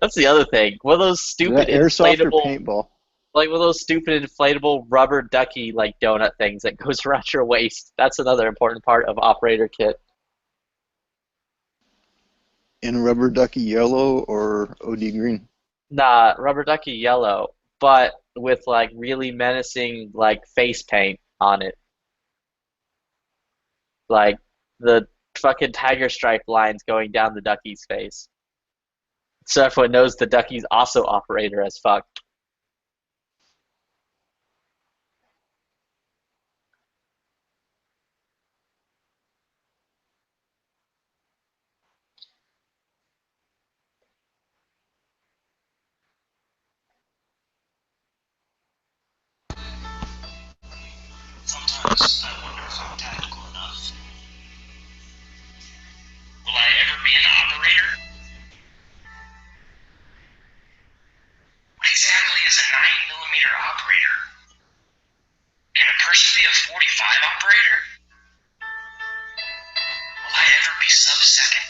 That's the other thing. One of those Is stupid that airsoft or inflatable, paintball? like one of those stupid inflatable rubber ducky like donut things that goes around your waist. That's another important part of operator kit. In rubber ducky yellow or OD green? Nah, rubber ducky yellow, but with like really menacing like face paint on it. Like the fucking tiger stripe lines going down the ducky's face. So everyone knows the ducky's also operator as fuck. Sometimes I wonder if I'm tactical enough. Will I ever be an operator? What exactly is a 9mm operator? Can a person be a 45 operator? Will I ever be sub-second?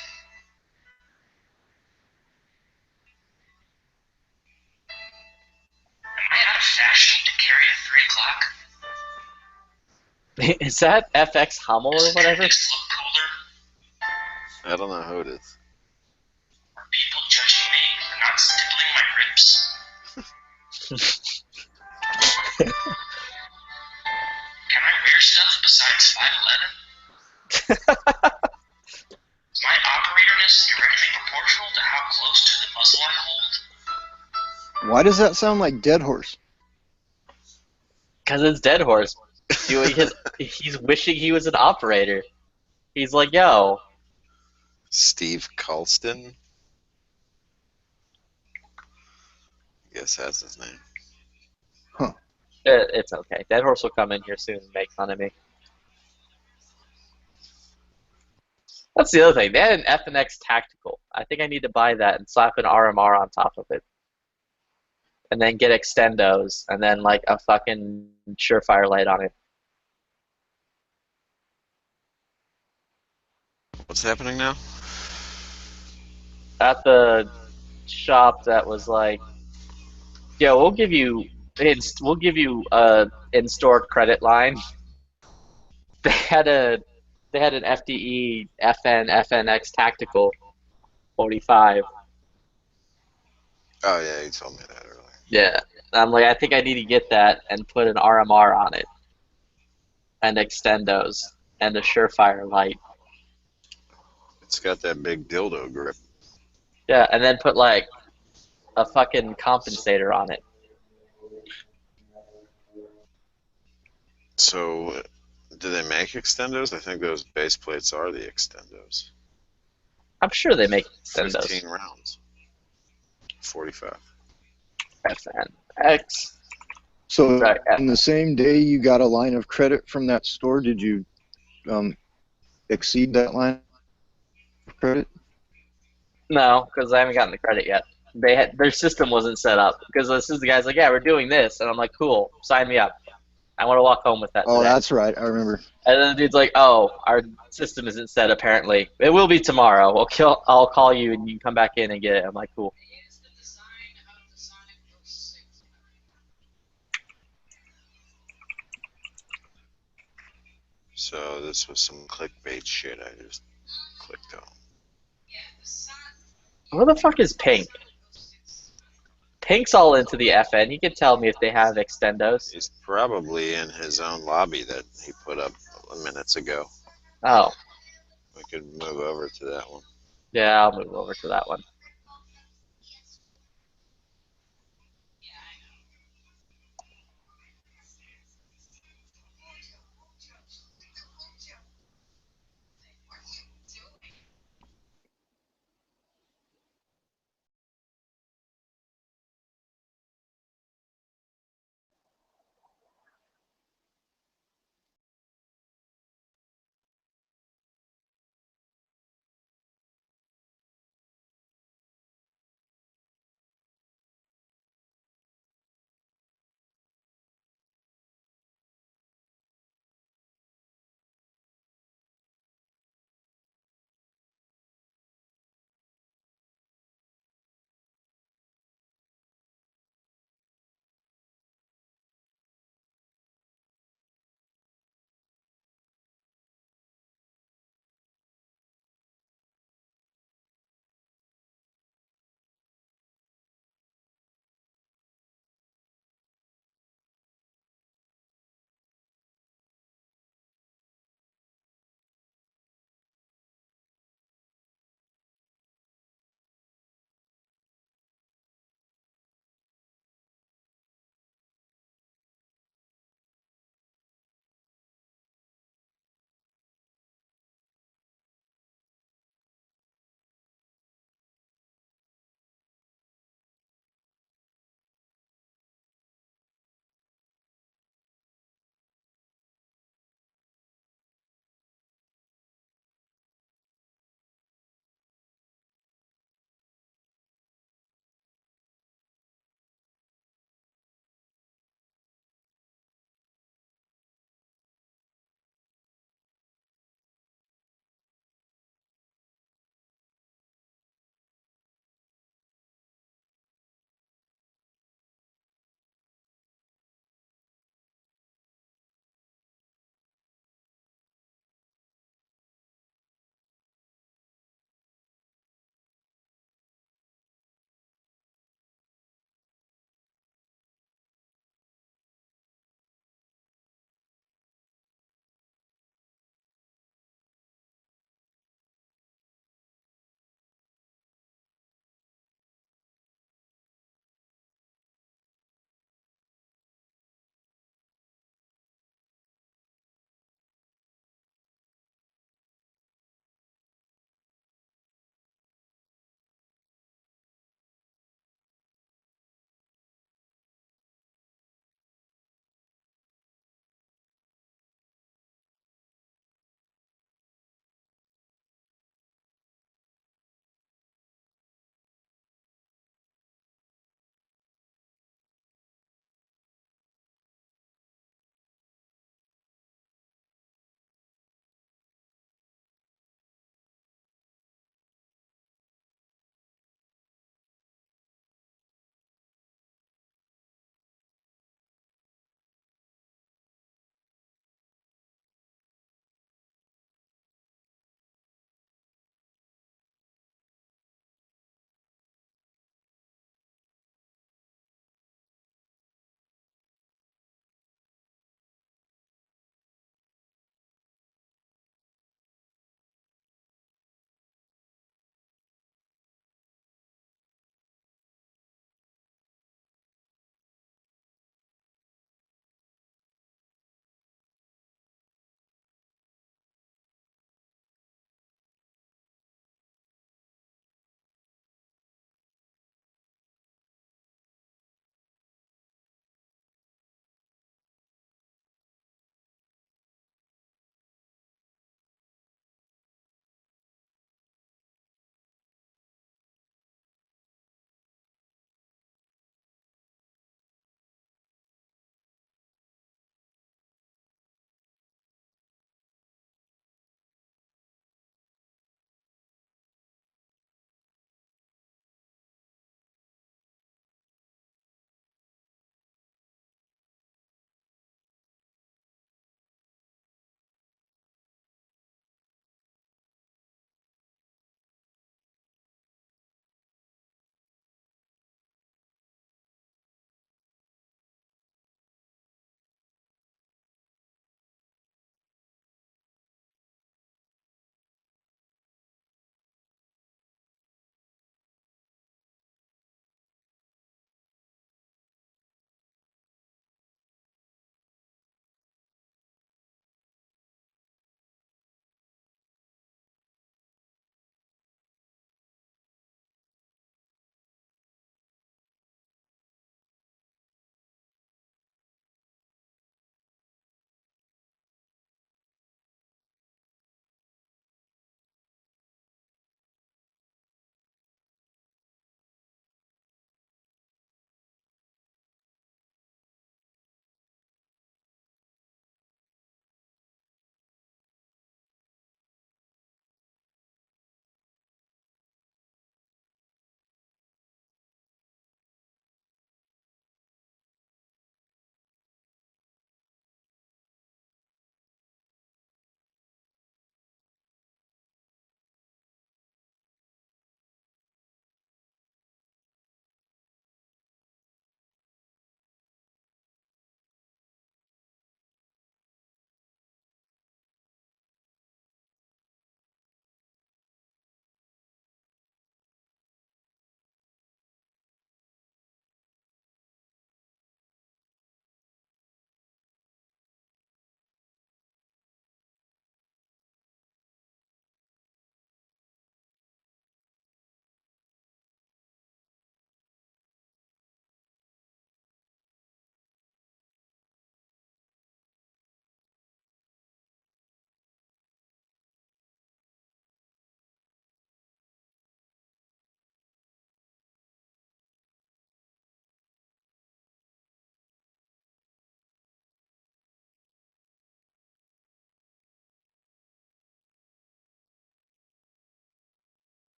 Am I out of fashion to carry a 3 o'clock? Is that FX Hummel Does or the whatever? Trinix look cooler? I don't know who it is. Are people judging me for not stippling my ribs? Can I wear stuff besides 5'11"? Is my operaterness directly proportional to how close to the muzzle I hold? Why does that sound like Dead Horse? Because it's Dead Horse doing his. He's wishing he was an operator. He's like, yo, Steve Colston? I guess that's his name. it's okay. Dead Horse will come in here soon and make fun of me. That's the other thing. They had an FNX Tactical. I think I need to buy that and slap an RMR on top of it. And then get extendos, and then like a fucking Surefire light on it. What's happening now? At the shop that was like, yeah, we'll give you a in-store credit line. They had a They had an FDE FN FNX Tactical 45. Oh yeah, you told me that earlier. Yeah. I'm like, I think I need to get that and put an RMR on it and extendos and a Surefire light. It's got that big dildo grip. Yeah, and then put like a fucking compensator on it. So, do they make extendos? I think those base plates are the extendos. I'm sure they make extendos. 15 rounds. 45. FNX. So Right. in the same day you got a line of credit from that store, did you exceed that line of credit? No, because I haven't gotten the credit yet. They had their system wasn't set up because this is the guy's like, yeah, we're doing this, and I'm like, cool, sign me up. I want to walk home with that Oh, today. that's right. I remember. And then the dude's like, oh, our system isn't set apparently. It will be tomorrow. I'll call you and you can come back in and get it. I'm like, cool. So this was some clickbait shit I just clicked on. Where the fuck is Pink? Pink's all into the FN. He could tell me if they have extendos. He's probably in his own lobby that he put up minutes ago. Oh, We could move over to that one. yeah, I'll move over to that one.